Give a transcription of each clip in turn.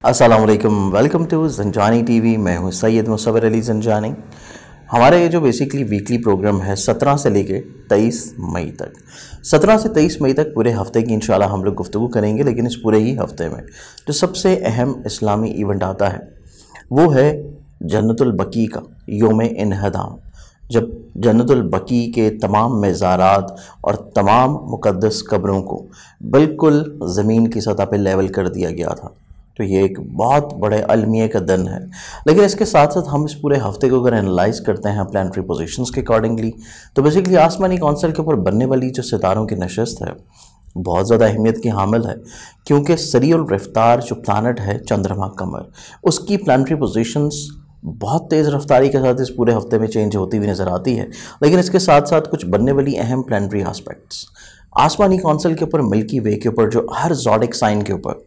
अस्सलाम वालेकुम, welcome to Zanjani TV. मैं हूं सैयद मुसव्विर अली ज़ंजानी। हमारा ये जो बेसिकली वीकली प्रोग्राम है 17 से लेके 23 मई तक, 17 से 23 मई तक पूरे हफ्ते की इंशाल्लाह हम लोग गुफ्तगू करेंगे। लेकिन इस पूरे ही हफ्ते में जो सबसे अहम इस्लामी इवेंट आता है वो है जन्नतुल बकी का योम इन्हदाम, जब जन्नतुल बकी के तमाम मज़ारात और तमाम मुक़द्दस कब्रों को बिल्कुल ज़मीन की सतह पर लेवल कर दिया गया था। तो ये एक बहुत बड़े अलमिया का दिन है। लेकिन इसके साथ साथ हम इस पूरे हफ्ते को अगर एनालाइज करते हैं प्लानिटरी पोजीशंस के अकॉर्डिंगली, तो बेसिकली आसमानी कौंसिल के ऊपर बनने वाली जो सितारों की नशस्त है बहुत ज़्यादा अहमियत की हामिल है, क्योंकि सरीउल रफ्तार जो प्लानट है चंद्रमा कमर, उसकी प्लानिटरी पोजीशंस बहुत तेज़ रफ्तारी के साथ इस पूरे हफ्ते में चेंज होती हुई नज़र आती है। लेकिन इसके साथ साथ कुछ बनने वाली अहम प्लानिटरी एस्पेक्ट्स आसमानी कौंसिल के ऊपर, मिल्की वे के ऊपर, जो हर ज़ोडिक साइन के ऊपर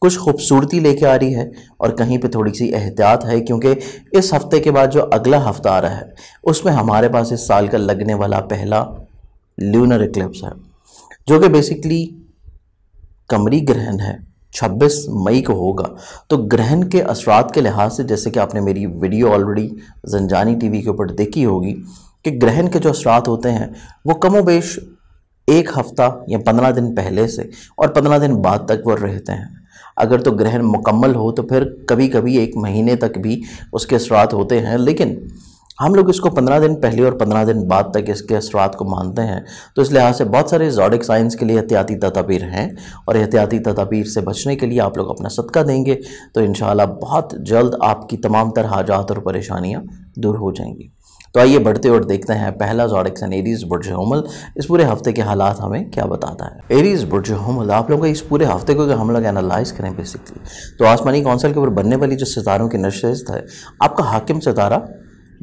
कुछ खूबसूरती लेके आ रही है और कहीं पे थोड़ी सी एहतियात है, क्योंकि इस हफ्ते के बाद जो अगला हफ्ता आ रहा है उसमें हमारे पास इस साल का लगने वाला पहला ल्यूनर इक्लिप्स है, जो कि बेसिकली कमरी ग्रहण है, 26 मई को होगा। तो ग्रहण के असरात के लिहाज से, जैसे कि आपने मेरी वीडियो ऑलरेडी ज़ंजानी टीवी के ऊपर देखी होगी, कि ग्रहण के जो असरात होते हैं वो कमोबेश एक हफ्ता या 15 दिन पहले से और 15 दिन बाद तक वो रहते हैं। अगर तो ग्रहण मुकम्मल हो तो फिर कभी कभी एक महीने तक भी उसके असरात होते हैं, लेकिन हम लोग इसको 15 दिन पहले और 15 दिन बाद तक इसके असरात को मानते हैं। तो इस लिहाज से बहुत सारे ज़ोडिक साइंस के लिए एहतियाती तदाबीर हैं, और एहतियाती तदाबीर से बचने के लिए आप लोग अपना सदका देंगे तो इंशाअल्लाह बहुत जल्द आपकी तमाम तरह हाजात और परेशानियाँ दूर हो जाएंगी। तो आइए बढ़ते और देखते हैं पहला ज़ोडिक साइन एरीज़ बुर्ज हुमल, इस पूरे हफ्ते के हालात हमें क्या बताता है। एरीज़ बुर्ज हुमल, आप लोगों को इस पूरे हफ्ते को अगर हम लोग एनालाइज करें बेसिकली, तो आसमानी कौंसिल के ऊपर बनने वाली जो सितारों की नशस्त है, आपका हाकिम सितारा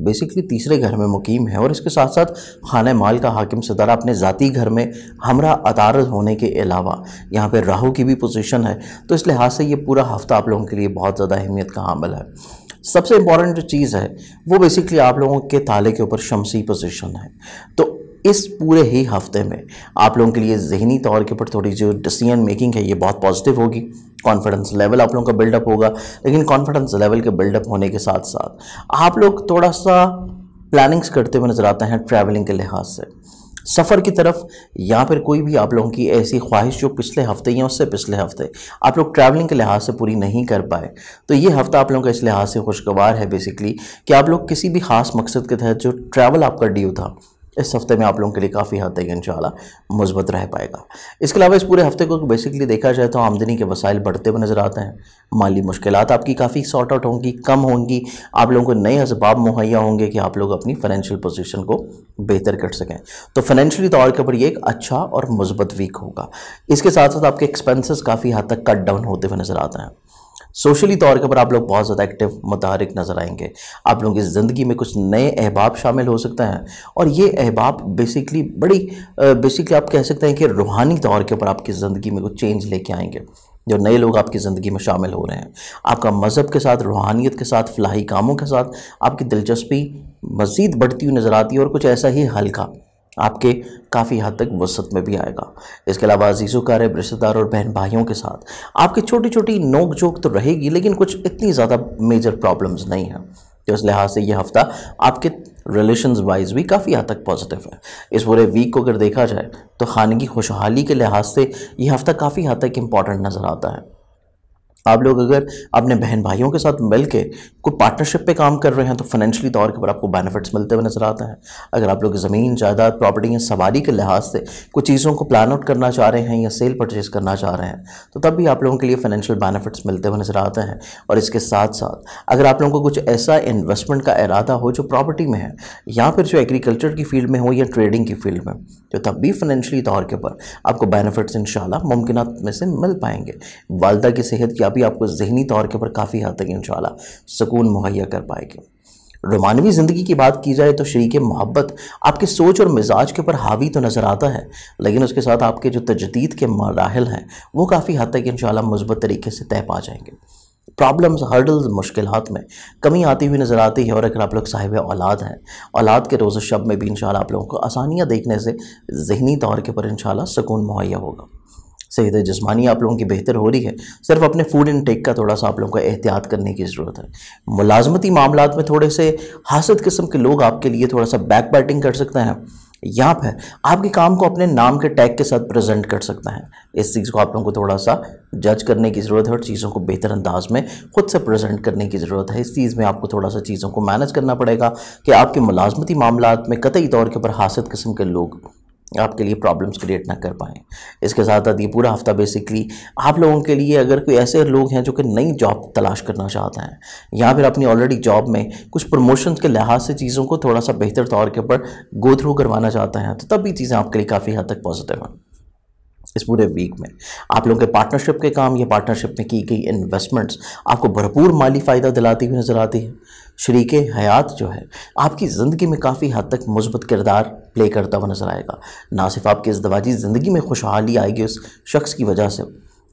बेसिकली तीसरे घर में मुकीम है, और इसके साथ साथ खाने माल का हाकिम सितारा अपने ज़ाती घर में हमरा अतारद होने के अलावा यहाँ पे राहु की भी पोजीशन है। तो इस लिहाज से ये पूरा हफ्ता आप लोगों के लिए बहुत ज़्यादा अहमियत का हामिल है। सबसे इम्पॉर्टेंट जो चीज़ है वो बेसिकली आप लोगों के ताले के ऊपर शमसी पोजीशन है। तो इस पूरे ही हफ्ते में आप लोगों के लिए ज़हनी तौर के ऊपर थोड़ी जो डिसीजन मेकिंग है ये बहुत पॉजिटिव होगी। कॉन्फिडेंस लेवल आप लोगों का बिल्डअप होगा, लेकिन कॉन्फिडेंस लेवल के बिल्डअप होने के साथ साथ आप लोग थोड़ा सा प्लानिंग्स करते हुए नज़र आते हैं ट्रैवलिंग के लिहाज से, सफ़र की तरफ, या फिर कोई भी आप लोगों की ऐसी ख्वाहिश जो पिछले हफ्ते या उससे पिछले हफ्ते आप लोग ट्रैवलिंग के लिहाज से पूरी नहीं कर पाए। तो ये हफ्ता आप लोगों का इस लिहाज से खुशगवार है बेसिकली कि आप लोग किसी भी ख़ास मकसद के तहत जो ट्रैवल आपका ड्यू था इस हफ्ते में आप लोगों के लिए काफ़ी हद तक इंशाल्लाह मुस्बत रह पाएगा। इसके अलावा इस पूरे हफ्ते को बेसिकली देखा जाए तो आमदनी के वसाइल बढ़ते हुए नज़र आते हैं, माली मुश्किलात आपकी काफ़ी सॉर्ट आउट होंगी, कम होंगी, आप लोगों को नए असबाब मुहैया होंगे कि आप लोग अपनी फाइनेंशियल पोजीशन को बेहतर कर सकें। तो फाइनेंशियली तौर के ऊपर ये एक अच्छा और मुस्बत वीक होगा। इसके साथ साथ आपके एक्सपेंसेस काफ़ी हद तक कट डाउन होते हुए नज़र आते हैं। सोशली तौर के ऊपर आप लोग बहुत ज़्यादा एक्टिव मुतहरिक नज़र आएंगे। आप लोगों की ज़िंदगी में कुछ नए अहबाब शामिल हो सकते हैं, और ये अहबाब बेसिकली बेसिकली आप कह सकते हैं कि रूहानी तौर के ऊपर आपकी ज़िंदगी में कुछ चेंज लेके आएंगे। जो नए लोग आपकी ज़िंदगी में शामिल हो रहे हैं, आपका मज़हब के साथ, रूहानियत के साथ, फलाही कामों के साथ आपकी दिलचस्पी मज़ीद बढ़ती हुई नज़र आती है, और कुछ ऐसा ही हल्का आपके काफ़ी हद तक वसत में भी आएगा। इसके अलावा अजीज़ों कारब रिश्तेदार और बहन भाइयों के साथ आपकी छोटी छोटी नोक झोंक तो रहेगी, लेकिन कुछ इतनी ज़्यादा मेजर प्रॉब्लम्स नहीं हैं। तो इस लिहाज से ये हफ़्ता आपके रिलेशंस वाइज भी काफ़ी हद तक पॉजिटिव है। इस पूरे वीक को अगर देखा जाए तो खानगी खुशहाली के लिहाज से ये हफ़्ता काफ़ी हद तक इम्पॉर्टेंट नज़र आता है। आप लोग अगर अपने बहन भाइयों के साथ मिल के कोई पार्टनरशिप पे काम कर रहे हैं तो फाइनेंशियली तौर के ऊपर आपको बेनिफिट्स मिलते हुए नज़र आते हैं। अगर आप लोग ज़मीन जायदाद प्रॉपर्टी या सवारी के लिहाज से कुछ चीज़ों को प्लान आउट करना चाह रहे हैं या सेल परचेज़ करना चाह रहे हैं तो तब भी आप लोगों के लिए फाइनेंशियल बेनिफिट्स मिलते हुए नज़र आते हैं। और इसके साथ साथ अगर आप लोगों को कुछ ऐसा इन्वेस्टमेंट का इरादा हो जो प्रॉपर्टी में है, या फिर जो एग्रीकल्चर की फील्ड में हो या ट्रेडिंग की फील्ड में, तो तब भी फाइनेंशियली तौर के ऊपर आपको बेनिफिट्स इंशाल्लाह मुमकिनात में से मिल पाएंगे। वालदा की सेहत या भी आपको ज़हनी तौर के ऊपर काफ़ी हद तक इंशाल्लाह सुकून मुहैया कर पाएगी। रोमानवी ज़िंदगी की बात की जाए तो शरीक मोहब्बत आपकी सोच और मिजाज के ऊपर हावी तो नज़र आता है, लेकिन उसके साथ आपके जो तजदीद के मराहिल हैं वो काफ़ी हद तक इंशाल्लाह मुस्बत तरीके से तय पा जाएंगे। प्रॉब्लम्स, हर्डल्स, मुश्किलात में कमी आती हुई नज़र आती है। और अगर आप लोग साहिब औलाद हैं, औलाद के रोज़ शब में भी इंशाल्लाह आप लोगों को आसानियाँ देखने से ज़हनी तौर के ऊपर इंशाल्लाह सुकून मुहैया होगा। सेहत जिस्मानी आप लोगों की बेहतर हो रही है, सिर्फ अपने फूड इनटेक का थोड़ा सा आप लोगों को एहतियात करने की ज़रूरत है। मुलाजमती मामलात में थोड़े से हासद किस्म के लोग आपके लिए थोड़ा सा बैक बैटिंग कर सकते हैं, या फिर आपके काम को अपने नाम के टैग के साथ प्रेजेंट कर सकते हैं। इस चीज़ को आप लोगों को थोड़ा सा जज करने की ज़रूरत है और चीज़ों को बेहतर अंदाज में खुद से प्रेजेंट करने की ज़रूरत है। इस चीज़ में आपको थोड़ा सा चीज़ों को मैनेज करना पड़ेगा कि आपके मुलाजमती मामलात में कतई तौर के ऊपर हासद किस्म के लोग आपके लिए प्रॉब्लम्स क्रिएट ना कर पाएँ। इसके साथ साथ ये पूरा हफ्ता बेसिकली आप लोगों के लिए, अगर कोई ऐसे लोग हैं जो कि नई जॉब तलाश करना चाहते हैं या फिर अपनी ऑलरेडी जॉब में कुछ प्रमोशंस के लिहाज से चीज़ों को थोड़ा सा बेहतर तौर के ऊपर गो थ्रू करवाना चाहते हैं, तो तब भी चीज़ें आपके लिए काफ़ी हद तक पॉजिटिव हैं। इस पूरे वीक में आप लोगों के पार्टनरशिप के काम या पार्टनरशिप में की गई इन्वेस्टमेंट्स आपको भरपूर माली फ़ायदा दिलाती हुई नज़र आती है। शरीके हयात जो है आपकी ज़िंदगी में काफ़ी हद तक मुस्बत किरदार प्ले करता हुआ नज़र आएगा। ना सिर्फ आपकी इज़्दिवाजी ज़िंदगी में खुशहाली आएगी उस शख्स की वजह से,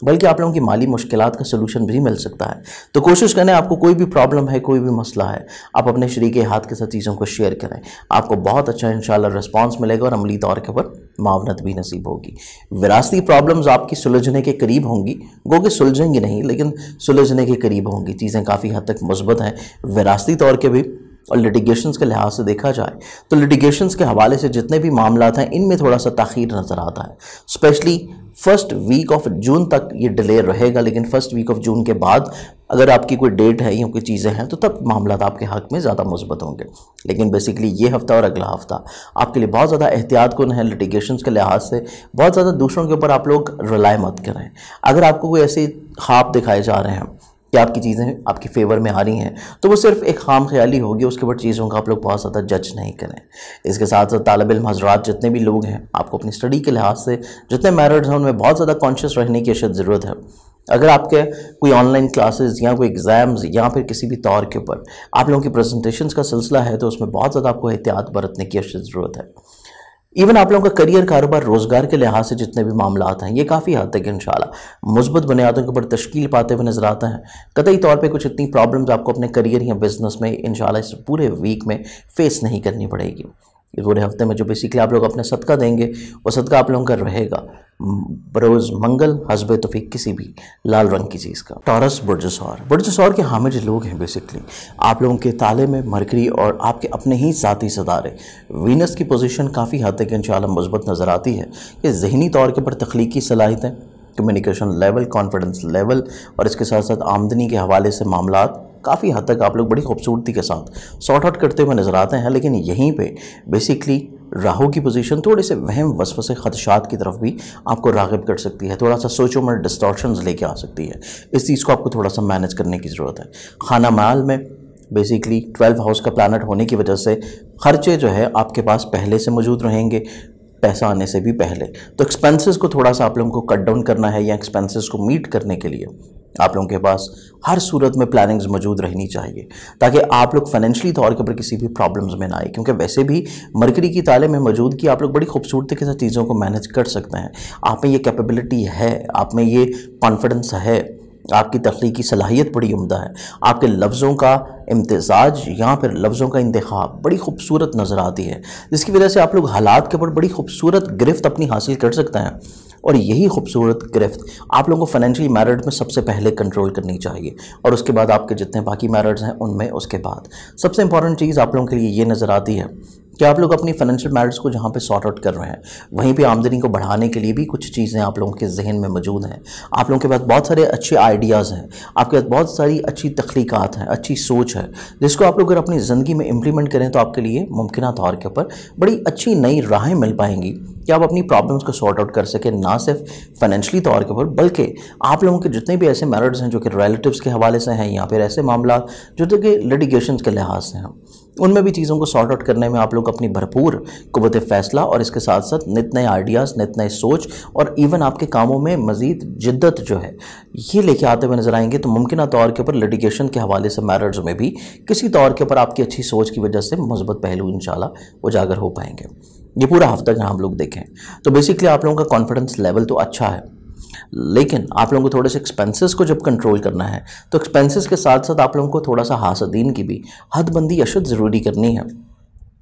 बल्कि आप लोगों की माली मुश्किलात का सलूशन भी मिल सकता है। तो कोशिश करें, आपको कोई भी प्रॉब्लम है, कोई भी मसला है, आप अपने शरीके हाथ के साथ चीज़ों को शेयर करें, आपको बहुत अच्छा इंशाल्लाह रिस्पांस मिलेगा और अमली तौर के ऊपर मावनत भी नसीब होगी। विरासती प्रॉब्लम्स आपकी सुलझने के करीब होंगी, गो कि सुलझेंगी नहीं लेकिन सुलझने के करीब होंगी। चीज़ें काफ़ी हद तक मुस्बत हैं विरासती तौर के भी। और लिटिगेशंस के लिहाज से देखा जाए तो लिटिगेशंस के हवाले से जितने भी मामला हैं इनमें थोड़ा सा ताख़ीर नज़र आता है। Specially first week of June तक ये डिले रहेगा, लेकिन फर्स्ट वीक ऑफ जून के बाद अगर आपकी कोई डेट है या कोई चीज़ें हैं तो तब मामला आपके हक़ में ज़्यादा मुस्बत होंगे। लेकिन बेसिकली ये हफ़्ता और अगला हफ़्ता आपके लिए बहुत ज़्यादा एहतियात कुन है लिटिगेशंस के लिहाज से। बहुत ज़्यादा दूसरों के ऊपर आप लोग रिलाई मत करें। अगर आपको कोई ऐसे ख्वाब दिखाए जा रहे हैं कि आपकी चीज़ें आपकी फेवर में आ रही हैं, तो वो सिर्फ एक खाम ख्याली होगी, उसके बाद चीज़ों का आप लोग बहुत ज़्यादा जज नहीं करें। इसके साथ साथ तालिब इल्म हज़रात जितने भी लोग हैं, आपको अपनी स्टडी के लिहाज से जितने मेरिट्स हैं उनमें बहुत ज़्यादा कॉन्शियस रहने की अशद ज़रूरत है। अगर आपके कोई ऑनलाइन क्लासेस या कोई एग्ज़ाम्स या फिर किसी भी तौर के ऊपर आप लोगों की प्रेजेंटेशंस का सिलसिला है, तो उसमें बहुत ज़्यादा आपको एहतियात बरतने की अशद ज़रूरत है। इवन आप लोगों का करियर, कारोबार, रोज़गार के लिहाज से जितने भी मामलात हैं, ये काफ़ी हद तक इंशाल्लाह मुस्बत बुनियादों के ऊपर तश्कील पाते हुए नज़र आते हैं। कतई तौर पे कुछ इतनी प्रॉब्लम्स आपको अपने करियर या बिज़नेस में इंशाल्लाह इस पूरे वीक में फ़ेस नहीं करनी पड़ेगी। इस पूरे हफ्ते में जो बेसिकली आप लोग अपने सदका देंगे, वो सदका आप लोगों का रहेगा बरोज़ मंगल हस्ब तौफीक किसी भी लाल रंग की चीज़ का। टॉरस बुर्ज सौर के हामिद जो लोग हैं, बेसिकली आप लोगों के ताले में मरकरी और आपके अपने ही साथी सितारे वीनस की पोजीशन काफ़ी हद तक इंशाल्लाह मुस्बत नज़र आती है। कि ज़हनी तौर के ऊपर तख्लीकी सलाहियतें, कम्युनिकेशन लेवल, कॉन्फिडेंस लेवल और इसके साथ साथ आमदनी के हवाले से मामलात काफ़ी हद तक आप लोग बड़ी खूबसूरती के साथ सॉर्ट आउट करते हुए नज़र आते हैं। लेकिन यहीं पे बेसिकली राहु की पोजीशन थोड़े से वहम वसवसे ख़दशात की तरफ भी आपको राग़िब कर सकती है, थोड़ा सा सोचों में डिस्टॉर्शंस लेके आ सकती है। इस चीज़ को आपको थोड़ा सा मैनेज करने की ज़रूरत है। खाना माल में बेसिकली 12 हाउस का प्लानट होने की वजह से ख़र्चे जो है आपके पास पहले से मौजूद रहेंगे, पैसा आने से भी पहले। तो एक्सपेंसेस को थोड़ा सा आप लोगों को कट डाउन करना है, या एक्सपेंसेस को मीट करने के लिए आप लोगों के पास हर सूरत में प्लानिंग्स मौजूद रहनी चाहिए, ताकि आप लोग फाइनेंशियली तौर के ऊपर किसी भी प्रॉब्लम्स में ना आए। क्योंकि वैसे भी मरकरी की ताले में मौजूदगी आप लोग बड़ी खूबसूरती के साथ चीज़ों को मैनेज कर सकते हैं। आप में ये कैपेबिलिटी है, आप में ये कॉन्फिडेंस है, आपकी तख्लीकी सलाहियत बड़ी उम्दा है, आपके लफ्ज़ों का इम्तिज़ाज या फिर लफ्ज़ों का इंतखाब बड़ी खूबसूरत नज़र आती है, जिसकी वजह से आप लोग हालात के ऊपर बड़ी खूबसूरत गिरफ्त अपनी हासिल कर सकते हैं। और यही खूबसूरत गिरफ्त आप लोगों को फाइनेंशियल मैरिट में सबसे पहले कंट्रोल करनी चाहिए, और उसके बाद आपके जितने बाकी मैरिट्स हैं उनमें उसके बाद सबसे इंपॉर्टेंट चीज़ आप लोगों के लिए ये नज़र आती है कि आप लोग अपनी फाइनेंशियल मैरिट्स को जहाँ पे सॉर्ट आउट कर रहे हैं, वहीं पे आमदनी को बढ़ाने के लिए भी कुछ चीज़ें आप लोगों के जहन में मौजूद हैं। आप लोगों के पास बहुत सारे अच्छे आइडियाज़ हैं, आपके पास बहुत सारी अच्छी तख्लीकात हैं, अच्छी सोच है, जिसको आप लोग अगर अपनी ज़िंदगी में इम्प्लीमेंट करें तो आपके लिए मुमकिन तौर के ऊपर बड़ी अच्छी नई राहें मिल पाएंगी कि आप अपनी प्रॉब्लम्स को सॉर्ट आउट कर सकें, ना सिर्फ फाइनेंशियली तौर के ऊपर बल्कि आप लोगों के जितने भी ऐसे मैरिट्स हैं जो कि रिलेटिव्स के हवाले से हैं, या फिर ऐसे मामला जो कि लिटिगेशंस के लिहाज से हैं, उनमें भी चीज़ों को सॉर्ट आउट करने में आप लोग अपनी भरपूर कुव्वत फ़ैसला और इसके साथ साथ नित नए आइडियाज़, नित नए सोच और इवन आपके कामों में मज़ीद जिद्दत जो है ये लेके आते हुए नज़र आएंगे। तो मुमकिन तौर के ऊपर लिटिगेशन के हवाले से मैरिट्स में भी किसी तौर के ऊपर आपकी अच्छी सोच की वजह से मुस्बत पहलू इंशाल्लाह उजागर हो पाएंगे। ये पूरा हफ्ता अगर हम लोग देखें तो बेसिकली आप लोगों का कॉन्फिडेंस लेवल तो अच्छा है, लेकिन आप लोगों को थोड़े से एक्सपेंसेस को जब कंट्रोल करना है तो एक्सपेंसेस के साथ साथ आप लोगों को थोड़ा सा हासदीन की भी हदबंदी अशद ज़रूरी करनी है।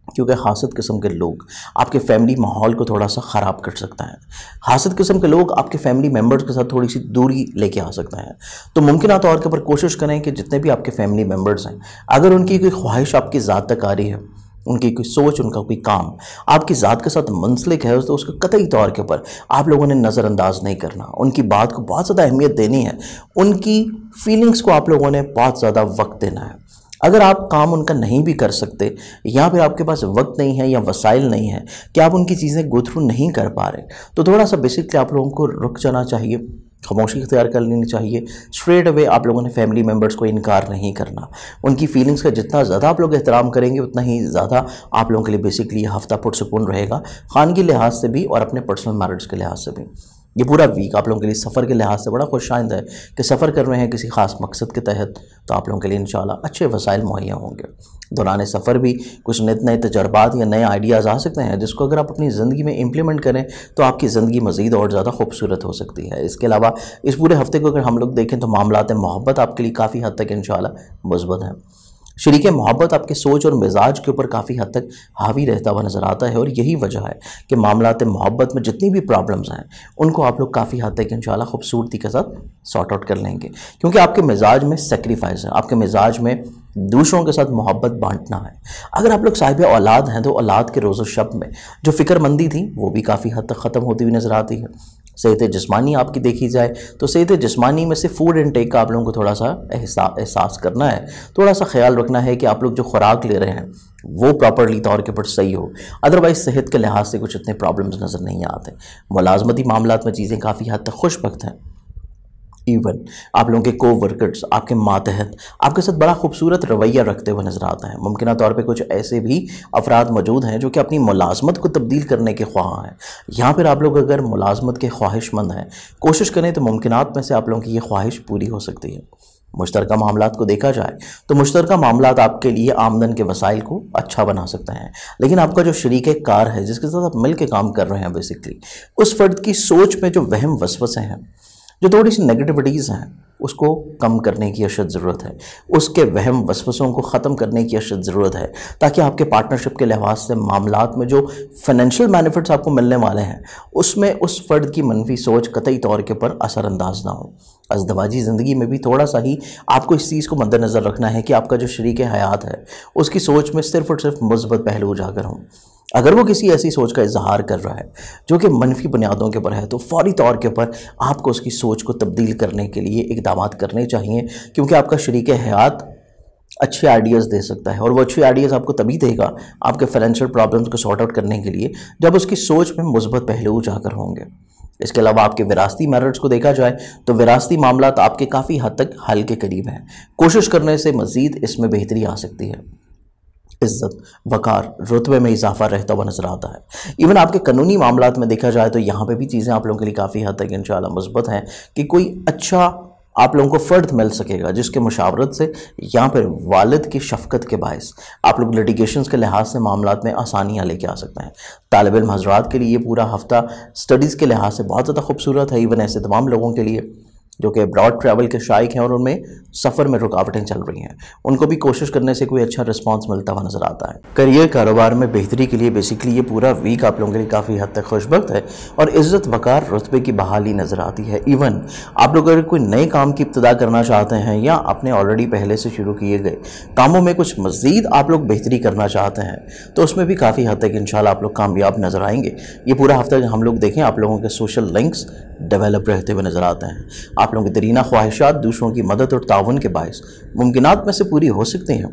क्योंकि हासद किस्म के लोग आपके फैमिली माहौल को थोड़ा सा ख़राब कर सकता है। हासद किस्म के लोग आपके फैमिली मेम्बर्स के साथ थोड़ी सी दूरी लेके आ सकते हैं। तो मुमकिन तौर के ऊपर कोशिश करें कि जितने भी आपके फैमिली मेम्बर्स हैं, अगर उनकी कोई ख्वाहिश आपकी ज़ात तक आ रही है, उनकी कोई सोच, उनका कोई काम आपकी ज़ात के साथ मुंसलिक है, तो उसको कतई तौर के ऊपर आप लोगों ने नज़रअंदाज नहीं करना। उनकी बात को बहुत ज़्यादा अहमियत देनी है, उनकी फीलिंग्स को आप लोगों ने बहुत ज़्यादा वक्त देना है। अगर आप काम उनका नहीं भी कर सकते या फिर आपके पास वक्त नहीं है या वसाइल नहीं है कि आप उनकी चीज़ें गो थ्रू नहीं कर पा रहे, तो थोड़ा सा बेसिकली आप लोगों को रुक जाना चाहिए, खामोशी इख्तियार कर लेनी चाहिए। स्ट्रेट अवे आप लोगों ने फैमिली मेम्बर्स को इनकार नहीं करना। उनकी फीलिंग्स का जितना ज़्यादा आप लोग एहतराम करेंगे, उतना ही ज़्यादा आप लोगों के लिए बेसिकली ये हफ्ता पुरसुकून रहेगा, खानगी लिहाज से भी और अपने पर्सनल मैरिज के लिहाज से भी। ये पूरा वीक आप लोगों के लिए सफ़र के लिहाज से बड़ा खुशाइंद है कि सफ़र कर रहे हैं किसी ख़ास मकसद के तहत, तो आप लोगों के लिए इंशाल्लाह अच्छे वसाइल मुहैया होंगे। दौरान सफ़र भी कुछ नए तजर्बात या नए आइडियाज़ आ सकते हैं, जिसको अगर आप अपनी ज़िंदगी में इम्प्लीमेंट करें तो आपकी ज़िंदगी मज़ीद और ज़्यादा खूबसूरत हो सकती है। इसके अलावा इस पूरे हफ्ते को अगर हम लोग देखें तो मामलात मोहब्बत आपके लिए काफ़ी हद तक इंशाल्लाह मुस्बत हैं। शरीक मोहब्बत आपके सोच और मिजाज के ऊपर काफ़ी हद तक हावी रहता हुआ नज़र आता है, और यही वजह है कि मामलात मोहब्बत में जितनी भी प्रॉब्लम्स हैं उनको आप लोग काफ़ी हद तक इंशाल्लाह खूबसूरती के साथ सॉर्ट आउट कर लेंगे, क्योंकि आपके मिजाज में सेक्रीफाइस है, आपके मिजाज में दूसरों के साथ मोहब्बत बांटना है। अगर आप लोग साहिब औलाद हैं तो औलाद के रोज़ो शब में जो फ़िक्रमंदी थी वो भी काफ़ी हद तक ख़त्म होती हुई नज़र आती है। सेहत जिस्मानी आपकी देखी जाए तो सेहत जिस्मानी में से फूड इनटेक का आप लोगों को थोड़ा सा एहसास करना है, थोड़ा सा ख्याल रखना है कि आप लोग जो खुराक ले रहे हैं वो प्रॉपरली तौर के ऊपर सही हो। अदरवाइज़ सेहत के लिहाज से कुछ इतने प्रॉब्लम्स नज़र नहीं आते। मुलाजमती मामलात में चीज़ें काफ़ी हद तक खुशबख्त हैं। इवन आप लोगों के को वर्कर्स आपके मातहत आपके साथ बड़ा खूबसूरत रवैया रखते हुए नज़र आता है। मुमकिन तौर पे कुछ ऐसे भी अफराद मौजूद हैं जो कि अपनी मुलाजमत को तब्दील करने के ख्वाह हैं। यहाँ पर आप लोग अगर मुलाजमत के ख्वाहिशमंद हैं, कोशिश करें तो मुमकिनात में से आप लोगों की ये ख्वाहिश पूरी हो सकती है। मुश्तरका मामलात को देखा जाए तो मुश्तरका मामलात आपके लिए आमदन के वसाइल को अच्छा बना सकते हैं, लेकिन आपका जो शरीक कार है जिसके साथ आप मिल के काम कर रहे हैं, बेसिकली उस फर्द की सोच में जो वहम वसवसे हैं, जो थोड़ी सी नेगेटिविटीज़ हैं, उसको कम करने की अशद ज़रूरत है। उसके वहम वसवसों को ख़त्म करने की अशद ज़रूरत है, ताकि आपके पार्टनरशिप के लिहाज से मामलात में जो फाइनेंशियल बेनिफिट्स आपको मिलने वाले हैं उसमें उस फ़र्द की मनफी सोच कतई तौर के ऊपर असरअंदाज ना हो। अज़दवाजी ज़िंदगी में भी थोड़ा सा ही आपको इस चीज़ को मद्देनज़र रखना है कि आपका जो शरीक हयात है उसकी सोच में सिर्फ़ और सिर्फ मुस्बत पहलू उजागर हों। अगर वो किसी ऐसी सोच का इजहार कर रहा है जो कि मनफी बुनियादों के ऊपर है, तो फौरी तौर के ऊपर आपको उसकी सोच को तब्दील करने के लिए इक़दाम करने चाहिए, क्योंकि आपका शरीक हयात अच्छे आइडियाज़ दे सकता है, और वो अच्छे आइडियाज़ आपको तभी देगा आपके फाइनेंशियल प्रॉब्लम्स को सॉर्ट आउट करने के लिए जब उसकी सोच में मुस्बत पहलू उजागर होंगे। इसके अलावा आपके विरासती मैरिज को देखा जाए तो विरासती मामलात आपके काफ़ी हद तक हल के करीब हैं। कोशिश करने से मज़ीद इसमें बेहतरी आ सकती है। इज्जत, वकार, रुतबे में इजाफा रहता हुआ नजर आता है। इवन आपके कानूनी मामलात में देखा जाए तो यहाँ पे भी चीज़ें आप लोगों के लिए काफ़ी हद तक इंशाल्लाह मुस्बत हैं कि कोई अच्छा आप लोगों को फ़र्द मिल सकेगा जिसके मुशावरत से या फिर वालिद की शफ़क़त के बायस आप लोग लिटिगेशंस के लिहाज से मामलात में आसानियाँ लेके आ सकते हैं। तालिब इल्म हज़रात के लिए ये पूरा हफ़्ता स्टडीज़ के लिहाज से बहुत ज़्यादा खूबसूरत है। इवन ऐसे तमाम लोगों के लिए जो कि ब्रॉड ट्रैवल के शाइक हैं और उनमें सफ़र में रुकावटें चल रही हैं, उनको भी कोशिश करने से कोई अच्छा रिस्पांस मिलता हुआ नज़र आता है। करियर कारोबार में बेहतरी के लिए बेसिकली ये पूरा वीक आप लोगों के लिए काफ़ी हद तक खुशबख्त है और इज़्ज़त वकार रुतबे की बहाली नज़र आती है। इवन आप लोग अगर कोई नए काम की इब्तिदा करना चाहते हैं या आपने ऑलरेडी पहले से शुरू किए गए कामों में कुछ मज़ीद आप लोग बेहतरी करना चाहते हैं तो उसमें भी काफ़ी हद तक इंशाल्लाह आप लोग कामयाब नज़र आएंगे। ये पूरा हफ्ता हम लोग देखें आप लोगों के सोशल लिंक्स डेवलप रहते हुए नज़र आते हैं। आप लोगों की दरीना ख्वाहिशात दूसरों की मदद और ताउन के बायस मुमकिनात में से पूरी हो सकती हैं,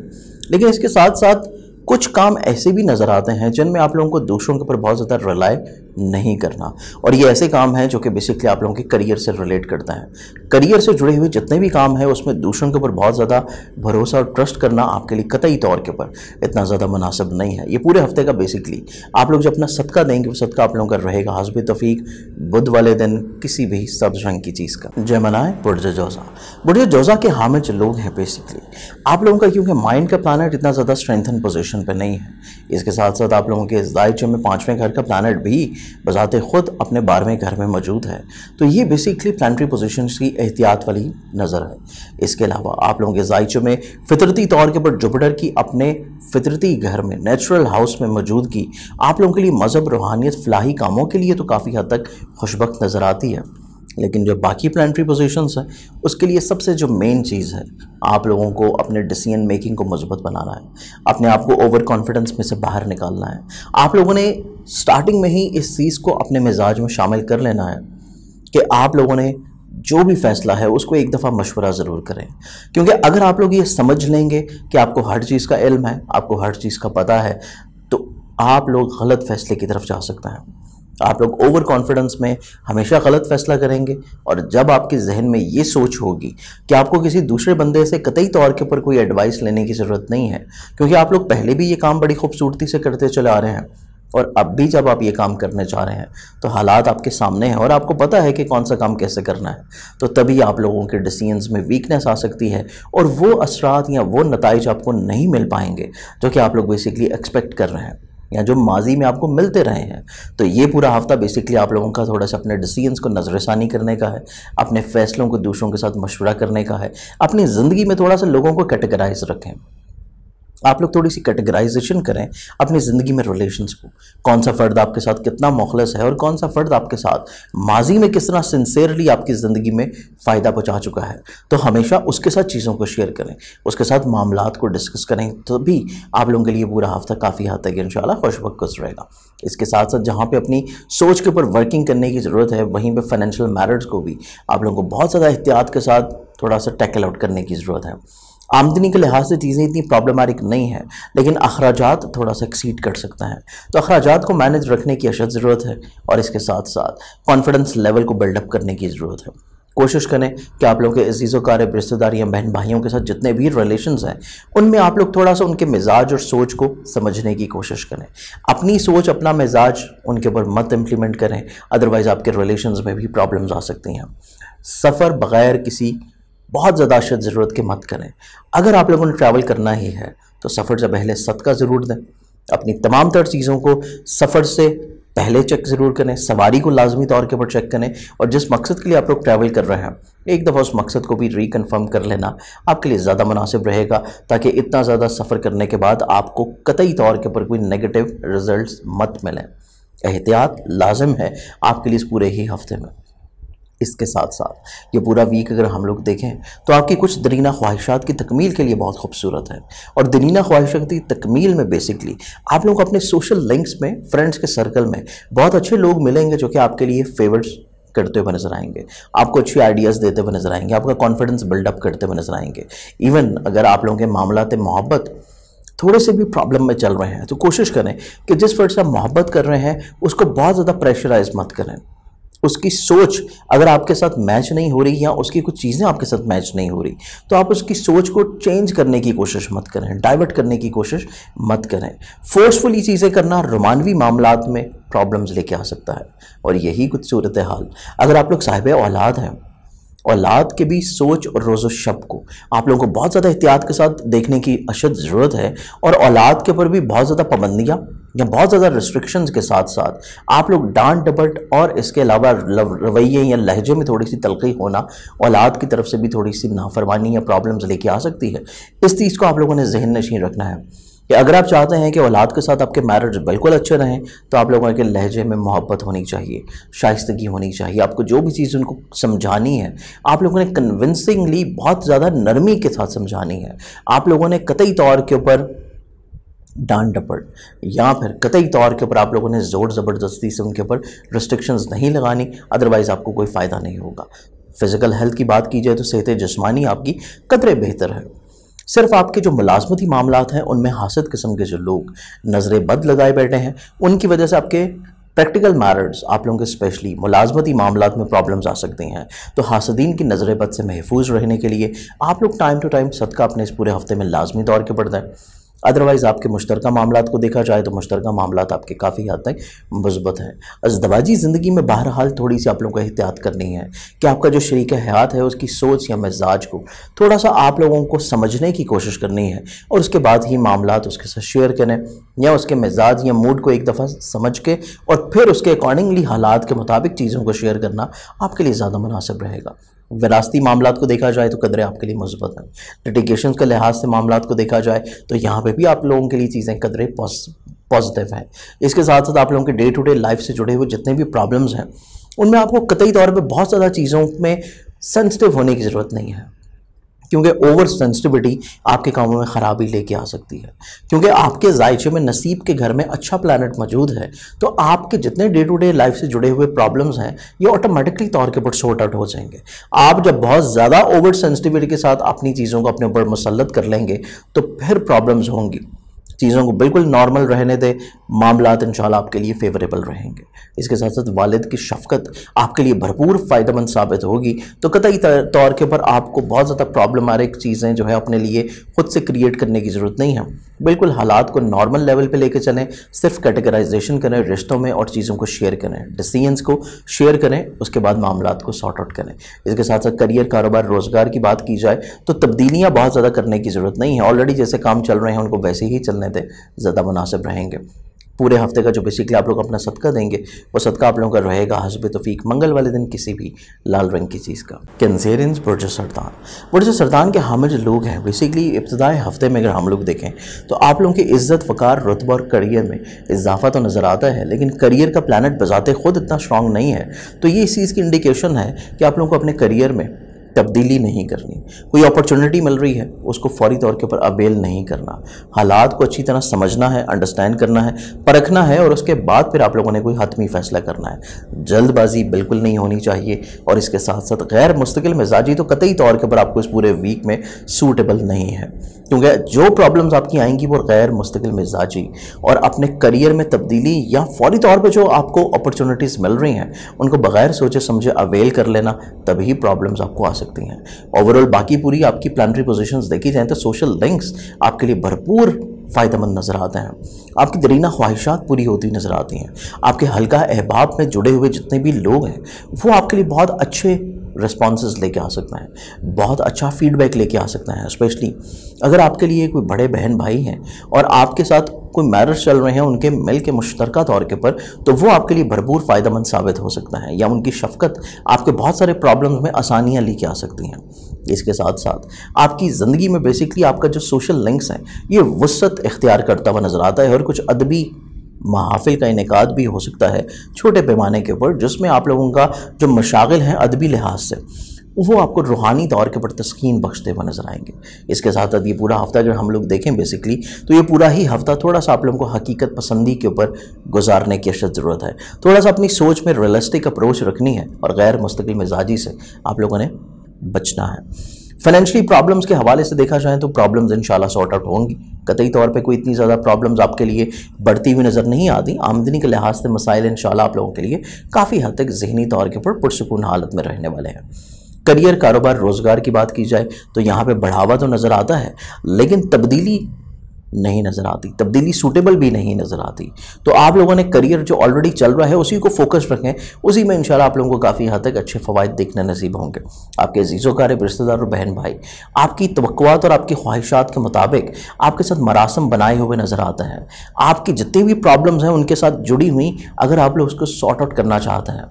लेकिन इसके साथ साथ कुछ काम ऐसे भी नज़र आते हैं जिनमें आप लोगों को दूसरों के ऊपर बहुत ज़्यादा रिलाई नहीं करना, और ये ऐसे काम हैं जो कि बेसिकली आप लोगों के करियर से रिलेट करते हैं। करियर से जुड़े हुए जितने भी काम हैं उसमें दूसरों के ऊपर बहुत ज़्यादा भरोसा और ट्रस्ट करना आपके लिए कतई तौर के ऊपर इतना ज़्यादा मुनासिब नहीं है। ये पूरे हफ्ते का बेसिकली आप लोग जो अपना सदका देंगे वो सदका आप लोगों का रहेगा हस्ब तौफीक बुध वाले दिन किसी भी सब्ज़ रंग की चीज़ का। जय मनाए बुर्ज जोज़ा। बुर्ज जोज़ा के हामिद जो लोग हैं बेसिकली आप लोगों का, क्योंकि माइंड का प्लानट इतना ज़्यादा स्ट्रेंथन पोजीशन पे नहीं है, इसके साथ साथ आप लोगों के ज़ायचे में 5वें घर का प्लानट भी बजाते खुद अपने 12वें घर में मौजूद है। तो ये बेसिकली प्लानिटरी पोजीशंस की एहतियात वाली नज़र है। इसके अलावा आप लोगों के ज़ायचे में फितरती तौर के ऊपर जुपिटर की अपने फितरती घर में नेचुरल हाउस में मौजूदगी आप लोगों के लिए मज़हब, रूहानियत, फलाही कामों के लिए तो काफ़ी हद तक खुशबख्त नज़र आती है। लेकिन जो बाकी प्लानिटरी पोजीशंस हैं उसके लिए सबसे जो मेन चीज़ है, आप लोगों को अपने डिसीजन मेकिंग को मजबूत बनाना है, अपने आप को ओवर कॉन्फिडेंस में से बाहर निकालना है। आप लोगों ने स्टार्टिंग में ही इस चीज़ को अपने मिजाज में शामिल कर लेना है कि आप लोगों ने जो भी फैसला है उसको एक दफ़ा मशवरा ज़रूर करें, क्योंकि अगर आप लोग ये समझ लेंगे कि आपको हर चीज़ का इल्म है, आपको हर चीज़ का पता है, तो आप लोग गलत फैसले की तरफ जा सकते हैं। आप लोग ओवर कॉन्फिडेंस में हमेशा गलत फैसला करेंगे, और जब आपके जहन में ये सोच होगी कि आपको किसी दूसरे बंदे से कतई तौर के ऊपर कोई एडवाइस लेने की ज़रूरत नहीं है, क्योंकि आप लोग पहले भी ये काम बड़ी खूबसूरती से करते चले आ रहे हैं, और अब भी जब आप ये काम करने जा रहे हैं तो हालात आपके सामने हैं और आपको पता है कि कौन सा काम कैसे करना है, तो तभी आप लोगों के डिसीजंस में वीकनेस आ सकती है और वो असरात या वो नताइज आपको नहीं मिल पाएंगे जो कि आप लोग बेसिकली एक्सपेक्ट कर रहे हैं या जो माजी में आपको मिलते रहे हैं। तो ये पूरा हफ्ता बेसिकली आप लोगों का थोड़ा सा अपने डिसीजंस को नज़रसानी करने का है, अपने फ़ैसलों को दूसरों के साथ मशवरा करने का है, अपनी ज़िंदगी में थोड़ा सा लोगों को कैटेगराइज रखें। आप लोग थोड़ी सी कैटेगराइजेशन करें अपनी ज़िंदगी में रिलेशंस को, कौन सा फ़र्द आपके साथ कितना मुखलस है और कौन सा फ़र्द आपके साथ माजी में किस तरह सिंसेरली आपकी ज़िंदगी में फ़ायदा पहुंचा चुका है। तो हमेशा उसके साथ चीज़ों को शेयर करें, उसके साथ मामलात को डिस्कस करें, तो भी आप लोगों के लिए पूरा हफ्ता काफ़ी हद तक इंशाल्लाह खुशबख्त गुजरेगा। इसके साथ साथ जहाँ पे अपनी सोच के ऊपर वर्किंग करने की ज़रूरत है, वहीं पे फाइनेंशियल मैटर्स को भी आप लोगों को बहुत ज़्यादा एहतियात के साथ थोड़ा सा टैकल आउट करने की ज़रूरत है। आमदनी के लिहाज से चीज़ें इतनी प्रॉब्लमेटिक नहीं है, लेकिन अखराजात थोड़ा सा एक्सीड कर सकते हैं, तो अखराजात को मैनेज रखने की अशद ज़रूरत है, और इसके साथ साथ कॉन्फिडेंस लेवल को बिल्डअप करने की ज़रूरत है। कोशिश करें कि आप लोग के अजीज़ों क़ारिब रिश्तेदार या बहन भाइयों के साथ जितने भी रिलेशंस हैं उनमें आप लोग थोड़ा सा उनके मिजाज और सोच को समझने की कोशिश करें। अपनी सोच, अपना मिजाज उनके ऊपर मत इम्प्लीमेंट करें, अदरवाइज़ आपके रिलेशंस में भी प्रॉब्लम्स आ सकती हैं। सफ़र बग़ैर किसी बहुत ज़्यादा अशद ज़रूरत के मत करें। अगर आप लोगों ने ट्रैवल करना ही है तो सफ़र से पहले सदका ज़रूर दें, अपनी तमाम तर चीज़ों को सफ़र से पहले चेक ज़रूर करें, सवारी को लाजमी तौर के ऊपर चेक करें, और जिस मकसद के लिए आप लोग ट्रैवल कर रहे हैं एक दफ़ा उस मकसद को भी रिकन्फर्म कर लेना आपके लिए ज़्यादा मुनासिब रहेगा, ताकि इतना ज़्यादा सफ़र करने के बाद आपको कतई तौर के ऊपर कोई नेगेटिव रिज़ल्ट मत मिलें। एहतियात लाजम है आपके लिए इस पूरे ही हफ्ते में। इसके साथ साथ ये पूरा वीक अगर हम लोग देखें तो आपकी कुछ दरीना ख्वाहिशात की तकमील के लिए बहुत खूबसूरत है, और दरीना ख्वाहिशात की तकमील में बेसिकली आप लोग अपने सोशल लिंक्स में, फ्रेंड्स के सर्कल में बहुत अच्छे लोग मिलेंगे जो कि आपके लिए फेवर्स करते हुए नजर आएंगे, आपको अच्छी आइडियाज़ देते हुए नजर आएंगे, आपका कॉन्फिडेंस बिल्डअप करते हुए नजर आएंगे। इवन अगर आप लोगों के मामलात मोहब्बत थोड़े से भी प्रॉब्लम में चल रहे हैं तो कोशिश करें कि जिस फर्द से आप मोहब्बत कर रहे हैं उसको बहुत ज़्यादा प्रेशराइज मत करें। उसकी सोच अगर आपके साथ मैच नहीं हो रही या उसकी कुछ चीज़ें आपके साथ मैच नहीं हो रही तो आप उसकी सोच को चेंज करने की कोशिश मत करें, डाइवर्ट करने की कोशिश मत करें। फोर्सफुली चीज़ें करना रोमानवी मामलात में प्रॉब्लम्स लेके आ सकता है, और यही कुछ सूरत हाल अगर आप लोग साहिब औलाद हैं, औलाद के भी सोच और रोज़ो शब को आप लोगों को बहुत ज़्यादा एहतियात के साथ देखने की अशद ज़रूरत है, और औलाद के ऊपर भी बहुत ज़्यादा पाबंदियाँ या बहुत ज़्यादा रिस्ट्रिक्शंस के साथ साथ आप लोग डांट डपट और इसके अलावा रवैये या लहजे में थोड़ी सी तलखी होना औलाद की तरफ से भी थोड़ी सी नाफरमानी या प्रॉब्लम्स लेके आ सकती है। इस चीज़ को आप लोगों ने जहन नशीन रखना है कि अगर आप चाहते हैं कि औलाद के साथ आपके मैरिज बिल्कुल अच्छे रहें तो आप लोगों के लहजे में मोहब्बत होनी चाहिए, शाइस्तगी होनी चाहिए। आपको जो भी चीज़ उनको समझानी है आप लोगों ने कन्विंसिंगली बहुत ज़्यादा नरमी के साथ समझानी है। आप लोगों ने कतई तौर के ऊपर डांट डपट या फिर कतई तौर के ऊपर आप लोगों ने ज़ोर ज़बरदस्ती से उनके ऊपर रिस्ट्रिक्शंस नहीं लगानी, अदरवाइज़ आपको कोई फ़ायदा नहीं होगा। फ़िज़िकल हेल्थ की बात की जाए तो सेहत जिस्मानी आपकी कतरे बेहतर है। सिर्फ आपके जो मुलाजमती मामलात हैं उनमें हासिद किस्म के जो लोग नज़रें बद लगाए बैठे हैं उनकी वजह से आपके प्रैक्टिकल मैटर्स आप लोगों के स्पेशली मुलाजमती मामलात में प्रॉब्लम्स आ सकती हैं। तो हासिदीन की नज़र बद से महफूज रहने के लिए आप लोग टाइम टू टाइम सदका अपने इस पूरे हफ्ते में लाजमी तौर के पढ़ दें। अदरवाइज़ आपके मुश्तरका मामलात को देखा जाए तो मुश्तरका मामलात आपके काफ़ी हद तक मुस्बत हैं। अज़दवाजी ज़िंदगी में बहरहाल थोड़ी सी आप लोगों को एहतियात करनी है कि आपका जो शरीक हयात है उसकी सोच या मिजाज को थोड़ा सा आप लोगों को समझने की कोशिश करनी है और उसके बाद ही मामलात उसके साथ शेयर करें या उसके मिजाज या मूड को एक दफ़ा समझ के और फिर उसके अकॉर्डिंगली हालात के मुताबिक चीज़ों को शेयर करना आपके लिए ज़्यादा मुनासिब रहेगा। विरासती मामलात को देखा जाए तो कदरें आपके लिए मुस्बत हैं। लिटिगेशन के लिहाज से मामलात को देखा जाए तो यहाँ पे भी आप लोगों के लिए चीज़ें कदरें पॉजिटिव हैं। इसके साथ साथ आप लोगों के डे टू डे लाइफ से जुड़े हुए जितने भी प्रॉब्लम्स हैं उनमें आपको कतई तौर पे बहुत ज़्यादा चीज़ों में सेंसिटिव होने की ज़रूरत नहीं है, क्योंकि ओवर सेंसिटिविटी आपके कामों में ख़राबी लेके आ सकती है। क्योंकि आपके जायचे में नसीब के घर में अच्छा प्लैनेट मौजूद है तो आपके जितने डे टू डे लाइफ से जुड़े हुए प्रॉब्लम्स हैं ये ऑटोमेटिकली तौर के ऊपर सॉर्ट आउट हो जाएंगे। आप जब बहुत ज़्यादा ओवर सेंसिटिविटी के साथ अपनी चीज़ों को अपने ऊपर मुसल्लत कर लेंगे तो फिर प्रॉब्लम्स होंगी। चीज़ों को बिल्कुल नॉर्मल रहने दें, मामलात इंशाल्लाह आपके लिए फेवरेबल रहेंगे। इसके साथ साथ वालिद की शफ़क़त आपके लिए भरपूर फ़ायदेमंद साबित होगी। तो कतई तौर के ऊपर आपको बहुत ज़्यादा प्रॉब्लमेटिक चीज़ें जो है अपने लिए ख़ुद से क्रिएट करने की ज़रूरत नहीं है। बिल्कुल हालात को नॉर्मल लेवल पे लेके चलें, सिर्फ कैटेगराइजेशन करें रिश्तों में और चीज़ों को शेयर करें, डिसीजंस को शेयर करें, उसके बाद मामलात को सॉर्ट आउट करें। इसके साथ साथ करियर, कारोबार, रोज़गार की बात की जाए तो तब्दीलियाँ बहुत ज़्यादा करने की ज़रूरत नहीं है। ऑलरेडी जैसे काम चल रहे हैं उनको वैसे ही चलने दें, ज़्यादा मुनासिब रहेंगे। पूरे हफ्ते का जो बेसिकली आप लोग अपना सदका देंगे वो सदका आप लोगों का रहेगा हस्ब तौफीक मंगल वाले दिन किसी भी लाल रंग की चीज़ का। कैंसेरियंस बुर्ज सरतान के हामिल लोग हैं बेसिकली इब्तिदाई हफ्ते में अगर हम लोग देखें तो आप लोगों की इज़्ज़त, वक़ार, रुतबा और करियर में इजाफा तो नज़र आता है, लेकिन करियर का प्लानट बजाते खुद इतना स्ट्रॉन्ग नहीं है। तो ये इस चीज़ की इंडिकेशन है कि आप लोगों को अपने करियर में तब्दीली नहीं करनी। कोई अपॉर्चुनिटी मिल रही है उसको फौरी तौर के ऊपर अवेल नहीं करना, हालात को अच्छी तरह समझना है, अंडरस्टैंड करना है, परखना है और उसके बाद फिर आप लोगों ने कोई हतमी फ़ैसला करना है। जल्दबाजी बिल्कुल नहीं होनी चाहिए और इसके साथ साथ गैर मुस्तकिल मिजाजी तो कतई तौर के ऊपर आपको इस पूरे वीक में सूटेबल नहीं है, क्योंकि जो प्रॉब्लम्स आपकी आएंगी वो गैर मुस्तकिल मिजाजी और अपने करियर में तब्दीली या फौरी तौर पर जो आपको अपॉर्चुनिटीज़ मिल रही हैं उनको बगैर सोचे समझे अवेल कर लेना, तभी प्रॉब्लम्स आपको आ सकती हैं। ओवरऑल बाकी पूरी आपकी प्लानिटरी पोजीशंस देखी जाए तो सोशल लिंक्स आपके लिए भरपूर फ़ायदेमंद नज़र आते हैं। आपकी दरीना ख्वाहिशात पूरी होती नज़र आती हैं। आपके हल्का अहबाब में जुड़े हुए जितने भी लोग हैं वो आपके लिए बहुत अच्छे रिस्पॉन्सेस लेके आ सकते हैं, बहुत अच्छा फीडबैक लेके आ सकते हैं। स्पेशली अगर आपके लिए कोई बड़े बहन भाई हैं और आपके साथ कोई मैरिज चल रहे हैं उनके मिल के मुश्तरका तौर के ऊपर, तो वो आपके लिए भरपूर फ़ायदेमंद साबित हो सकता है या उनकी शफ़क़त आपके बहुत सारे प्रॉब्लम्स में आसानियाँ लेके आ सकती हैं। इसके साथ साथ आपकी ज़िंदगी में बेसिकली आपका जो सोशल लिंक्स हैं ये वसअत इख्तियार करता हुआ नज़र आता है और कुछ अदबी महाफिल का इनेकाद भी हो सकता है छोटे पैमाने के ऊपर, जिसमें आप लोगों का जो मशागिल हैं अदबी लिहाज से वो आपको रूहानी तौर के ऊपर तस्कीन बख्शते हुए नज़र आएंगे। इसके साथ साथ ये पूरा हफ्ता अगर हम लोग देखें बेसिकली तो ये पूरा ही हफ्ता थोड़ा सा आप लोगों को हकीकत पसंदी के ऊपर गुजारने की अशद ज़रूरत है। थोड़ा सा अपनी सोच में रियलिस्टिक अप्रोच रखनी है और गैर मुस्तकिल मिजाजी से आप लोगों ने बचना है। फाइनेंशियली प्रॉब्लम्स के हवाले से देखा जाए तो प्रॉब्लम्स इंशाल्लाह सॉर्ट आउट होंगी। कतई तौर पे कोई इतनी ज़्यादा प्रॉब्लम्स आपके लिए बढ़ती हुई नज़र नहीं आती। आमदनी के लिहाज से मसाइल इंशाल्लाह आप लोगों के लिए काफ़ी हद तक ज़हनी तौर के ऊपर पुरसुकून हालत में रहने वाले हैं। करियर, कारोबार, रोज़गार की बात की जाए तो यहाँ पे बढ़ावा तो नज़र आता है लेकिन तब्दीली नहीं नज़र आती, तब्दीली सूटेबल भी नहीं नज़र आती। तो आप लोगों ने करियर जो ऑलरेडी चल रहा है उसी को फोकस रखें, उसी में इंशाल्लाह आप लोगों को काफ़ी हद तक अच्छे फ़वाइद देखने नसीब होंगे। आपके अज़ीज़ों क़रीब रिश्तेदार और बहन भाई आपकी तवक्कुआत और आपकी ख्वाहिशात के मुताबिक आपके साथ मरासम बनाए हुए नज़र आता है। आपकी जितनी भी प्रॉब्लम्स हैं उनके साथ जुड़ी हुई अगर आप लोग उसको सॉर्ट आउट करना चाहते हैं,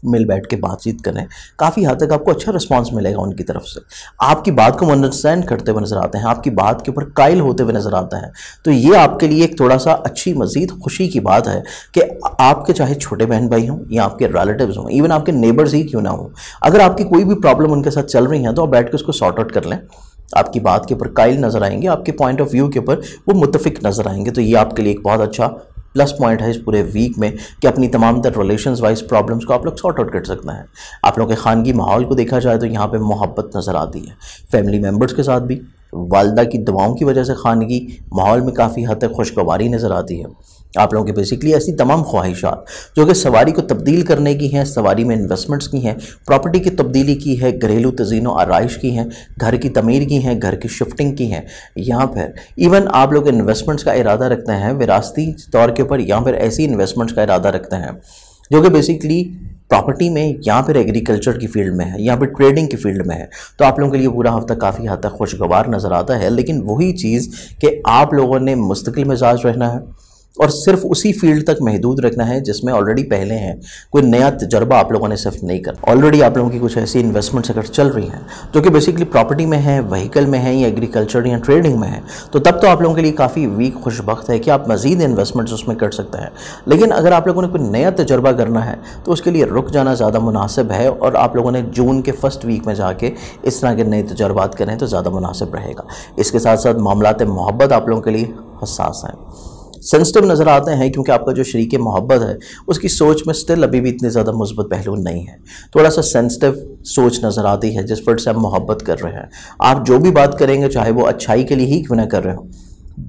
मिल बैठ के बातचीत करें, काफ़ी हद तक आपको अच्छा रिस्पांस मिलेगा उनकी तरफ से। आपकी बात को अंडरस्टैंड करते हुए नज़र आते हैं, आपकी बात के ऊपर कायल होते हुए नज़र आता है। तो ये आपके लिए एक थोड़ा सा अच्छी मज़ीद खुशी की बात है कि आपके चाहे छोटे बहन भाई हों या आपके रिलेटिव्स हों, इवन आपके नेबर्स ही क्यों ना हों, अगर आपकी कोई भी प्रॉब्लम उनके साथ चल रही है तो आप बैठ के उसको सॉर्ट आउट कर लें। आपकी बात के ऊपर कायल नज़र आएंगे, आपके पॉइंट ऑफ व्यू के ऊपर वो मुत्तफिक नज़र आएंगे। तो ये आपके लिए एक बहुत अच्छा प्लस पॉइंट है इस पूरे वीक में कि अपनी तमाम तर रिलेशंस वाइज प्रॉब्लम्स को आप लोग सॉर्ट आउट कर सकते हैं। आप लोगों के खानगी माहौल को देखा जाए तो यहाँ पे मोहब्बत नज़र आती है, फैमिली मेम्बर्स के साथ भी, वालदा की दुआओं की वजह से खानगी माहौल में काफ़ी हद तक खुशगवारी नज़र आती है। आप लोगों की बेसिकली ऐसी तमाम ख्वाहिशात जो कि सवारी को तब्दील करने की हैं, सवारी में इन्वेस्टमेंट्स की हैं, प्रॉपर्टी की तब्दीली की है, घरेलू तज़ीन व आराइश की हैं, घर की तमीर की हैं, घर की शिफ्टिंग की हैं, या फिर इवन आप लोग इन्वेस्टमेंट्स का इरादा रखते हैं विरासती तौर के ऊपर, या फिर ऐसी इन्वेस्टमेंट्स का इरादा रखते हैं जो कि बेसिकली प्रॉपर्टी में या फिर एग्रीकल्चर की फील्ड में है या फिर ट्रेडिंग की फील्ड में है, तो आप लोगों के लिए पूरा हफ्ता काफ़ी हद तक खुशगवार नज़र आता है। लेकिन वही चीज़ कि आप लोगों ने मुस्तकिल मिजाज रहना है और सिर्फ उसी फील्ड तक महदूद रखना है जिसमें ऑलरेडी पहले हैं, कोई नया तजर्बा आप लोगों ने सिर्फ नहीं करना। ऑलरेडी आप लोगों की कुछ ऐसी इन्वेस्टमेंट्स अगर चल रही हैं जो कि बेसिकली प्रॉपर्टी में है, व्हीकल में है, या एग्रीकल्चर या ट्रेडिंग में है, तो तब तो आप लोगों के लिए काफ़ी वीक खुशबख्त है कि आप मज़ीद इन्वेस्टमेंट्स उसमें कर सकते हैं। लेकिन अगर आप लोगों ने कोई नया तजर्बा करना है तो उसके लिए रुक जाना ज़्यादा मुनासिब है, और आप लोगों ने जून के फर्स्ट वीक में जाके इस तरह के नए तजर्बात करें तो ज़्यादा मुनासिब रहेगा। इसके साथ साथ मामलात मोहब्बत आप लोगों के लिए हसास हैं, सेंसिटिव नज़र आते हैं, क्योंकि आपका जो शरीक मोहब्बत है उसकी सोच में स्टिल अभी भी इतने ज़्यादा मुस्बत पहलू नहीं है, थोड़ा सा सेंसिटिव सोच नज़र आती है जिस पर से आप मोहब्बत कर रहे हैं। आप जो भी बात करेंगे चाहे वो अच्छाई के लिए ही क्यों ना कर रहे हो,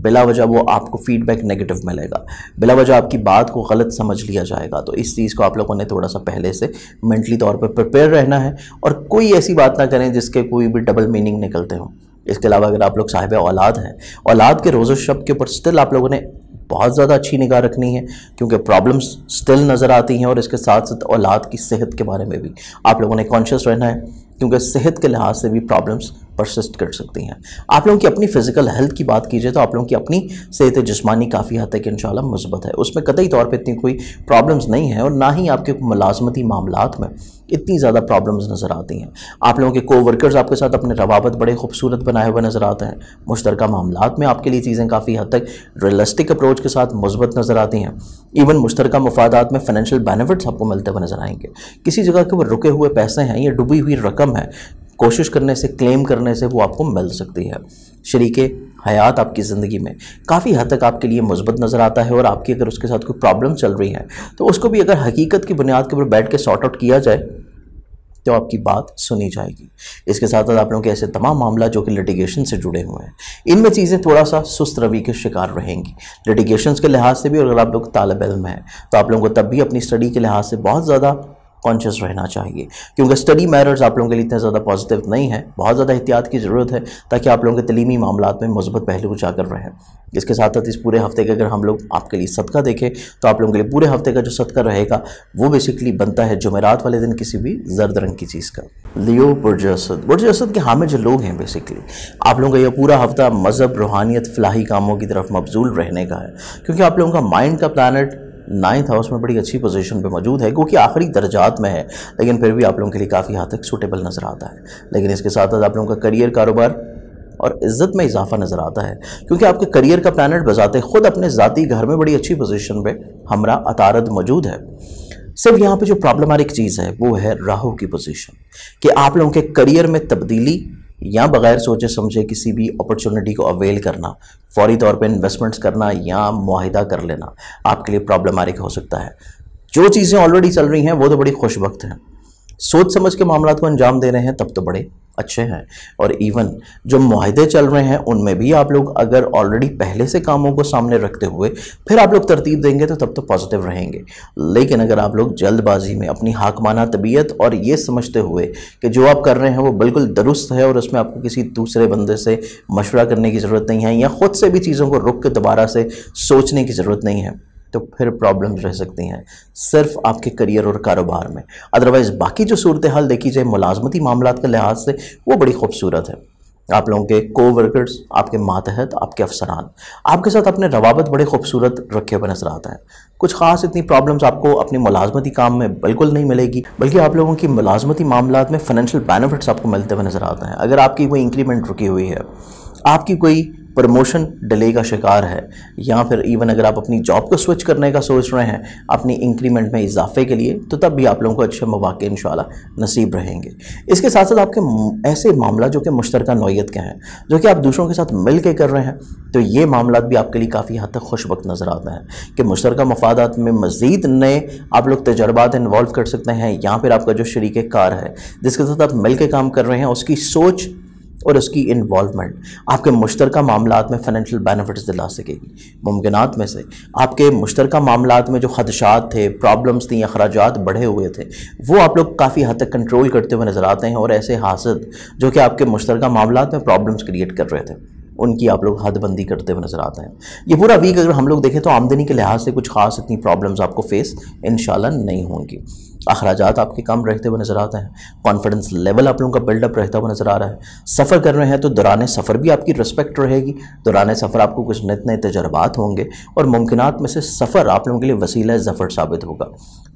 बिला वजह वो आपको फीडबैक नेगेटिव मिलेगा, बिला वजह आपकी बात को गलत समझ लिया जाएगा। तो इस चीज़ को आप लोगों ने थोड़ा सा पहले से मेंटली तौर पर प्रिपेयर रहना है, और कोई ऐसी बात ना करें जिसके कोई भी डबल मीनिंग निकलते हों। इसके अलावा अगर आप लोग साहिब औलाद हैं, औलाद के रोज़ो शब के ऊपर स्टिल आप लोगों ने बहुत ज़्यादा अच्छी निगाह रखनी है, क्योंकि प्रॉब्लम्स स्टिल नज़र आती हैं। और इसके साथ साथ औलाद की सेहत के बारे में भी आप लोगों ने कॉन्शियस रहना है, क्योंकि सेहत के लिहाज से भी प्रॉब्लम्स परसिस्ट कर सकती हैं। आप लोगों की अपनी फिजिकल हेल्थ की बात कीजिए तो आप लोगों की अपनी सेहत जिस्मानी काफ़ी हद तक इंशाल्लाह मुस्बत है, उसमें कतई तौर पे इतनी कोई प्रॉब्लम्स नहीं है, और ना ही आपके मुलाजमती मामलात में इतनी ज़्यादा प्रॉब्लम्स नज़र आती हैं। आप लोगों के कोवर्कर्स आपके साथ अपने रवाबत बड़े खूबसूरत बनाए हुए नज़र आते हैं। मुश्तरका मामलात में आपके लिए चीज़ें काफ़ी हद तक रियलिस्टिक अप्रोच के साथ मुस्बत नज़र आती हैं। इवन मुश्तरका मफादात में फाइनेंशियल बेनिफिट्स आपको मिलते हुए नज़र आएंगे। किसी जगह के वो रुके हुए पैसे हैं या डूबी हुई रकम है, कोशिश करने से, क्लेम करने से वो आपको मिल सकती है। शरीके हयात आपकी ज़िंदगी में काफ़ी हद तक आपके लिए मुस्बत नज़र आता है, और आपकी अगर उसके साथ कोई प्रॉब्लम चल रही है तो उसको भी अगर हकीकत की बुनियाद के ऊपर बैठ के सॉर्ट आउट किया जाए तो आपकी बात सुनी जाएगी। इसके साथ साथ आप लोगों के ऐसे तमाम मामला जो कि लिटिगेशन से जुड़े हुए हैं, इनमें चीज़ें थोड़ा सा सुस्त रवि के शिकार रहेंगी लिटिगेशंस के लिहाज से भी। और अगर आप लोग तालिब इल्म हैं तो आप लोगों को तब भी अपनी स्टडी के लिहाज से बहुत ज़्यादा कॉन्शियस रहना चाहिए, क्योंकि स्टडी मैटर्स आप लोगों के लिए इतने ज़्यादा पॉजिटिव नहीं है। बहुत ज़्यादा एहतियात की ज़रूरत है ताकि आप लोगों के तलीमी मामलात में मुस्बत पहलू उजागर रहें। इसके साथ साथ इस पूरे हफ्ते का अगर हम लोग आपके लिए सदका देखें तो आप लोगों के लिए पूरे हफ्ते का जो सदका रहेगा वो बेसिकली बनता है जुमेरात वाले दिन किसी भी जर्द रंग की चीज़ का। लियो बुर्ज असद, बुर्ज असद के हामिद जो लोग हैं बेसिकली आप लोगों का यह पूरा हफ्ता मज़हब, रूहानियत, फलाही कामों की तरफ मबजूल रहने का है, क्योंकि आप लोगों का माइंड का प्लानट 9th हाउस में बड़ी अच्छी पोजीशन पे मौजूद है, क्योंकि आखिरी दर्जात में है, लेकिन फिर भी आप लोगों के लिए काफ़ी हद तक सूटेबल नज़र आता है। लेकिन इसके साथ साथ आप लोगों का करियर, कारोबार और इज़्ज़त में इजाफा नज़र आता है, क्योंकि आपके करियर का प्लानट बजाते खुद अपने ज़ाती घर में बड़ी अच्छी पोजीशन पे हमरा अतारद मौजूद है। सिर्फ यहाँ पे जो प्रॉब्लमेटिक चीज़ है वो है राहु की पोजीशन, कि आप लोगों के करियर में तब्दीली या बग़ैर सोचे समझे किसी भी अपॉर्चुनिटी को अवेल करना, फौरी तौर पे इन्वेस्टमेंट्स करना या मुआहिदा कर लेना आपके लिए प्रॉब्लमेटिक हो सकता है। जो चीज़ें ऑलरेडी चल रही हैं वो तो बड़ी खुशबख्त हैं, सोच समझ के मामलात को अंजाम दे रहे हैं तब तो बड़े अच्छे हैं। और इवन जो मुआहिदे चल रहे हैं उनमें भी आप लोग अगर ऑलरेडी पहले से कामों को सामने रखते हुए फिर आप लोग तरतीब देंगे तो तब तो पॉजिटिव रहेंगे। लेकिन अगर आप लोग जल्दबाजी में अपनी हाकमाना तबीयत और ये समझते हुए कि जो आप कर रहे हैं वो बिल्कुल दुरुस्त है और उसमें आपको किसी दूसरे बंदे से मशवरा करने की ज़रूरत नहीं है, या ख़ुद से भी चीज़ों को रुक के दोबारा से सोचने की ज़रूरत नहीं है, तो फिर प्रॉब्लम्स रह सकती हैं सिर्फ आपके करियर और कारोबार में। अदरवाइज़ बाकी जो सूरत हाल देखी जाए मुलाजमती मामलात के लिहाज से वो बड़ी खूबसूरत है। आप लोगों के को-वर्कर्स, आपके मातहत, आपके अफसरान आपके साथ अपने रवाबत बड़े खूबसूरत रखे हुए नजर आता है। कुछ खास इतनी प्रॉब्लम्स आपको अपनी मुलाजमती काम में बिल्कुल नहीं मिलेगी, बल्कि आप लोगों की मुलाजमती मामलात में फाइनेंशियल बेनिफिट्स आपको मिलते हुए नजर आते हैं। अगर आपकी कोई इंक्रीमेंट रुकी हुई है, आपकी कोई प्रमोशन डिले का शिकार है, या फिर इवन अगर आप अपनी जॉब को स्विच करने का सोच रहे हैं अपनी इंक्रीमेंट में इजाफे के लिए, तो तब भी आप लोगों को अच्छे मौके इंशाल्लाह नसीब रहेंगे। इसके साथ साथ आपके ऐसे मामला जो कि मुश्तरका नौइयत के हैं, जो कि आप दूसरों के साथ मिल के कर रहे हैं, तो ये मामला भी आपके लिए काफ़ी हद तक खुशबख्त नज़र आता है कि मुश्तरका मफादात में मज़ीद नए आप लोग तजर्बात इन्वॉल्व कर सकते हैं, या फिर आपका जो शरीक कार है जिसके साथ आप मिल के काम कर रहे हैं उसकी सोच और उसकी इन्वॉल्वमेंट आपके मुश्तरका मामलात में फाइनेंशियल बेनिफिट्स दिला सकेगी। मुमकिनात में से आपके मुश्तरका मामलात में जो खदशात थे, प्रॉब्लम्स थी, अखराजात बढ़े हुए थे, वो आप लोग काफ़ी हद तक कंट्रोल करते हुए नज़र आते हैं। और ऐसे हासद जो कि आपके मुश्तरका मामलात में प्रॉब्लम्स क्रिएट कर रहे थे, उनकी आप लोग हदबंदी करते हुए नज़र आते हैं। ये पूरा वीक अगर हम लोग देखें तो आमदनी के लिहाज से कुछ खास इतनी प्रॉब्लम्स आपको फेस इंशाल्लाह नहीं होंगी। अखराजात आपके कम रहते हुए नज़र आते हैं। कॉन्फिडेंस लेवल आप लोगों का बिल्डअप रहता हुआ नज़र आ रहा है। सफ़र कर रहे हैं तो दौरान सफ़र भी आपकी रिस्पेक्ट रहेगी। दौरान सफ़र आपको कुछ नए नए तजर्बात होंगे और मुमकिनात में से सफ़र आप लोगों के लिए वसीला ज़फ़र साबित होगा।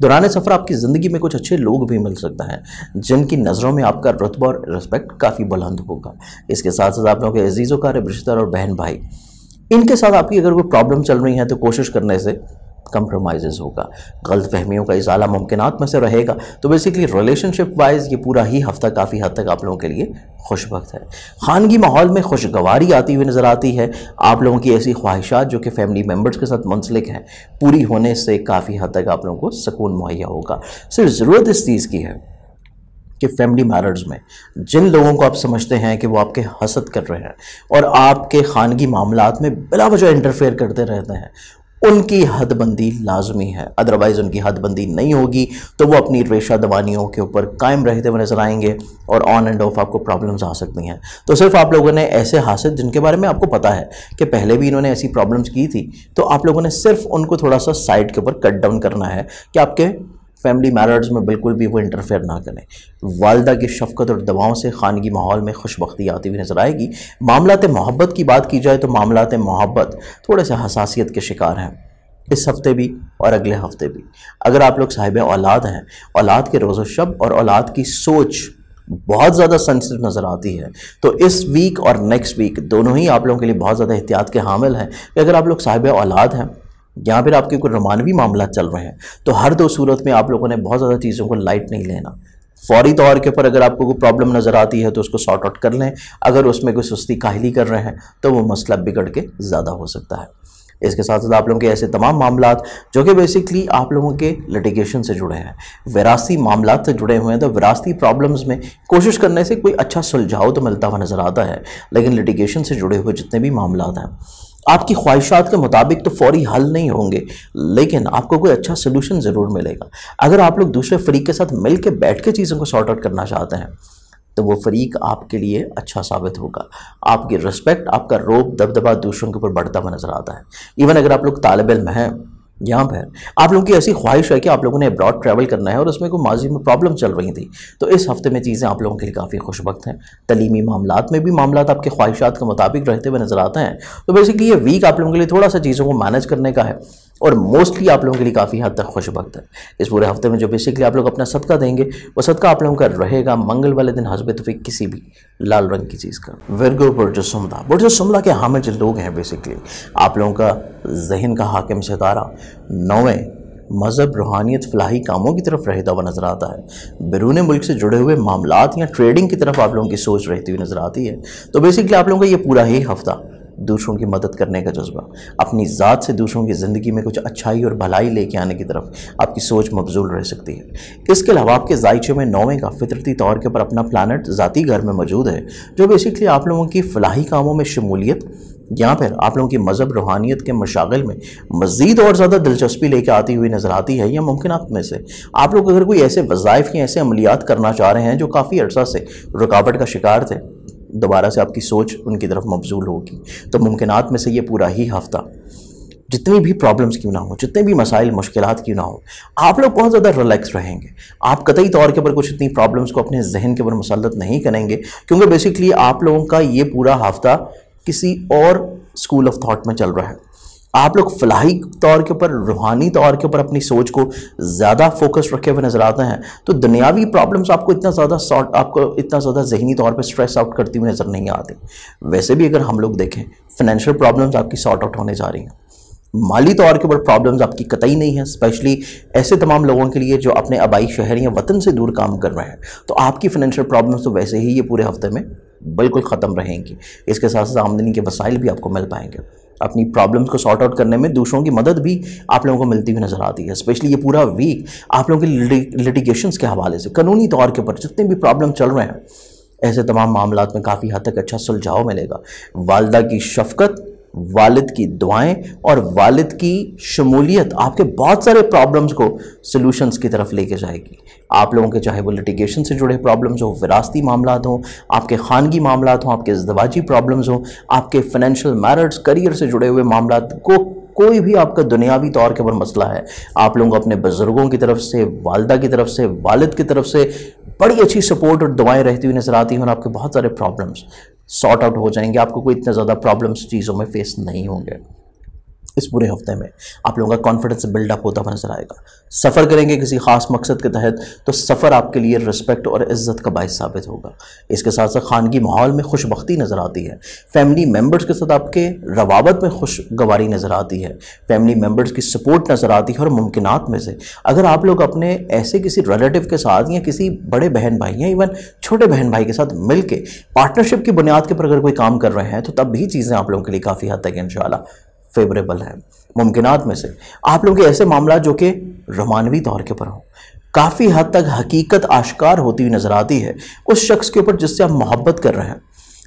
दौरान सफ़र आपकी ज़िंदगी में कुछ अच्छे लोग भी मिल सकते हैं जिनकी नज़रों में आपका रुतबा और रिस्पेक्ट काफ़ी बुलंद होगा। इसके साथ साथ आप लोगों के अजीज़ों का रिश्तेदार और बहन भाई, इनके साथ आपकी अगर कोई प्रॉब्लम चल रही है तो कोशिश करने से कंप्रोमाइज़ होगा। गलत फहमियों का इजाला मुमकिनात में से रहेगा। तो बेसिकली रिलेशनशिप वाइज ये पूरा ही हफ्ता काफ़ी हद तक आप लोगों के लिए खुशबख्त है। खानगी माहौल में खुशगवारी आती हुई नज़र आती है। आप लोगों की ऐसी ख्वाहिशात जो कि फैमिली मेम्बर्स के साथ मुंसलिक हैं, पूरी होने से काफ़ी हद तक आप लोगों को सुकून मुहैया होगा। सिर्फ ज़रूरत इस चीज़ की है कि फैमिली मैटर्स में जिन लोगों को आप समझते हैं कि वो आपके हसद कर रहे हैं और आपके खानगी मामलात में बिला वजह इंटरफेयर करते रहते हैं, उनकी हदबंदी लाजमी है। अदरवाइज़ उनकी हदबंदी नहीं होगी तो वो अपनी रेशा दवानियों के ऊपर कायम रहते हुए नजर आएंगे और ऑन एंड ऑफ आपको प्रॉब्लम्स आ सकती हैं। तो सिर्फ आप लोगों ने ऐसे हासिल जिनके बारे में आपको पता है कि पहले भी इन्होंने ऐसी प्रॉब्लम्स की थी, तो आप लोगों ने सिर्फ उनको थोड़ा सा साइड के ऊपर कट डाउन करना है कि आपके फैमिली मैटर्स में बिल्कुल भी वो इंटरफेयर ना करें। वालदा की शफ़क़त और दवाओं से खानगी माहौल में खुशबख्ती आती हुई नज़र आएगी। मामलात मोहब्बत की बात की जाए तो मामलात मोहब्बत थोड़े से हसासियत के शिकार हैं इस हफ्ते भी और अगले हफ्ते भी। अगर आप लोग साहिब औलाद हैं, औलाद के रोज़ो शब और औलाद की सोच बहुत ज़्यादा सेंसिटिव नज़र आती है, तो इस वीक और नेक्स्ट वीक दोनों ही आप लोगों के लिए बहुत ज़्यादा एहतियात के हामिल हैं कि अगर आप लोग साहिब औलाद हैं या फिर आपके कोई रोमानवी मामला चल रहे हैं, तो हर दो सूरत में आप लोगों ने बहुत ज़्यादा चीज़ों को लाइट नहीं लेना। फौरी तौर के ऊपर अगर आपको कोई प्रॉब्लम नज़र आती है तो उसको सॉर्ट आउट कर लें। अगर उसमें कोई सुस्ती काहली कर रहे हैं तो वो मसला बिगड़ के ज़्यादा हो सकता है। इसके साथ साथ आप लोगों के ऐसे तमाम मामलात जो कि बेसिकली आप लोगों के लिटिगेशन से जुड़े हैं, विरासती मामलात से जुड़े हुए हैं, तो विरासती प्रॉब्लम्स में कोशिश करने से कोई अच्छा सुलझाव तो मिलता हुआ नज़र आता है, लेकिन लिटिगेशन से जुड़े हुए जितने भी मामलात हैं आपकी ख्वाहिशात के मुताबिक तो फौरी हल नहीं होंगे, लेकिन आपको कोई अच्छा सोल्यूशन ज़रूर मिलेगा। अगर आप लोग दूसरे फरीक के साथ मिल के बैठ के चीज़ों को सॉर्ट आउट करना चाहते हैं तो वो फरीक आपके लिए अच्छा साबित होगा। आपकी रिस्पेक्ट, आपका रोब दबदबा दूसरों के ऊपर बढ़ता हुआ नज़र आता है। इवन अगर आप लोग तालिब इल्म हैं, यहाँ पर आप लोगों की ऐसी ख्वाहिश है कि आप लोगों ने अब्रॉड ट्रैवल करना है और उसमें कोई माजी में प्रॉब्लम चल रही थी, तो इस हफ्ते में चीज़ें आप लोगों के लिए काफ़ी खुशबख्त हैं। तलीमी मामलात में भी मामलात आपके ख्वाहिशात के मुताबिक रहते हुए नज़र आते हैं। तो बेसिकली ये वीक आप लोगों के लिए थोड़ा सा चीज़ों को मैनेज करने का है और मोस्टली आप लोगों के लिए काफ़ी हद तक खुशबख्त है। इस पूरे हफ्ते में जो बेसिकली आप लोग अपना सदका देंगे वो सदका आप लोगों का रहेगा मंगल वाले दिन हस्ब तौफीक किसी भी लाल रंग की चीज़ का। विरगो बुर्ज सुमला के हामिल जो लोग हैं, बेसिकली आप लोगों का जहन का हाकिम सितारा नौवें मज़हब, रूहानियत, फलाही कामों की तरफ रहता हुआ नज़र आता है। बैरून मुल्क से जुड़े हुए मामलात या ट्रेडिंग की तरफ आप लोगों की सोच रहती हुई नज़र आती है। तो बेसिकली आप लोगों का ये पूरा ही हफ्ता दूसरों की मदद करने का जज्बा, अपनी ज़ात से दूसरों की ज़िंदगी में कुछ अच्छाई और भलाई लेके आने की तरफ आपकी सोच मबजूल रह सकती है। इसके अलावा आपके जायचे में नौवें का फितरती तौर के ऊपर अपना प्लानट ज़ाती घर में मौजूद है, जो बेसिकली आप लोगों की फलाही कामों में शमूलियत या फिर आप लोगों की मज़हब, रूहानियत के मशागिल में मज़ीद और ज़्यादा दिलचस्पी लेकर आती हुई नज़र आती है। या मुमकिनात में से आप लोग अगर कोई ऐसे वज़ाइफ या ऐसे अमलियात करना चाह रहे हैं जो काफ़ी अर्सा से रुकावट का शिकार थे, दोबारा से आपकी सोच उनकी तरफ मबजूल होगी। तो मुमकिनात में से ये पूरा ही हफ्ता जितनी भी प्रॉब्लम्स क्यों ना हो, जितने भी मसाइल मुश्किलात क्यों ना हो, आप लोग बहुत ज़्यादा रिलैक्स रहेंगे। आप कतई तौर के ऊपर कुछ इतनी प्रॉब्लम्स को अपने जहन के ऊपर मुसल्लत नहीं करेंगे, क्योंकि बेसिकली आप लोगों का ये पूरा हफ्ता किसी और स्कूल ऑफ थॉट में चल रहा है। आप लोग फलाही तौर के ऊपर, रूहानी तौर के ऊपर अपनी सोच को ज़्यादा फोकस रखे हुए नज़र आते हैं, तो दुनियावी प्रॉब्लम्स आपको इतना ज़्यादा ज़हनी तौर पे स्ट्रेस आउट करती हुई नज़र नहीं आती। वैसे भी अगर हम लोग देखें, फाइनेंशियल प्रॉब्लम्स आपकी सॉर्ट आउट होने जा रही हैं, माली तौर के ऊपर प्रॉब्लम्स आपकी कतई नहीं है, स्पेशली ऐसे तमाम लोगों के लिए जो अपने आबाई शहर या वतन से दूर काम कर रहे हैं। तो आपकी फाइनेंशियल प्रॉब्लम्स तो वैसे ही ये पूरे हफ्ते में बिल्कुल ख़त्म रहेंगी। इसके साथ साथ आमदनी के वसाइल भी आपको मिल पाएंगे। अपनी प्रॉब्लम्स को सॉर्ट आउट करने में दूसरों की मदद भी आप लोगों को मिलती हुई नज़र आती है। स्पेशली ये पूरा वीक आप लोगों के लिटिगेशंस के हवाले से, कानूनी तौर के ऊपर जितने भी प्रॉब्लम चल रहे हैं, ऐसे तमाम मामलात में काफ़ी हद तक अच्छा सुलझाव मिलेगा। वालिदा की शफकत, वालिद की दुआएं और वालिद की शमूलियत आपके बहुत सारे प्रॉब्लम्स को सॉल्यूशंस की तरफ लेके जाएगी। आप लोगों के चाहे वो लिटिगेशन से जुड़े प्रॉब्लम्स हो, विरासती मामलात हों, आपके खानगी मामलात हों, आपके इज़्दिवाजी प्रॉब्लम्स हों, आपके फाइनेंशियल मैरिज, करियर से जुड़े हुए मामलात को, कोई भी आपका दुनियावी तौर के ऊपर मसला है, आप लोगों को अपने बुजुर्गों की तरफ से, वालिदा की तरफ से, वालिद की तरफ से बड़ी अच्छी सपोर्ट और दुआएं रहती हुई नजर आती हैं और आपके बहुत सारे प्रॉब्लम्स सॉर्ट आउट हो जाएंगे। आपको कोई इतने ज़्यादा प्रॉब्लम्स चीज़ों में फेस नहीं होंगे। इस पूरे हफ्ते में आप लोगों का कॉन्फिडेंस बिल्डअप होता हुआ नजर आएगा। सफ़र करेंगे किसी खास मकसद के तहत तो सफ़र आपके लिए रिस्पेक्ट और इज़्ज़त का बायस साबित होगा। इसके साथ साथ खानगी माहौल में खुशबख्ती नज़र आती है। फैमिली मेम्बर्स के साथ आपके रवाबत में खुशगवारी नज़र आती है। फैमिली मेम्बर्स की सपोर्ट नज़र आती है। और मुमकिनात में से अगर आप लोग अपने ऐसे किसी रिलेटिव के साथ या किसी बड़े बहन भाई या इवन छोटे बहन भाई के साथ मिल के पार्टनरशिप की बुनियाद के ऊपर अगर कोई काम कर रहे हैं तो तब भी चीज़ें आप लोगों के लिए काफ़ी हद तक इंशाल्लाह फेवरेबल है। मुमकिनात में से आप लोगों के ऐसे मामला जो कि रोमानवी तौर के ऊपर हो, काफ़ी हद तक हकीकत आश्कार होती हुई नज़र आती है उस शख्स के ऊपर जिससे आप मोहब्बत कर रहे हैं।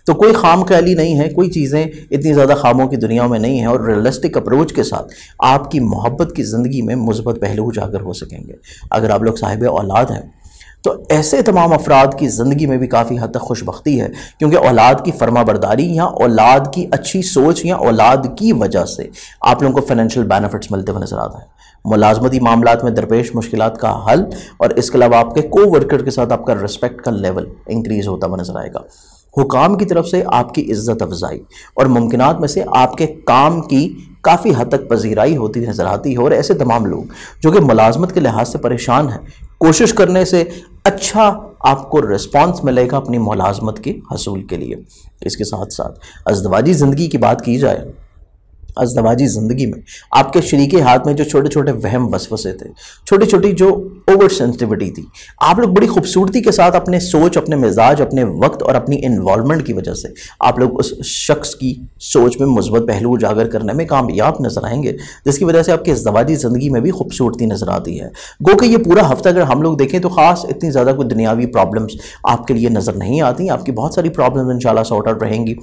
तो कोई खाम ख्याली नहीं है, कोई चीज़ें इतनी ज़्यादा खामों की दुनिया में नहीं है और रियलिस्टिक अप्रोच के साथ आपकी मोहब्बत की ज़िंदगी में मुस्बत पहलू उजागर हो सकेंगे। अगर आप लोग साहिब औलाद हैं तो ऐसे तमाम अफराद की ज़िंदगी में भी काफ़ी हद तक खुशबख्ती है, क्योंकि औलाद की फर्माबरदारी या औलाद की अच्छी सोच या औलाद की वजह से आप लोगों को फाइनेंशियल बेनिफिट्स मिलते हुए नजर आता है। मुलाजमती मामलात में दरपेश मुश्किलात का हल और इसके अलावा आपके को वर्कर के साथ आपका रिस्पेक्ट का लेवल इंक्रीज होता हुआ नजर आएगा। हुकाम की तरफ से आपकी इज्जत अफजाई और मुमकिनात में से आपके काम की काफ़ी हद तक पजीराई होती नजर आती है। और ऐसे तमाम लोग जो कि मुलाजमत के लिहाज से परेशान हैं, कोशिश करने से अच्छा आपको रिस्पांस मिलेगा अपनी मुलाजमत के हसूल के लिए। इसके साथ साथ अज़दवाजी ज़िंदगी की बात की जाए, अज़दवाजी ज़िंदगी में आपके शरीके हाथ में जो छोटे छोटे वहम वसवसे थे, छोटी छोटी जो ओवर सेंसिटिविटी थी, आप लोग बड़ी खूबसूरती के साथ अपने सोच, अपने मिजाज, अपने वक्त और अपनी इन्वॉल्वमेंट की वजह से आप लोग उस शख्स की सोच में मुस्बत पहलू उजागर करने में कामयाब नजर आएंगे, जिसकी वजह से आपकी अज़दवाजी ज़िंदगी में भी खूबसूरती नजर आती है। गो कि ये पूरा हफ्ता अगर हम लोग देखें तो ख़ास इतनी ज़्यादा कोई दुनियावी प्रॉब्लम्स आपके लिए नज़र नहीं आती। आपकी बहुत सारी प्रॉब्लम्स इंशाल्लाह सॉर्ट आउट रहेंगी।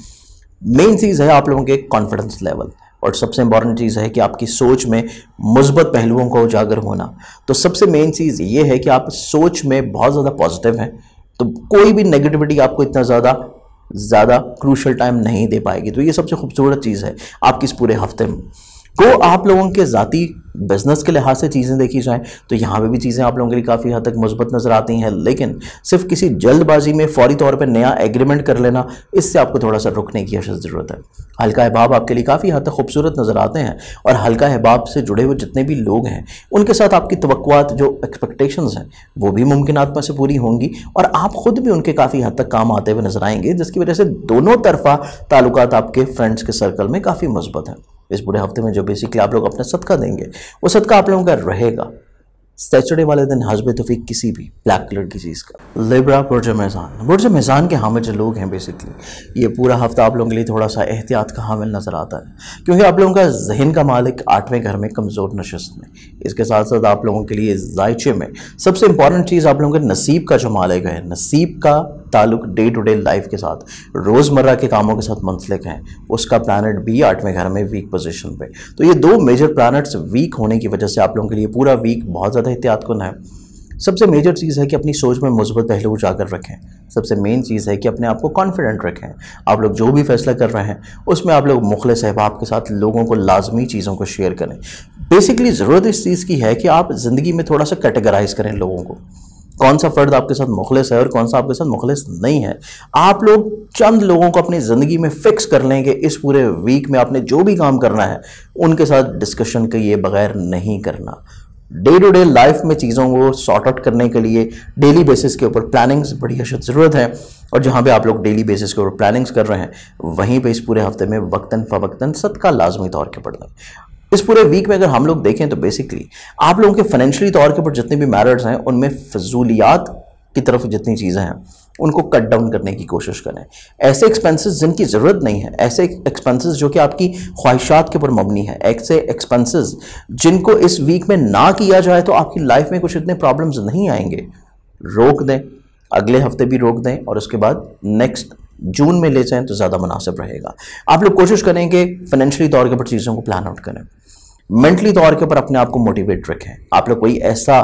मेन चीज़ है आप लोगों के कॉन्फिडेंस लेवल और सबसे इंपॉर्टेंट चीज़ है कि आपकी सोच में मुस्बत पहलुओं का उजागर होना। तो सबसे मेन चीज़ ये है कि आप सोच में बहुत ज़्यादा पॉजिटिव हैं, तो कोई भी नेगेटिविटी आपको इतना ज़्यादा क्रूशल टाइम नहीं दे पाएगी। तो ये सबसे खूबसूरत चीज़ है आपकी इस पूरे हफ्ते में। को आप लोगों के ज़ाती बिजनेस के लिहाज से चीज़ें देखी जाएं तो यहाँ पे भी चीज़ें आप लोगों के लिए काफ़ी हद तक मुस्बत नज़र आती हैं, लेकिन सिर्फ किसी जल्दबाजी में फौरी तौर पे नया एग्रीमेंट कर लेना, इससे आपको थोड़ा सा रुकने की अशद ज़रूरत है। हल्का अहबाब आपके लिए काफ़ी हद तक खूबसूरत नज़र आते हैं और हल्का अहबाब से जुड़े हुए जितने भी लोग हैं उनके साथ आपकी तवक्कुआत, जो एक्सपेक्टेशंस हैं, वो भी मुमकिनात में से पूरी होंगी और आप ख़ुद भी उनके काफ़ी हद तक काम आते हुए नजर आएंगे, जिसकी वजह से दोनों तरफा ताल्लुकात आपके फ्रेंड्स के सर्कल में काफ़ी मुस्बत है। इस पूरे हफ्ते में जो बेसिकली आप लोग अपना सदका देंगे वो सदका आप लोगों का रहेगा सैटरडे वाले दिन हस्ब तौफीक किसी भी ब्लैक कलर की चीज़ का। लिब्रा बुर्ज मेज़ान, बुर्ज मेज़ान के हामिल जो लोग हैं बेसिकली ये पूरा हफ्ता आप लोगों के लिए थोड़ा सा एहतियात का हामिल नज़र आता है, क्योंकि आप लोगों का जहन का मालिक 8वें घर में कमज़ोर नशस्त में। इसके साथ साथ आप लोगों के लिए जायचे में सबसे इंपॉर्टेंट चीज़ आप लोगों के नसीब का जो मालिक है, नसीब का ताल्लुक डे टू डे लाइफ के साथ, रोज़मर्रा के कामों के साथ मुंसलिक हैं, उसका प्लानट भी 8वें घर में वीक पोजीशन पे। तो ये दो मेजर प्लानट्स वीक होने की वजह से आप लोगों के लिए पूरा वीक बहुत ज़्यादा एहतियात कुन है। सबसे मेजर चीज़ है कि अपनी सोच में मुस्बत पहलू उजागर रखें। सबसे मेन चीज़ है कि अपने आप को कॉन्फिडेंट रखें। आप लोग जो भी फैसला कर रहे हैं उसमें आप लोग मुखलिस अहबाब के साथ लोगों को लाजमी चीज़ों को शेयर करें। बेसिकली ज़रूरत इस चीज़ की है कि आप ज़िंदगी में थोड़ा सा कैटेगराइज करें लोगों को, कौन सा फ़र्द आपके साथ मुखलिस है और कौन सा आपके साथ मुखलिस नहीं है। आप लोग चंद लोगों को अपनी ज़िंदगी में फ़िक्स कर लेंगे, इस पूरे वीक में आपने जो भी काम करना है उनके साथ डिस्कशन किए बगैर नहीं करना। डे टू डे लाइफ में चीज़ों को सॉर्ट आउट करने के लिए डेली बेसिस के ऊपर प्लानिंग्स बड़ी अशद ज़रूरत है, और जहाँ पे आप लोग डेली बेसिस के ऊपर प्लानिंग्स कर रहे हैं वहीं पे इस पूरे हफ्ते में वक्तन फ़वक्तन सदका लाजमी तौर के पड़ता है। इस पूरे वीक में अगर हम लोग देखें तो बेसिकली आप लोगों के फाइनेंशियली तौर के ऊपर जितने भी मैटर्स हैं उनमें फजूलियात की तरफ जितनी चीज़ें हैं उनको कट डाउन करने की कोशिश करें। ऐसे एक्सपेंसेस जिनकी ज़रूरत नहीं है, ऐसे एक्सपेंसेस जो कि आपकी ख्वाहिशात के ऊपर मबनी है, ऐसे एक्सपेंसेस जिनको इस वीक में ना किया जाए तो आपकी लाइफ में कुछ इतने प्रॉब्लम्स नहीं आएंगे, रोक दें। अगले हफ्ते भी रोक दें और उसके बाद नेक्स्ट जून में ले जाएं तो ज़्यादा मुनासिब रहेगा। आप लोग कोशिश करें कि फाइनेंशियली तौर के ऊपर चीज़ों को प्लान आउट करें, मेंटली तौर के ऊपर अपने आप को मोटिवेट रखें। आप लोग कोई ऐसा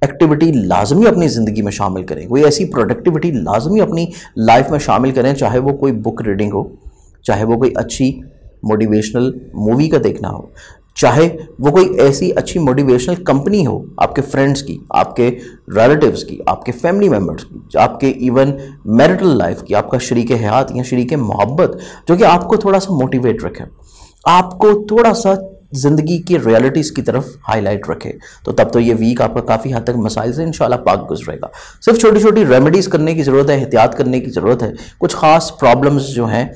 एक्टिविटी लाजमी अपनी ज़िंदगी में शामिल करें, कोई ऐसी प्रोडक्टिविटी लाजमी अपनी लाइफ में शामिल करें, चाहे वो कोई बुक रीडिंग हो, चाहे वो कोई अच्छी मोटिवेशनल मूवी का देखना हो, चाहे वो कोई ऐसी अच्छी मोटिवेशनल कंपनी हो आपके फ्रेंड्स की, आपके रिलेटिव्स की, आपके फैमिली मेम्बर्स की, आपके इवन मैरिटल लाइफ की, आपका शरीक हयात या शरीक मोहब्बत, जो कि आपको थोड़ा सा मोटिवेट रखे, आपको थोड़ा सा ज़िंदगी की रियलिटीज़ की तरफ हाईलाइट रखे। तो तब तो ये वीक आपका काफ़ी हद तक मसाइल से इंशाल्लाह पाक गुजरेगा। सिर्फ छोटी छोटी रेमेडीज़ करने की ज़रूरत है, एहतियात करने की ज़रूरत है। कुछ ख़ास प्रॉब्लम्स जो हैं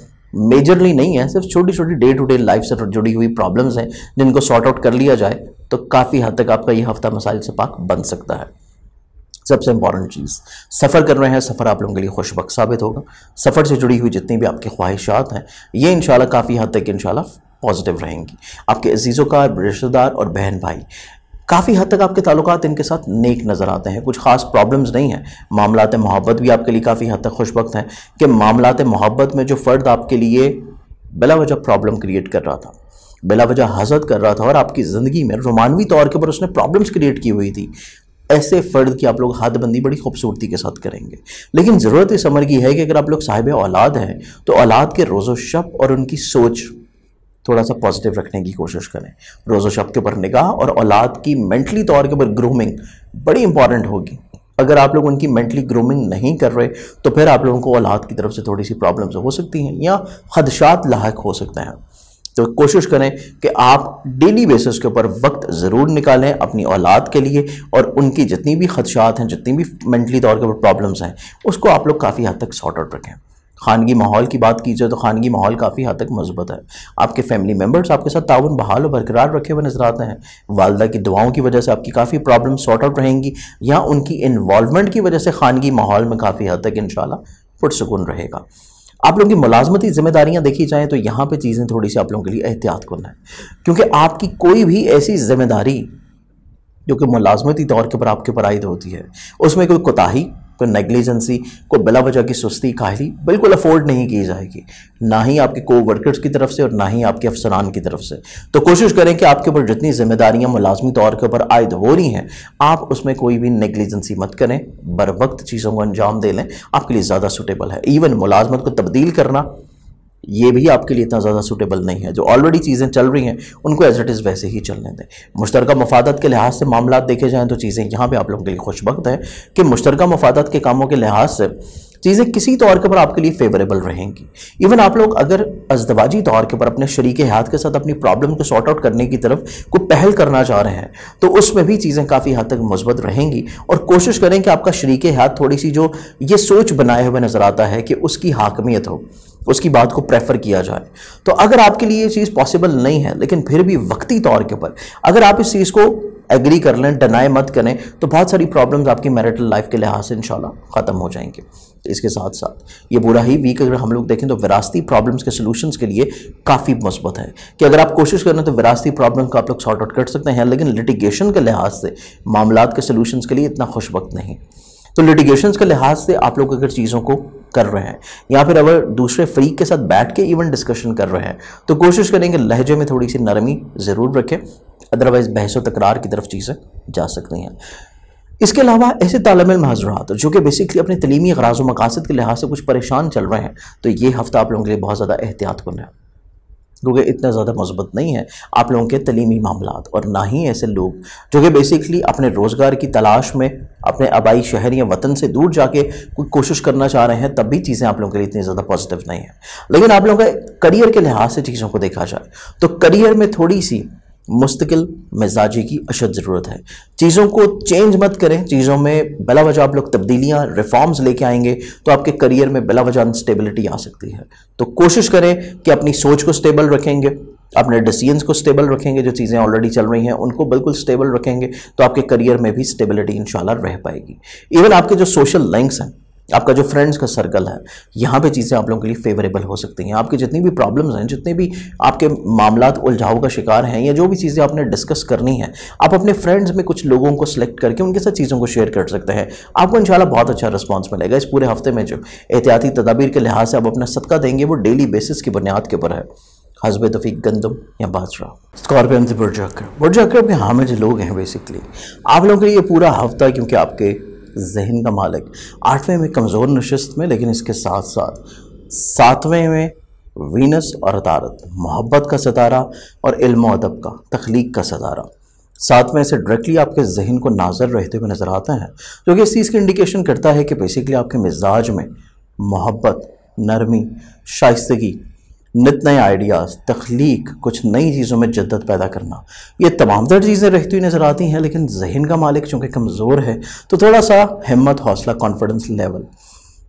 मेजरली नहीं है, सिर्फ छोटी छोटी डे टू डे लाइफ से जुड़ी हुई प्रॉब्लम्स हैं, जिनको सॉर्ट आउट कर लिया जाए तो काफ़ी हद तक आपका ये हफ्ता मसाइल से पाक बन सकता है। सबसे इंपॉर्टेंट चीज़, सफ़र कर रहे हैं, सफ़र आप लोगों के लिए खुशबख्त साबित होगा। सफ़र से जुड़ी हुई जितनी भी आपकी ख्वाहिशात हैं ये इंशाल्लाह काफ़ी हद तक इंशाल्लाह पॉजिटिव रहेंगी। आपके अजीज़ों का रिश्तेदार और बहन भाई काफ़ी हद तक आपके ताल्लुकात इनके साथ नेक नज़र आते हैं। कुछ ख़ास प्रॉब्लम्स नहीं हैं। मामलात मोहब्बत भी आपके लिए काफ़ी हद तक खुशबख्त हैं कि मामलात मोहब्बत में जो फ़र्द आपके लिए बिला वजह प्रॉब्लम क्रिएट कर रहा था, बिला वजह हसद कर रहा था और आपकी ज़िंदगी में रोमानवी तौर के ऊपर उसने प्रॉब्लम्स क्रिएट की हुई थी, ऐसे फ़र्द की आप लोग हदबंदी बड़ी खूबसूरती के साथ करेंगे। लेकिन ज़रूरत इस अमर की है कि अगर आप लोग साहिब औलाद हैं तो औलाद के रोज़ो शब और उनकी सोच थोड़ा सा पॉजिटिव रखने की कोशिश करें। रोज़ो शब के ऊपर निगाह और औलाद की मेंटली तौर के ऊपर ग्रूमिंग बड़ी इंपॉर्टेंट होगी। अगर आप लोग उनकी मेंटली ग्रूमिंग नहीं कर रहे तो फिर आप लोगों को औलाद की तरफ से थोड़ी सी प्रॉब्लम्स हो सकती हैं या खदशात लाहक हो सकते हैं। तो कोशिश करें कि आप डेली बेसिस के ऊपर वक्त ज़रूर निकालें अपनी औलाद के लिए और उनकी जितनी भी खदशात हैं, जितनी भी मेंटली तौर के ऊपर प्रॉब्लम्स हैं, उसको आप लोग काफ़ी हद तक सॉर्ट आउट रखें। खानगी माहौल की बात कीजिए तो खानगी माहौल काफ़ी हद तक मजबूत है। आपके फैमिली मेम्बर्स आपके साथ ताउन बहाल और बरकरार रखे हुए नजर आते हैं। वालदा की दुआओं की वजह से आपकी काफ़ी प्रॉब्लम सॉर्ट आउट रहेंगी या उनकी इन्वॉल्वमेंट की वजह से खानगी माहौल में काफ़ी हद तक इंशाल्लाह पुरसुकून रहेगा। आप लोगों की मुलाजमती जिम्मेदारियां देखी जाएँ तो यहाँ पर चीज़ें थोड़ी सी आप लोगों के लिए एहतियात करना है, क्योंकि आपकी कोई भी ऐसी जिम्मेदारी जो कि मुलाजमती तौर के ऊपर आपके ऊपर आयद होती है उसमें कोई कोताही, कोई नेग्लिजेंसी, कोई बिला वजह की सुस्ती काहली बिल्कुल अफोर्ड नहीं की जाएगी, ना ही आपके को वर्कर्स की तरफ से और ना ही आपके अफसरान की तरफ से। तो कोशिश करें कि आपके ऊपर जितनी जिम्मेदारियां मुलाजमी तौर के ऊपर आयद हो रही हैं आप उसमें कोई भी नेग्लिजेंसी मत करें, बर वक्त चीज़ों को अंजाम दे लें, आपके लिए ज़्यादा सूटेबल है। इवन मुलाजमत को तब्दील करना ये भी आपके लिए इतना ज़्यादा सूटेबल नहीं है। जो ऑलरेडी चीज़ें चल रही हैं उनको एज इट इज़ वैसे ही चलने दें। मुश्तरका मफादत के लिहाज से मामला देखे जाएँ तो चीज़ें यहाँ पे आप लोगों के लिए खुशबख्त है कि मुश्तरका मफादत के कामों के लिहाज से चीज़ें किसी तौर के ऊपर आपके लिए फेवरेबल रहेंगी। इवन आप लोग अगर अज़दवाजी तौर के ऊपर अपने शरीक हयात के साथ अपनी प्रॉब्लम को सॉर्ट आउट करने की तरफ कोई पहल करना चाह रहे हैं तो उसमें भी चीज़ें काफ़ी हद तक मुस्बत रहेंगी। और कोशिश करें कि आपका शरीक हयात थोड़ी सी जो ये सोच बनाए हुए नज़र आता है कि उसकी हाकमियत हो, उसकी बात को प्रेफर किया जाए। तो अगर आपके लिए ये चीज़ पॉसिबल नहीं है लेकिन फिर भी वक्ती तौर के ऊपर अगर आप इस चीज़ को एग्री कर लें, डिनाई मत करें, तो बहुत सारी प्रॉब्लम्स आपकी मैरिटल लाइफ के लिहाज से इंशाल्लाह ख़त्म हो जाएंगे। इसके साथ साथ ये पूरा ही वीक अगर हम लोग देखें तो विरासती प्रॉब्लम्स के सलूशंस के लिए काफ़ी मुस्बत है कि अगर आप कोशिश करें तो विरासती प्रॉब्लम को आप लोग सॉर्ट आउट कर सकते हैं, लेकिन लिटिगेशन के लिहाज से मामलात के सलूशंस के लिए इतना खुशबख्त नहीं। तो लिटिगेशंस के लिहाज से आप लोग अगर चीज़ों को कर रहे हैं या फिर अगर दूसरे फ्रीक के साथ बैठ के इवन डिस्कशन कर रहे हैं तो कोशिश करेंगे लहजे में थोड़ी सी नरमी ज़रूर रखें, अदरवाइज़ बहस व तकरार की तरफ चीज़ें जा सकती हैं। इसके अलावा ऐसे तालिब इल्म हज़रात जो कि बेसिकली अपने तलीमी ग़राज़ व मकासद के लिहाज से कुछ परेशान चल रहे हैं तो ये हफ़्ता आप लोगों के लिए बहुत ज़्यादा एहतियात करना है, क्योंकि इतना ज़्यादा मजबूत नहीं है आप लोगों के तलीमी मामलात। और ना ही ऐसे लोग जो कि बेसिकली अपने रोज़गार की तलाश में अपने आबाई शहर या वतन से दूर जाके कोई कोशिश करना चाह रहे हैं, तब भी चीज़ें आप लोगों के लिए इतनी ज़्यादा पॉजिटिव नहीं है। लेकिन आप लोगों के करियर के लिहाज से चीज़ों को देखा जाए तो करियर में थोड़ी सी मुस्तकिल मिजाजी की अशद ज़रूरत है। चीज़ों को चेंज मत करें, चीज़ों में बिला वजह आप लोग तब्दीलियाँ रिफॉर्म्स लेके आएंगे तो आपके करियर में बिला वजह अनस्टेबिलिटी आ सकती है। तो कोशिश करें कि अपनी सोच को स्टेबल रखेंगे, अपने डिसीजंस को स्टेबल रखेंगे, जो चीज़ें ऑलरेडी चल रही हैं उनको बिल्कुल स्टेबल रखेंगे तो आपके करियर में भी स्टेबिलिटी इंशाल्लाह रह पाएगी। इवन आपके जो सोशल लिंक्स हैं आपका जो फ्रेंड्स का सर्कल है, यहाँ पे चीज़ें आप लोगों के लिए फेवरेबल हो सकती हैं। आपकी जितनी भी प्रॉब्लम्स हैं, जितने भी आपके मामलात उलझाव का शिकार हैं, या जो भी चीज़ें आपने डिस्कस करनी है, आप अपने फ्रेंड्स में कुछ लोगों को सिलेक्ट करके उनके साथ चीज़ों को शेयर कर सकते हैं। आपको इंशाल्लाह बहुत अच्छा रिस्पॉन्स मिलेगा। इस पूरे हफ्ते में जो एहतियाती तदाबीर के लिहाज से आप अपना सदका देंगे वो डेली बेसिस की बुनियाद के ऊपर है, हस्बे तौफीक गंदम या बादशाह। स्कॉर्पियन से बुर्ज अकरब के हामिद जो लोग हैं, बेसिकली आप लोगों के लिए ये पूरा हफ्ता, क्योंकि आपके जहन का मालिक 8वें में कमज़ोर नशिस्त में, लेकिन इसके साथ साथ 7वें में वीनस और अतारत, मोहब्बत का सितारा और इल्म और अदब का, तख्लीक का सितारा, 7वें से डायरेक्टली आपके जहन को नाज़र रहते हुए नज़र आते हैं, जो कि इस चीज़ की इंडिकेशन करता है कि बेसिकली आपके मिजाज में मोहब्बत, नरमी, शाइस्तगी, नित नए आइडियाज़, तख्लीक, कुछ नई चीज़ों में जद्दत पैदा करना, ये तमाम तर चीज़ें रहती हुई नज़र आती हैं। लेकिन जहन का मालिक चूँकि कमज़ोर है, तो थोड़ा सा हिम्मत, हौसला, कॉन्फिडेंस लेवल,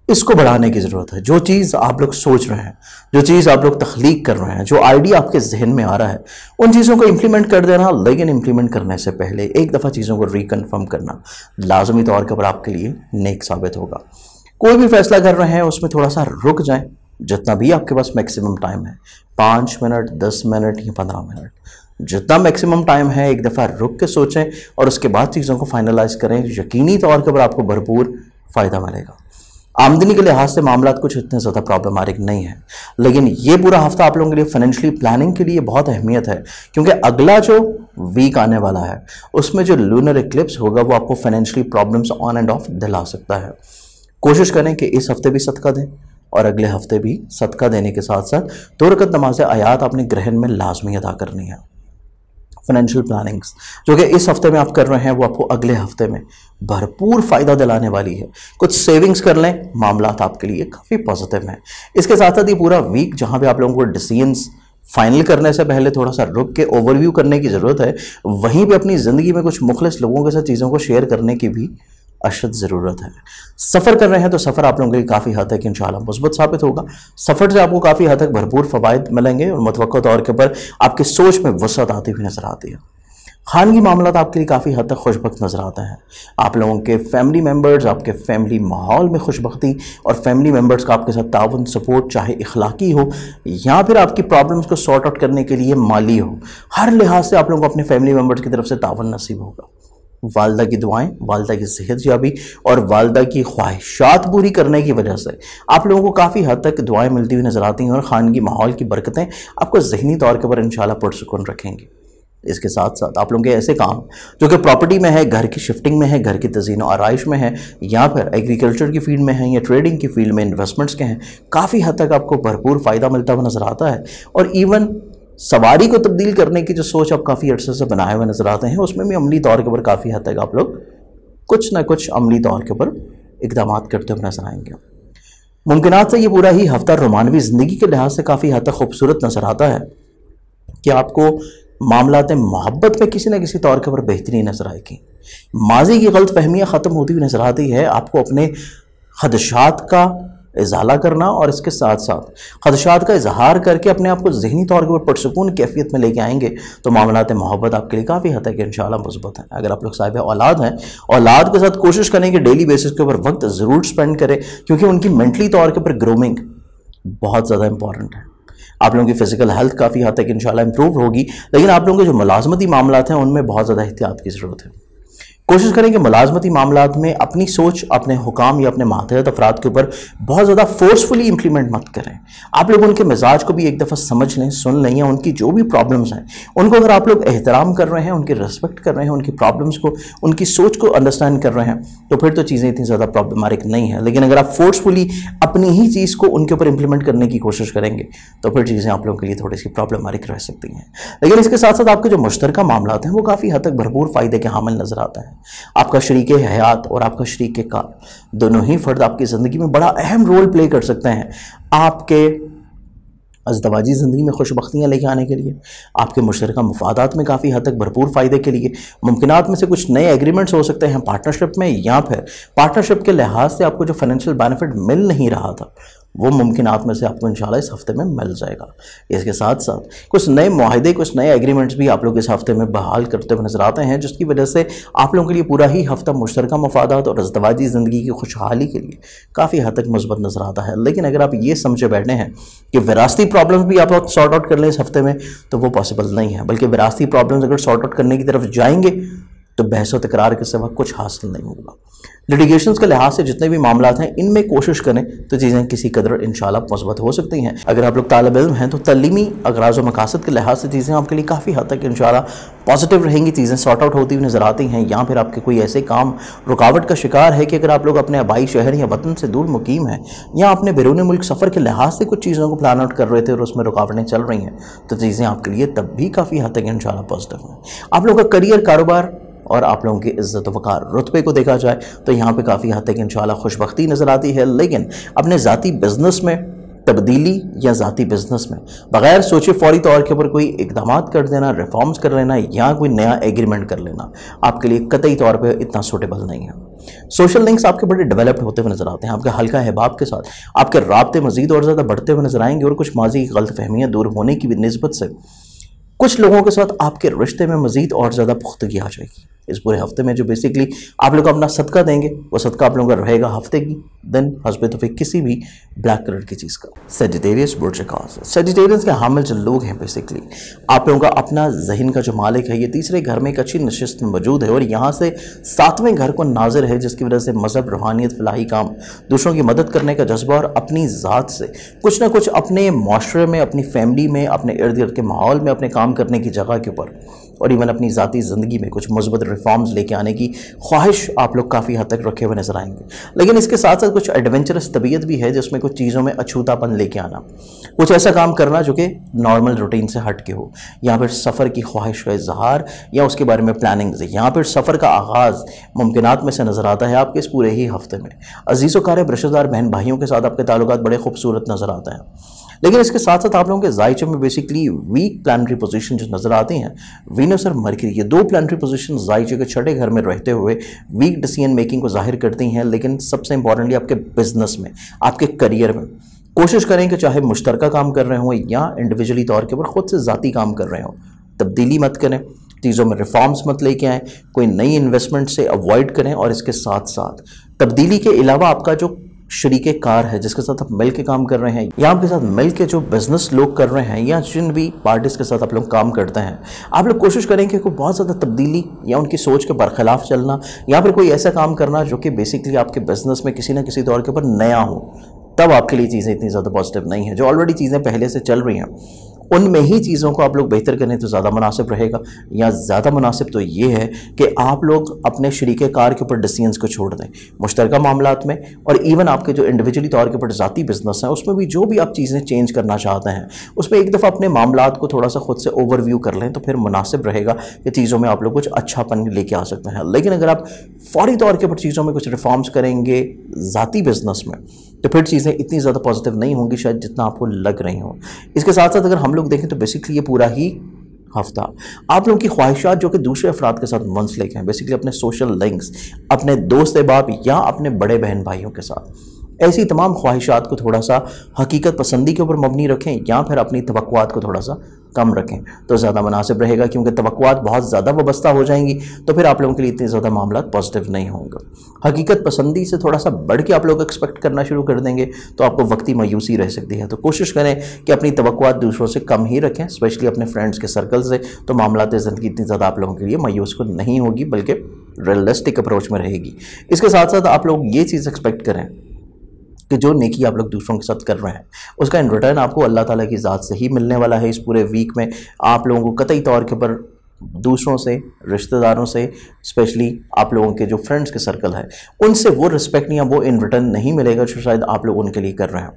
इसको बढ़ाने की ज़रूरत है। जो चीज़ आप लोग सोच रहे हैं, जो चीज़ आप लोग तख्लीक कर रहे हैं, जो आइडिया आपके जहन में आ रहा है, उन चीज़ों को इम्प्लीमेंट कर देना, लेकिन इम्प्लीमेंट करने से पहले एक दफ़ा चीज़ों को रिकन्फर्म करना लाजमी तौर पर आपके लिए नेक साबित होगा। कोई भी फैसला कर रहे हैं उसमें थोड़ा सा रुक जाएं, जितना भी आपके पास मैक्सिमम टाइम है, 5 मिनट, 10 मिनट या 15 मिनट, जितना मैक्सिमम टाइम है, एक दफ़ा रुक के सोचें और उसके बाद चीज़ों को फाइनलाइज करें। यकीनी तौर पर आपको भरपूर फ़ायदा मिलेगा। आमदनी के लिहाज से मामला कुछ इतने ज़्यादा प्रॉब्लमेटिक नहीं है, लेकिन ये पूरा हफ्ता आप लोगों के लिए फाइनेंशियली प्लानिंग के लिए बहुत अहमियत है, क्योंकि अगला जो वीक आने वाला है उसमें जो लूनर इक्लिप्स होगा वो आपको financially problems on end of दिला सकता है। कोशिश करें कि इस हफ्ते भी सदका दें और अगले हफ्ते भी सदका देने के साथ साथ 2 रकत नमाज आयात अपने ग्रहण में लाजमी अदा करनी है। फाइनेंशियल प्लानिंग्स जो कि इस हफ्ते में आप कर रहे हैं वो आपको अगले हफ्ते में भरपूर फ़ायदा दिलाने वाली है। कुछ सेविंग्स कर लें, मामलात आपके लिए काफ़ी पॉजिटिव हैं। इसके साथ साथ ये पूरा वीक जहाँ पे आप लोगों को डिसीजंस फाइनल करने से पहले थोड़ा सा रुक के ओवरव्यू करने की ज़रूरत है, वहीं पे अपनी ज़िंदगी में कुछ मुखलिस लोगों के साथ चीज़ों को शेयर करने की भी अशद ज़रूरत है। सफ़र कर रहे हैं तो सफ़र आप लोगों के लिए काफ़ी हद तक इंशाल्लाह मुस्बत साबित होगा। सफ़र से आपको काफ़ी हद तक भरपूर फ़वाइद मिलेंगे और मुतवक्का तौर के ऊपर आपकी सोच में वसअत आती हुई नज़र आती है। खानगी मामलात आपके लिए काफ़ी हद तक खुशबख्त नज़र आते हैं। आप लोगों के फैमिली मेम्बर्स, आपके फैमिली माहौल में खुशबख्ती और फैमिली मेम्बर्स का आपके साथ ताउन, सपोर्ट, चाहे इखलाकी हो या फिर आपकी प्रॉब्लम्स को सॉर्ट आउट करने के लिए माली हो, हर लिहाज से आप लोगों को अपने फैमिली मेम्बर्स की तरफ से ताउन नसीब होगा। वालदा की दुआएं, वालदा की सेहतयाबी और वालदा की ख्वाहिशात पूरी करने की वजह से आप लोगों को काफ़ी हद तक दुआएं मिलती हुई नज़र आती हैं और खानगी माहौल की बरकतें आपको ज़हनी तौर के ऊपर इंशाल्लाह पुरसुकून रखेंगी। इसके साथ साथ आप लोगों के ऐसे काम जो कि प्रॉपर्टी में है, घर की शिफ्टिंग में है, घर की तज़ीन और आराइश में है, या फिर एग्रीकल्चर की फील्ड में है या ट्रेडिंग की फील्ड में, इन्वेस्टमेंट्स के हैं, काफ़ी हद तक आपको भरपूर फ़ायदा मिलता हुआ नज़र आता है। और इवन सवारी को तब्दील करने की जो सोच आप काफ़ी अर्से से बनाए हुए नज़र आते हैं, उसमें भी अमली तौर के ऊपर काफ़ी हद तक आप लोग कुछ ना कुछ अमली तौर के ऊपर इक़दाम करते हुए नजर आएंगे। मुमकिनात से ये पूरा ही हफ्ता रोमानवी ज़िंदगी के लिहाज से काफ़ी हद तक खूबसूरत नज़र आता है कि आपको मामलात मोहब्बत में किसी न किसी तौर के ऊपर बेहतरी नज़र आएगी। माजी की गलत फहमियाँ ख़त्म होती हुई नज़र आती है। आपको अपने खदशात का इजाला करना और इसके साथ साथ खदशात का इजहार करके अपने आप को ज़हनी तौर के ऊपर पुरसुकून कैफियत में लेके आएंगे तो मामलात मोहब्बत आपके लिए काफ़ी हद तक इंशाल्लाह मुस्बत है। अगर आप लोग साहिब औलाद हैं, औलाद के साथ कोशिश करें कि डेली बेसिस के ऊपर वक्त ज़रूर स्पेंड करें, क्योंकि उनकी मेंटली तौर के ऊपर ग्रूमिंग बहुत ज़्यादा इंपॉर्टेंट है। आप लोगों की फ़िज़िकल हेल्थ काफ़ी हद तक इंशाल्लाह इंप्रूव होगी, लेकिन आप लोगों के जो मुलाजमती मामलात हैं उनमें बहुत ज़्यादा एहतियात की ज़रूरत है। कोशिश करें कि मुलाजमती मामलात में अपनी सोच अपने हुकाम या अपने मातहत अफराद के ऊपर बहुत ज़्यादा फोर्सफुली इंप्लीमेंट मत करें। आप लोग उनके मिजाज को भी एक दफ़ा समझ लें, सुन लें, या उनकी जो भी प्रॉब्लम्स हैं उनको अगर आप लोग एहतराम कर रहे हैं, उनकी रिस्पेक्ट कर रहे हैं, उनकी प्रॉब्लम्स को, उनकी सोच को अंडरस्टैंड कर रहे हैं, तो फिर तो चीज़ें इतनी ज़्यादा प्रॉब्लमेटिक नहीं है। लेकिन अगर आप फोर्सफुली अपनी ही चीज़ को उनके ऊपर इंप्लीमेंट करने की कोशिश करेंगे तो फिर चीज़ें आप लोगों के लिए थोड़ी सी प्रॉब्लमेटिक रह सकती हैं। लेकिन इसके साथ साथ आपके जो मुश्तरका मामलात हैं वो काफ़ी हद तक भरपूर फ़ायदे के हामिल नज़र आता है। आपका शरीके हयात और आपका शरीके कार दोनों ही फर्द आपकी ज़िंदगी में बड़ा अहम रोल प्ले कर सकते हैं। आपके अज़दवाजी ज़िंदगी में खुशबख्तियाँ लेके आने के लिए, आपके मुश्तरका मफादात में काफ़ी हद तक भरपूर फ़ायदे के लिए, मुमकिनात में से कुछ नए एग्रीमेंट्स हो सकते हैं पार्टनरशिप में, या फिर पार्टनरशिप के लिहाज से आपको जो फाइनेंशियल बेनिफिट मिल नहीं रहा था वो मुमकिनात में से आपको इंशाल्लाह इस हफ्ते में मिल जाएगा। इसके साथ साथ कुछ नए मुआहदे, कुछ नए एग्रीमेंट्स भी आप लोग इस हफ्ते में बहाल करते हुए नजर आते हैं, जिसकी वजह से आप लोगों के लिए पूरा ही हफ्ता मुश्तरका मफादात और अज़दवाजी ज़िंदगी की खुशहाली के लिए काफ़ी हद तक मुस्बत नजर आता है। लेकिन अगर आप ये समझे बैठे हैं कि विरासती प्रॉब्लम्स भी आप लोग सॉर्ट आउट कर लें इस हफ्ते में, तो वो पॉसिबल नहीं है। बल्कि विरासती प्रॉब्लम्स अगर सॉर्ट आउट करने की तरफ जाएंगे तो बहस व तकरार के सिवा कुछ हासिल नहीं होगा। लिटिगेशंस के लिहाज से जितने भी मामला हैं, इनमें कोशिश करें तो चीज़ें किसी कदर इंशाल्लाह मुस्बत हो सकती हैं। अगर आप लोग तालिब इल्म हैं तो तलीमी अगराज़ व मकासद के लिहाज से चीज़ें आपके लिए काफ़ी हद तक इंशाल्लाह पॉजिटिव रहेंगी, चीज़ें सॉर्ट आउट होती हुई नजर आती हैं। या फिर आपके कोई ऐसे काम रुकावट का शिकार है कि अगर आप लोग अपने आबाई शहर या वतन से दूर मुकीम हैं, या अपने बैरून मुल्क सफ़र के लिहाज से कुछ चीज़ों को प्लान आउट कर रहे थे और उसमें रुकावटें चल रही हैं, तो चीज़ें आपके लिए तब भी काफ़ी हद तक इंशाल्लाह पॉजिटिव हैं। आप लोग का करियर, कारोबार और आप लोगों की इज़्ज़त वक़ार, रुतबे को देखा जाए तो यहाँ पे काफ़ी हद तक इंशाल्लाह खुशबख्ती नज़र आती है। लेकिन अपने ज़ाती बिज़नेस में तब्दीली या ज़ाती बिज़नेस में बग़ैर सोचे फ़ौरी तौर के ऊपर कोई इक़दाम कर देना, रिफॉर्म्स कर लेना या कोई नया एग्रीमेंट कर लेना आपके लिए कतई तौर पर इतना सूटेबल नहीं है। सोशल लिंक्स आपके बड़े डेवलप्ड होते हुए नजर आते हैं। आपके हल्का अहबाब के साथ आपके राब्ते मज़ीद और ज़्यादा बढ़ते हुए नजर आएंगे और कुछ माजी की गलतफहमियाँ दूर होने की भी निस्बत से कुछ लोगों के साथ आपके रिश्ते में मज़ीद और ज़्यादा पुख्तगी आ जाएगी। इस पूरे हफ्ते में जो बेसिकली आप लोग अपना सदका देंगे, वो सदका आप लोगों का रहेगा हफ्ते की दिन हस्बे तो किसी भी ब्लैक कलर की चीज़ का। सेजिटेरियस बुर्ज काज, सेजिटेरियंस के हामिल जो लोग हैं, बेसिकली आप लोगों का अपना जहन का जो मालिक है, ये तीसरे घर में एक अच्छी नशिस्त मौजूद है और यहाँ से 7वें घर को नाजिर है, जिसकी वजह से मज़हब, रूहानियत, फलाही काम, दूसरों की मदद करने का जज्बा और अपनी ज़ात से कुछ ना कुछ अपने माशरे में, अपनी फैमिली में, अपने इर्द गिर्द के माहौल में, अपने काम करने की जगह के ऊपर और इवन अपनी ज़ाती ज़िंदगी में कुछ मुस्बत रिफॉर्म्स लेके आने की ख्वाहिश आप लोग काफ़ी हद तक रखे हुए नजर आएंगे। लेकिन इसके साथ साथ कुछ एडवेंचरस तबीयत भी है, जिसमें कुछ चीज़ों में अछूतापन लेके आना, कुछ ऐसा काम करना जो कि नॉर्मल रूटीन से हट के हो, या फिर सफ़र की ख्वाहिश का इजहार या उसके बारे में प्लानिंग्स, या फिर सफ़र का आगाज़ मुमकिनात में से नज़र आता है आपके इस पूरे ही हफ्ते में। अजीज़ व क़ारिब रिश्तेदार, बहन भाइयों के साथ आपके ताल्लुकात बड़े खूबसूरत नज़र आते हैं। लेकिन इसके साथ साथ आप लोगों के जायचे में बेसिकली वीक प्लानिटरी पोजीशन जो नज़र आती हैं, वीनस और मरकरी, ये दो प्लानिटरी पोजीशन जायचे के छठे घर में रहते हुए वीक डिसीजन मेकिंग को जाहिर करती हैं। लेकिन सबसे इंपॉर्टेंटली आपके बिजनेस में, आपके करियर में कोशिश करें कि चाहे मुश्तरका काम कर रहे हों या इंडिविजुअली तौर के ऊपर खुद से ज़ाती काम कर रहे हों, तब्दीली मत करें, चीज़ों में रिफॉर्म्स मत लेके आएँ, कोई नई इन्वेस्टमेंट से अवॉइड करें। और इसके साथ साथ तब्दीली के अलावा आपका जो शरीके कार है, जिसके साथ आप मिल के काम कर रहे हैं, या आपके साथ मिल के जो बिजनेस लोग कर रहे हैं, या जिन भी पार्टीज के साथ आप लोग काम करते हैं, आप लोग कोशिश करें कि कोई बहुत ज़्यादा तब्दीली या उनकी सोच के बरखिलाफ चलना, या फिर कोई ऐसा काम करना जो कि बेसिकली आपके बिजनेस में किसी ना किसी तौर के ऊपर नया हो, तब आपके लिए चीज़ें इतनी ज़्यादा पॉजिटिव नहीं है। जो ऑलरेडी चीज़ें पहले से चल रही हैं उनमें ही चीज़ों को आप लोग बेहतर करें तो ज़्यादा मुनासिब रहेगा। या ज़्यादा मुनासिब तो ये है कि आप लोग अपने शरीके कार के ऊपर डिसीजंस को छोड़ दें, मुश्तरका मामलात में और इवन आपके जो इंडिविजुअली तौर के ऊपर ज़ाती बिजनेस हैं उसमें भी जो भी आप चीज़ें चेंज करना चाहते हैं, उसमें एक दफ़ा अपने मामलात को थोड़ा सा खुद से ओवरव्यू कर लें, तो फिर मुनासिब रहेगा कि चीज़ों में आप लोग कुछ अच्छापन लेके आ सकते हैं। लेकिन अगर आप फौरी तौर के ऊपर चीज़ों में कुछ रिफॉर्म्स करेंगे ज़ाती बिजनेस में, तो फिर चीज़ें इतनी ज़्यादा पॉजिटिव नहीं होंगी शायद जितना आपको लग रही हो। इसके साथ साथ अगर हम लोग देखें तो बेसिकली ये पूरा ही हफ्ता आप लोगों की ख्वाहिशात जो कि दूसरे अफराद के साथ मुंसलिक हैं, बेसिकली अपने सोशल लिंक्स, अपने दोस्त अहबाब या अपने बड़े बहन भाइयों के साथ, ऐसी तमाम ख्वाहिशात को थोड़ा सा हकीकत पसंदी के ऊपर मबनी रखें या फिर अपनी तवक्कुआत को थोड़ा सा कम रखें तो ज़्यादा मुनासिब रहेगा। क्योंकि तवक्कुआत बहुत ज़्यादा वाबस्ता हो जाएंगी तो फिर आप लोगों के लिए इतने ज़्यादा मामला पॉजिटिव नहीं होंगे। हकीकत पसंदी से थोड़ा सा बढ़ के आप लोग एक्सपेक्ट करना शुरू कर देंगे तो आपको वक्ती मायूसी रह सकती है। तो कोशिश करें कि अपनी तवक्कुआत दूसरों से कम ही रखें, स्पेशली अपने फ्रेंड्स के सर्कल से, तो मामला ज़िंदगी इतनी ज़्यादा आप लोगों के लिए मायूस को नहीं होगी बल्कि रियलिस्टिक अप्रोच में रहेगी। इसके साथ साथ आप लोग ये चीज़ एक्सपेक्ट करें कि जो नेकी आप लोग दूसरों के साथ कर रहे हैं उसका इन रिटर्न आपको अल्लाह ताला की ज़ात से ही मिलने वाला है। इस पूरे वीक में आप लोगों को कतई तौर के ऊपर दूसरों से, रिश्तेदारों से, स्पेशली आप लोगों के जो फ्रेंड्स के सर्कल है उनसे वो रिस्पेक्ट या वो इन रिटर्न नहीं मिलेगा जो शायद आप लोग उनके लिए कर रहे हैं।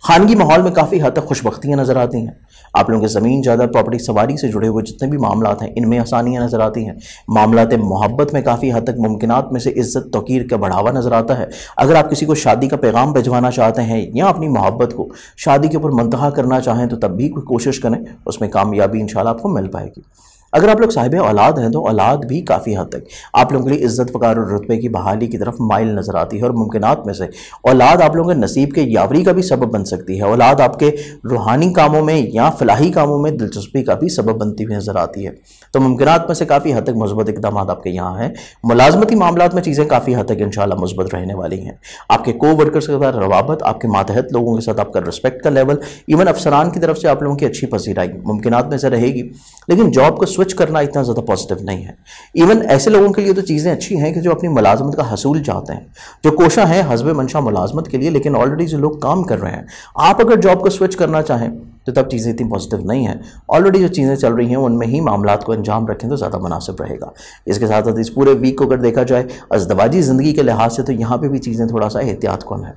खानगी माहौल में काफ़ी हद तक खुशबख्तियाँ नज़र आती हैं। आप लोगों के ज़मीन ज़्यादा प्रॉपर्टी सवारी से जुड़े हुए जितने भी मामलात हैं इनमें आसानियाँ नज़र आती हैं। मामलात मोहब्बत में काफ़ी हद तक मुमकिनात में से इज़्ज़त तौकीर का बढ़ावा नज़र आता है। अगर आप किसी को शादी का पैगाम भिजवाना चाहते हैं या अपनी मोहब्बत को शादी के ऊपर मुंतहा करना चाहें तो तब भी कोई कोशिश करें, उसमें कामयाबी इंशाल्लाह आपको मिल पाएगी। अगर आप लोग साहिब औलाद हैं तो औलाद भी काफ़ी हद तक आप लोगों के लिए इज्जत वकार और रुतबे की बहाली की तरफ माइल नजर आती है। और मुमकिनात में से औलाद आप लोगों के नसीब के यावरी का भी सबब बन सकती है। औलाद आपके रूहानी कामों में या फलाही कामों में दिलचस्पी का भी सबब बनती हुई नजर आती है। तो मुमकिनात में से काफ़ी हद तक मुस्बत इक़दाम आपके यहाँ हैं। मुलाजमती मामलात में चीज़ें काफ़ी हद तक इंशाल्लाह मुस्बत रहने वाली हैं। आपके को वर्कर्स के साथ रवाबत, आपके मातहत लोगों के साथ आपका रिस्पेक्ट का लेवल, इवन अफसरान की तरफ से आप लोगों की अच्छी पसीराई मुमकिनात में से रहेगी। लेकिन जॉब को स्विच करना इतना ज़्यादा पॉजिटिव नहीं है। इवन ऐसे लोगों के लिए तो चीज़ें अच्छी हैं कि जो अपनी मुलाजमत का हसूल चाहते हैं, जो कोशा हैं हस्ब मंशा मुलाजमत के लिए, लेकिन ऑलरेडी जो लोग काम कर रहे हैं, आप अगर जॉब को स्विच करना चाहें तो तब चीज़ें इतनी पॉजिटिव नहीं है। ऑलरेडी जो चीज़ें चल रही हैं उनमें ही मामलात को अंजाम रखें तो ज़्यादा मुनासिब रहेगा। इसके साथ साथ इस पूरे वीक को अगर देखा जाए अज़दवाजी ज़िंदगी के लिहाज से तो यहाँ पे भी चीज़ें थोड़ा सा एहतियात कौन है।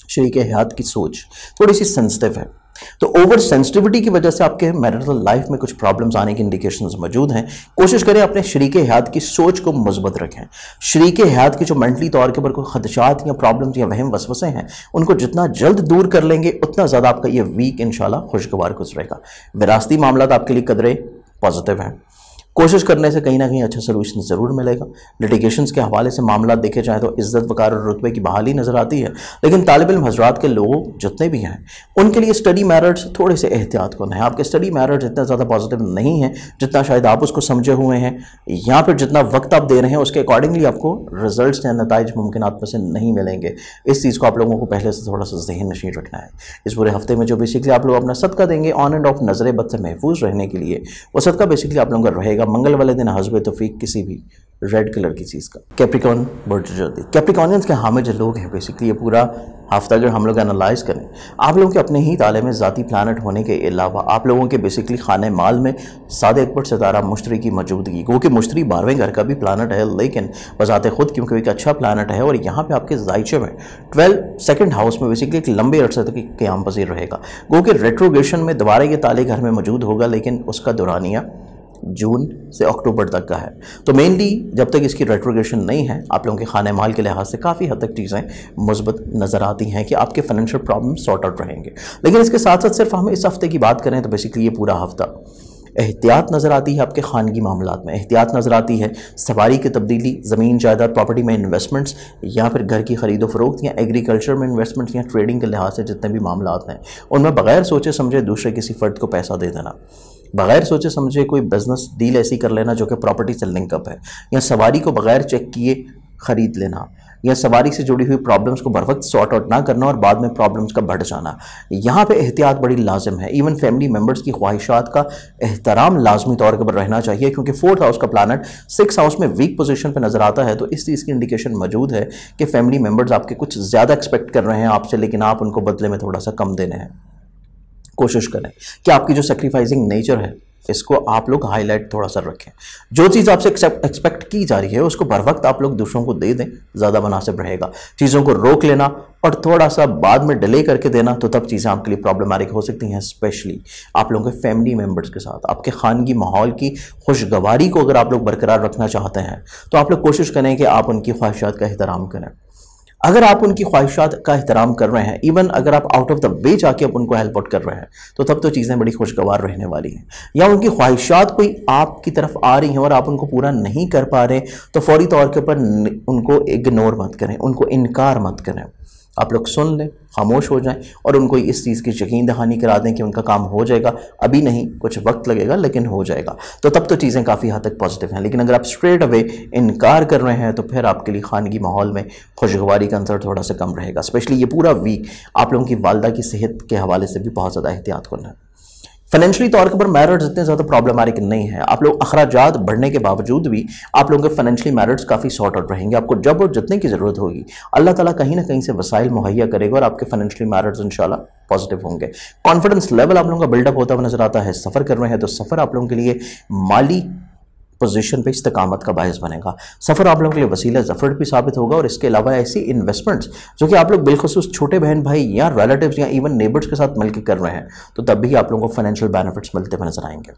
शरीक हयात की सोच थोड़ी सी सेंसिटिव है, तो ओवर सेंसिटिविटी की वजह से आपके मैरिटल लाइफ में कुछ प्रॉब्लम्स आने की इंडिकेशंस मौजूद हैं। कोशिश करें अपने शरीक हयात की सोच को मुस्बत रखें। शरीक हयात की जो मेंटली तौर के ऊपर कोई खदशात या प्रॉब्लम्स या वहम वसवसे हैं उनको जितना जल्द दूर कर लेंगे उतना ज़्यादा आपका ये वीक इंशाल्लाह खुशगवार गुजरेगा। विरासती मामलात आपके लिए कदरे पॉजिटिव हैं। कोशिश करने से कहीं ना कहीं अच्छा सोल्यूशन ज़रूर मिलेगा। लिटिगेशंस के हवाले से मामला देखे जाए तो इज्जत वकार और रुतबे की बहाली नज़र आती है। लेकिन तालिब इल्म हज़रात के लोग जितने भी हैं उनके लिए स्टडी मैरिट्स थोड़े से एहतियात कौन है। आपके स्टडी मैरिट्स इतना ज़्यादा पॉजिटिव नहीं है जितना शायद आप उसको समझे हुए हैं, या फिर जितना वक्त आप दे रहे हैं उसके अकॉर्डिंगली आपको रिजल्ट या नताइज मुमकिनात में से नहीं मिलेंगे। इस चीज़ को आप लोगों को पहले से थोड़ा सा ज़हन नशीन रखना है। इस पूरे हफ्ते में जो बेसिकली आप लोग अपना सदका देंगे ऑन एंड ऑफ नज़र बद से महफूज रहने के लिए, वो सदका बेसिकली आप लोगों का रहेगा मंगल वाले दिन हस्ब तौफीक किसी भी रेड कलर की चीज़ का। कैप्रिकॉन बर्ड जल्दी कैप्रिकॉनियंस के हामिद जो लोग हैं बेसिकली ये पूरा हफ्ता अगर हम लोग एनालाइज करें, आप लोगों के अपने ही ताले में ज़ाती प्लानट होने के अलावा आप लोगों के बेसिकली खाने माल में सादे अकबर सितारा मुश्तरी की मौजूदगी, वो कि मुश्तरी 12वें घर का भी प्लानट है, लेकिन बजाते खुद क्योंकि एक अच्छा प्लानट है और यहाँ पे आपके जायचे में 12 सेकंड हाउस में बेसिकली एक लंबे अरसे तक क़याम पज़ीर रहेगा। वो कि रेट्रोगेशन में दोबारा ये ताले घर में मौजूद होगा, लेकिन उसका दौरानिया जून से अक्टूबर तक का है। तो मेनली जब तक इसकी रेट्रोगेशन नहीं है आप लोगों के खाने माल के लिहाज से काफ़ी हद तक चीज़ें मुस्बत नज़र आती हैं कि आपके फाइनेंशियल प्रॉब्लम सॉर्ट आउट रहेंगे। लेकिन इसके साथ साथ सिर्फ हम इस हफ्ते की बात करें तो बेसिकली ये पूरा हफ्ता एहतियात नज़र आती है। आपके खानगी मामलात में एहतियात नज़र आती है। सवारी की तब्दीली, ज़मीन जायदाद प्रॉपर्टी में इन्वेस्टमेंट्स, या फिर घर की खरीदो फरोख्त, या एग्रीकल्चर में इन्वेस्टमेंट्स, या ट्रेडिंग के लिहाज से जितने भी मामलात हैं उनमें बग़ैर सोचे समझे दूसरे किसी फ़र्द को पैसा दे देना, बग़ैर सोचे समझे कोई बिजनेस डील ऐसी कर लेना जो कि प्रॉपर्टी से लिंकअप है, या सवारी को बग़ैर चेक किए ख़रीद लेना, या सवारी से जुड़ी हुई प्रॉब्लम्स को बर वक्त सॉर्ट आउट ना करना और बाद में प्रॉब्लम्स का बढ़ जाना। यहाँ पे एहतियात बड़ी लाजिम है। इवन फैमिली मेम्बर्स की ख्वाहिशात का एहतराम लाजमी तौर पर रहना चाहिए, क्योंकि 4th हाउस का प्लानट 6th हाउस में वीक पोजीशन पे नज़र आता है। तो इस चीज़ की इंडिकेशन मौजूद है कि फैमिली मेम्बर्स आपके कुछ ज़्यादा एक्सपेक्ट कर रहे हैं आपसे, लेकिन आप उनको बदले में थोड़ा सा कम देने हैं। कोशिश करें कि आपकी जो सेक्रीफाइसिंग नेचर है इसको आप लोग हाईलाइट थोड़ा सा रखें। जो चीज़ आपसे एक्सपेक्ट की जा रही है उसको बर वक्त आप लोग दूसरों को दे दें, ज़्यादा मुनासिब रहेगा। चीज़ों को रोक लेना और थोड़ा सा बाद में डिले करके देना तो तब चीज़ें आपके लिए प्रॉब्लमेटिक हो सकती हैं। स्पेशली आप लोगों के फैमिली मेम्बर्स के साथ आपके खानगी माहौल की खुशगवारी को अगर आप लोग बरकरार रखना चाहते हैं तो आप लोग कोशिश करें कि आप उनकी ख्वाहिशात का एहतराम करें। अगर आप उनकी ख्वाहिशात का एहतराम कर रहे हैं, इवन अगर आप आउट ऑफ द वे जाके आप उनको हेल्प आउट कर रहे हैं, तो तब तो चीज़ें बड़ी खुशगवार रहने वाली हैं। या उनकी ख्वाहिशात कोई आपकी तरफ आ रही हैं और आप उनको पूरा नहीं कर पा रहे तो फौरी तौर के ऊपर उनको इग्नोर मत करें, उनको इनकार मत करें। आप लोग सुन लें, खामोश हो जाएं और उनको इस चीज़ की यकीन दहानी करा दें कि उनका काम हो जाएगा। अभी नहीं, कुछ वक्त लगेगा लेकिन हो जाएगा। तो तब तो चीज़ें काफ़ी हद तक पॉजिटिव हैं। लेकिन अगर आप स्ट्रेट अवे इनकार कर रहे हैं तो फिर आपके लिए खानगी माहौल में खुशगवारी का अंतर थोड़ा सा कम रहेगा। स्पेशली ये पूरा वीक आप लोगों की वालदा की सेहत के हवाले से भी बहुत ज़्यादा एहतियात करना है। फाइनेंशियली तौर के ऊपर मैरिट्स इतने ज़्यादा प्रॉब्लमेटिक नहीं है। आप लोग अखराजात बढ़ने के बावजूद भी आप लोगों के फाइनेंशियली मैरिट्स काफ़ी सॉर्ट आउट रहेंगे। आपको जब और जितने की ज़रूरत होगी अल्लाह ताला कहीं ना कहीं से वसाइल मुहैया करेगा और आपके फाइनेंशियली मैरिट्स इंशाल्लाह पॉजिटिव होंगे। कॉन्फिडेंस लेवल आप लोगों का बिल्डअप होता हुआ नजर आता है। सफ़र कर रहे हैं तो सफ़र आप लोगों के लिए माली पोजीशन पे इस्तकामत का बायस बनेगा। सफ़र आप लोगों के लिए वसीला ज़फ़र भी साबित होगा। और इसके अलावा ऐसी इन्वेस्टमेंट्स जो कि आप लोग बिलखुसूस छोटे बहन भाई या रिलेटिव्स या इवन नेबर्स के साथ मिलकर कर रहे हैं तो तब भी आप लोगों को फाइनेंशियल बेनिफिट्स मिलते हुए नजर आएंगे।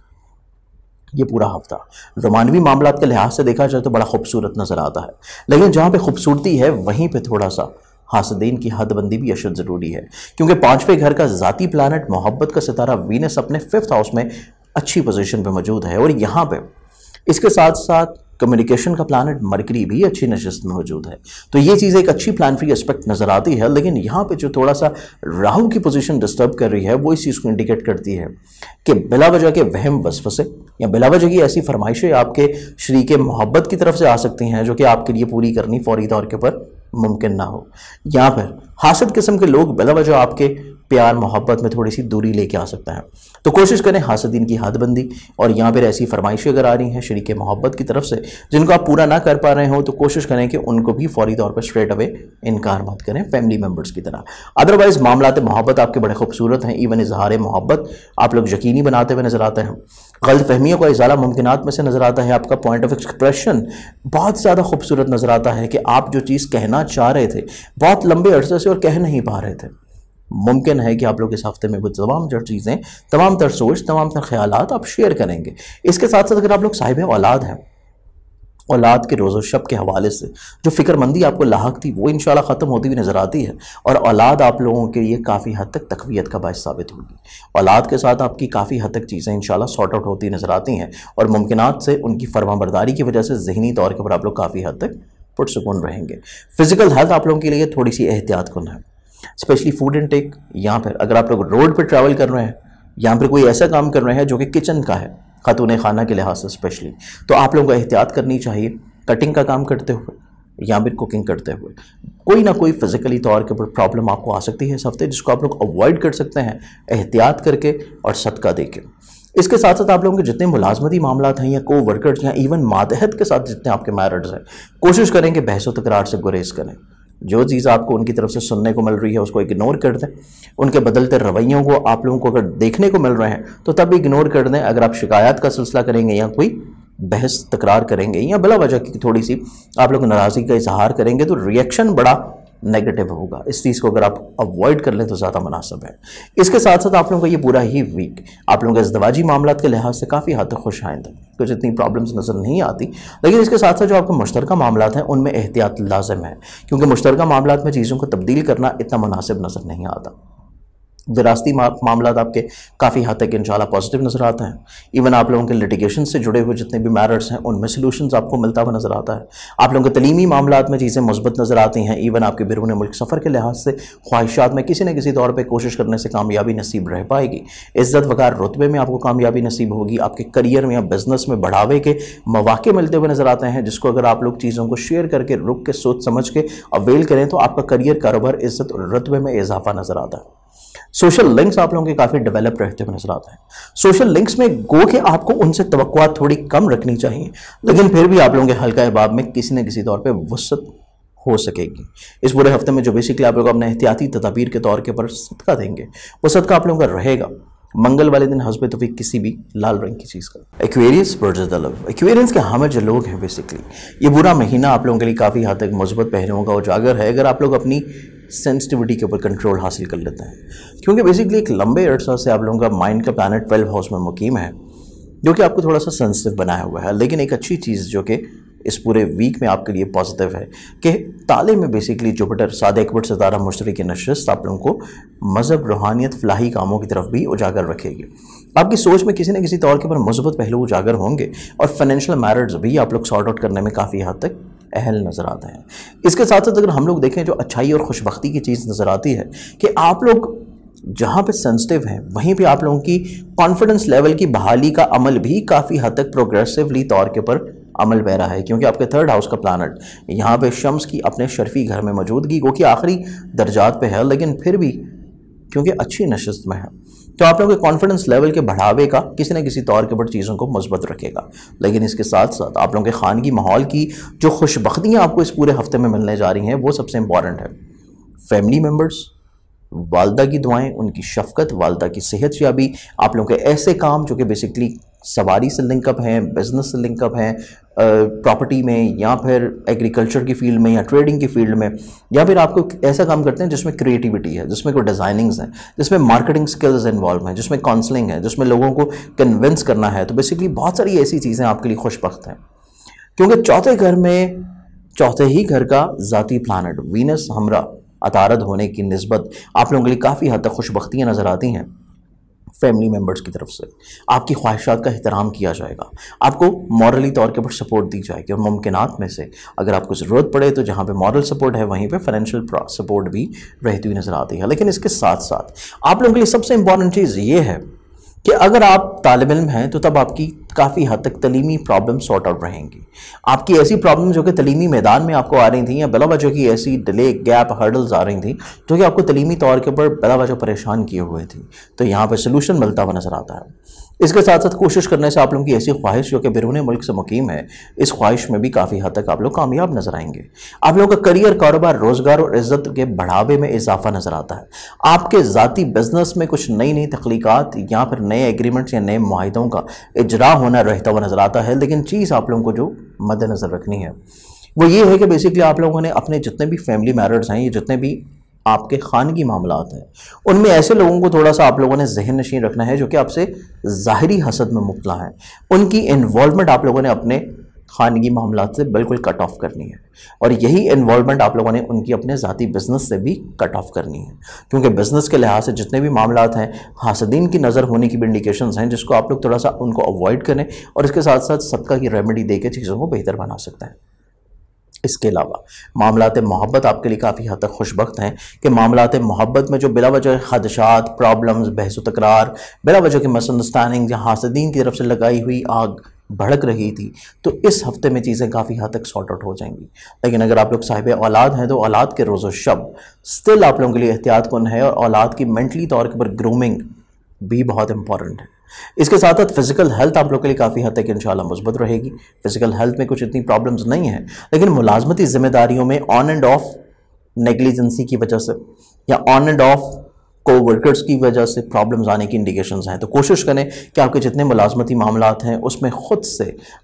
ये पूरा हफ्ता रोमानवी मामलात के लिहाज से देखा जाए तो बड़ा खूबसूरत नज़र आता है, लेकिन जहाँ पे खूबसूरती है वहीं पे थोड़ा सा हासदीन की हदबंदी भी अशद ज़रूरी है, क्योंकि 5वें घर का ज़ाती प्लानट मोहब्बत का सितारा वीनस अपने 5th हाउस में अच्छी पोजीशन पे मौजूद है। और यहाँ पे इसके साथ साथ कम्युनिकेशन का प्लैनेट मरकरी भी अच्छी नशिस्त में मौजूद है। तो ये चीज़ एक अच्छी प्लानिटरी एस्पेक्ट नजर आती है। लेकिन यहाँ पे जो थोड़ा सा राहु की पोजीशन डिस्टर्ब कर रही है वो इस चीज़ को इंडिकेट करती है कि बिला वजह के वहम वसवसे या बिला वजह की ऐसी फरमाइशें आपके शरीके मोहब्बत की तरफ से आ सकती हैं जो कि आपके लिए पूरी करनी फौरी तौर के ऊपर मुमकिन ना हो। यहाँ पर हासद किस्म के लोग बिला वजह आपके प्यार मोहब्बत में थोड़ी सी दूरी लेके आ सकते हैं। तो कोशिश करें हासदीन की हदबंदी। और यहाँ पर ऐसी फरमाइशें अगर आ रही हैं शरीके मोहब्बत की तरफ से जिनको आप पूरा ना कर पा रहे हो तो कोशिश करें कि उनको भी फौरी तौर पर स्ट्रेट अवे इनकार मत करें फैमिली मेम्बर्स की तरह। अदरवाइज मामलात मोहब्बत आपके बड़े खूबसूरत हैं। इवन इजहार मोहब्बत आप लोग यकीनी बनाते हुए नजर आते हैं। गलत फहमियों का इजाला मुमकिनात में से नजर आता है। आपका पॉइंट ऑफ एक्सप्रेशन बहुत ज़्यादा खूबसूरत नजर आता है कि आप जो चीज़ कहना चाह रहे थे बहुत लंबे अरसे से और कह नहीं पा रहे थे। मुमकिन है कि आप लोग इस हफ्ते में वो तमाम तर चीज़ें, तमाम तर सोच, तमाम तर ख्यालात आप शेयर करेंगे। इसके साथ साथ अगर आप लोग साहिब औलाद हैं, औलाद के रोज़ो शब के हवाले से जो फ़िक्रमंदी आपको लाहक थी वो इंशाल्लाह ख़त्म होती हुई नज़र आती है। और औलाद आप लोगों के लिए काफ़ी हद तक तक़वियत का बायस साबित होगी। औलाद के साथ आपकी काफ़ी हद तक चीज़ें इंशाल्लाह सॉर्ट आउट होती नज़र आती हैं और मुमकिनात से उनकी फरमाबरदारी की वजह से ज़हनी तौर के ऊपर आप लोग काफ़ी हद तक पुरसुकून रहेंगे। फिजिकल हेल्थ आप लोगों के लिए थोड़ी सी एहतियात कुन है, स्पेशली फूड इनटेक। यहाँ पर अगर आप लोग रोड पर ट्रैवल कर रहे हैं, यहाँ पर कोई ऐसा काम कर रहे हैं जो कि किचन का है, खातून खाना के लिहाज से स्पेशली, तो आप लोगों को एहतियात करनी चाहिए। कटिंग का काम करते हुए या फिर कुकिंग करते हुए कोई ना कोई फिजिकली तौर के ऊपर प्रॉब्लम आपको आ सकती है इस हफ्ते, जिसको आप लोग अवॉइड कर सकते हैं एहतियात करके और सदका दे के। इसके साथ साथ आप लोगों के जितने मुलाजमती मामलात हैं या को वर्कर्स या इवन मातहत के साथ जितने आपके मैरिड्स हैं, कोशिश करें कि बहस व तकरार से गुरेज करें। जो चीज़ आपको उनकी तरफ से सुनने को मिल रही है उसको इग्नोर कर दें। उनके बदलते रवैयों को आप लोगों को अगर देखने को मिल रहे हैं तो तब भी इग्नोर कर दें। अगर आप शिकायत का सिलसिला करेंगे या कोई बहस तकरार करेंगे या बिला वजह की थोड़ी सी आप लोग नाराज़गी का इजहार करेंगे तो रिएक्शन बड़ा नेगेटिव होगा। इस चीज़ को अगर आप अवॉइड कर लें तो ज़्यादा मुनासिब है। इसके साथ साथ आप लोगों का ये पूरा ही वीक आप लोगों के इज़्दिवाजी मामलात के लिहाज से काफ़ी हद तक खुश आइंद है। कुछ इतनी प्रॉब्लम्स नज़र नहीं आती, लेकिन इसके साथ साथ जो आपके मुश्तरका मामलात हैं उनमें एहतियात लाज़िम है, क्योंकि मुश्तरका मामलात में चीज़ों को तब्दील करना इतना मुनासिब नज़र नहीं आता। विरासती मामलात आपके काफ़ी हद तक इंशाल्लाह पॉजिटिव नज़र आता है। इवन आप लोगों के लिटिगेशन से जुड़े हुए जितने भी मैटर्स हैं उनमें सलूशंस आपको मिलता हुआ नज़र आता है। आप लोगों के तलीमी मामलात में चीज़ें मुस्बत नज़र आती हैं। इवन आपके बिरून मुल्क सफ़र के लिहाज से ख्वाहिशात में किसी न किसी तौर पर कोशिश करने से कामयाबी नसीब रह पाएगी। इज़्ज़त वक़ार रुतबे में आपको कामयाबी नसीब होगी। आपके करियर में या बिज़नेस में बढ़ावे के मौक़े मिलते हुए नज़र आते हैं, जिसको अगर आप लोग चीज़ों को शेयर करके रुक के सोच समझ के अवेल करें तो आपका करियर, कारोबार, इज़्ज़त और रुतबे में इजाफा नज़र आता है। सोशल लिंक्स आप लोगों के काफ़ी डेवलप रहते हुए नजर आते हैं। सोशल लिंक्स में गो के आपको उनसे तवक्कुआत थोड़ी कम रखनी चाहिए, लेकिन फिर भी आप लोगों के हल्का अहबाब में किसी न किसी तौर पे वसत हो सकेगी। इस पूरे हफ्ते में जो बेसिकली आप लोग अपने एहतियाती तदाबीर के तौर के ऊपर सदका देंगे वो सदका आप लोगों का रहेगा मंगल वाले दिन हस्बे तौफीक किसी भी लाल रंग की चीज़ का। एक्वेरियस बर्जदलव, एक्वेरियंस के हामिल जो लोग हैं बेसिकली ये बुरा महीना आप लोगों के लिए काफ़ी हद तक मुस्बत पहलुओं का उजागर है अगर आप लोग अपनी सेंसिटिविटी के ऊपर कंट्रोल हासिल कर लेते हैं, क्योंकि बेसिकली एक लंबे अरसा से आप लोगों का माइंड का प्लैनेट 12 हाउस में मुकीम है जो कि आपको थोड़ा सा सेंसिटिव बनाया हुआ है। लेकिन एक अच्छी चीज़ जो कि इस पूरे वीक में आपके लिए पॉजिटिव है कि ताले में बेसिकली जुपिटर सादे अकबर सितारा मुश्तरी की नशिस्त आप लोगों को मज़हब, रूहानियत, फलाही कामों की तरफ भी उजागर रखेगी। आपकी सोच में किसी न किसी तौर के ऊपर मुस्बत पहलू उजागर होंगे और फाइनेंशियल मैटर्स भी आप लोग सॉर्ट आउट करने में काफ़ी हद तक अहल नज़र आते हैं। इसके साथ साथ अगर हम लोग देखें जो अच्छाई और खुशबख्ती की चीज़ नज़र आती है कि आप लोग जहाँ पे सेंसिटिव हैं वहीं पे आप लोगों की कॉन्फिडेंस लेवल की बहाली का अमल भी काफ़ी हद तक प्रोग्रेसिवली तौर के ऊपर अमल पै रहा है, क्योंकि आपके थर्ड हाउस का प्लानट यहाँ पे शम्स की अपने शर्फी घर में मौजूदगी वो कि आखिरी दर्जात पे है, लेकिन फिर भी क्योंकि अच्छी नशिस्त में है तो आप लोगों के कॉन्फिडेंस लेवल के बढ़ावे का किसी न किसी तौर के ऊपर चीज़ों को मजबूत रखेगा। लेकिन इसके साथ साथ आप लोगों के खानगी माहौल की जो खुशबख्तियाँ आपको इस पूरे हफ्ते में मिलने जा रही हैं वो सबसे इंपॉर्टेंट है। फैमिली मेम्बर्स, वालदा की दुआएं, उनकी शफकत, वालदा की सेहत याबी, आप लोगों के ऐसे काम जो कि बेसिकली सवारी से लिंकअप हैं, बिजनेस से लिंकअप हैं, प्रॉपर्टी में या फिर एग्रीकल्चर की फील्ड में या ट्रेडिंग की फील्ड में, या फिर आपको ऐसा काम करते हैं जिसमें क्रिएटिविटी है, जिसमें कोई डिज़ाइनिंग्स हैं, जिसमें मार्केटिंग स्किल्स इन्वॉल्व हैं, जिसमें काउंसलिंग है, जिसमें लोगों को कन्विंस करना है। तो बेसिकली बहुत सारी ऐसी चीज़ें आपके लिए खुशबख्त हैं, क्योंकि चौथे घर में, चौथे ही घर का ज़ाती प्लानट वीनस हमरा अतारद होने की निस्बत आप लोगों के लिए काफ़ी हद तक खुशबख्तियाँ नज़र आती हैं। फैमिली मेम्बर्स की तरफ से आपकी ख्वाहिशात का एहतराम किया जाएगा, आपको मॉरली तौर के ऊपर सपोर्ट दी जाएगी और मुमकिनात में से अगर आपको ज़रूरत पड़े तो जहाँ पे मॉरल सपोर्ट है वहीं पे फाइनेंशियल सपोर्ट भी रहती हुई नज़र आती है। लेकिन इसके साथ साथ आप लोगों के लिए सबसे इंपॉर्टेंट चीज़ ये है कि अगर आप तालिब इल्म हैं तो तब आपकी काफ़ी हद तक तलीमी प्रॉब्लम सॉर्ट आउट रहेंगी। आपकी ऐसी प्रॉब्लम जो कि तलीमी मैदान में आपको आ रही थी या बिला वजह की ऐसी डिले गैप हर्डल्स आ रही थी जो कि आपको तलीमी तौर के ऊपर बिला वजह परेशान किए हुए थी, तो यहाँ पर सोल्यूशन मिलता हुआ नज़र आता है। इसके साथ साथ कोशिश करने से आप लोगों की ऐसी ख्वाहिश जो कि बैरून मुल्क से मुकीम है, इस ख्वाहिश में भी काफ़ी हद तक आप लोग कामयाब नजर आएंगे। आप लोगों का करियर, कारोबार, रोजगार और इज्जत के बढ़ावे में इजाफा नजर आता है। आपके ज़ाती बिजनेस में कुछ नई नई तख्लीकात या फिर नए एग्रीमेंट्स या नए मुआहिदों का इजरा होना रहता हुआ नजर आता है। लेकिन चीज़ आप लोगों को जो मद्देनजर रखनी है वो ये है कि बेसिकली आप लोगों ने अपने जितने भी फैमिली मैटर्स हैं, ये जितने भी आपके खानगी मामलात हैं, उनमें ऐसे लोगों को थोड़ा सा आप लोगों ने जहन नशीन रखना है जो कि आपसे ज़ाहिरी हसद में मुब्तला है। उनकी इन्वॉल्वमेंट आप लोगों ने अपने खानगी मामलात से बिल्कुल कट ऑफ करनी है और यही इन्वॉल्वमेंट आप लोगों ने उनकी अपने ज़ाती बिजनेस से भी कट ऑफ करनी है, क्योंकि बिजनेस के लिहाज से जितने भी मामलात हैं हासदीन की नज़र होने की भी इंडिकेशंस हैं, जिसको आप लोग थोड़ा सा उनको अवॉइड करें और इसके साथ साथ सदका की रेमेडी दे के चीज़ों को बेहतर बना सकते हैं। इसके अलावा मामलात मोहब्बत आपके लिए काफ़ी हद तक खुशबख्त हैं कि मामलात मोहब्बत में जो बिला वजह खदशात, प्रॉब्लम्स, बहस व तकरार, बिला वजह की मिसअंडरस्टैंडिंग या हासदीन की तरफ से लगाई हुई आग भड़क रही थी, तो इस हफ्ते में चीज़ें काफ़ी हद तक सॉर्ट आउट हो जाएंगी। लेकिन अगर आप लोग साहिब औलाद हैं तो औलाद के रोज़ो शब स्टिल आप लोगों के लिए एहतियात कुन है और औलाद की मेंटली तौर के ऊपर ग्रूमिंग भी बहुत इंपॉर्टेंट है। इसके साथ साथ फिजिकल हेल्थ आप लोग के लिए काफ़ी हद तक इंशाल्लाह मुस्बत रहेगी। फिजिकल हेल्थ में कुछ इतनी प्रॉब्लम्स नहीं है, लेकिन मुलाजमती जिम्मेदारियों में ऑन एंड ऑफ नेग्लिजेंसी की वजह से या ऑन एंड ऑफ को वर्कर्स की वजह से प्रॉब्लम्स आने की इंडिकेशंस हैं। तो कोशिश करें कि आपके जितने मुलाजमती मामलात हैं उसमें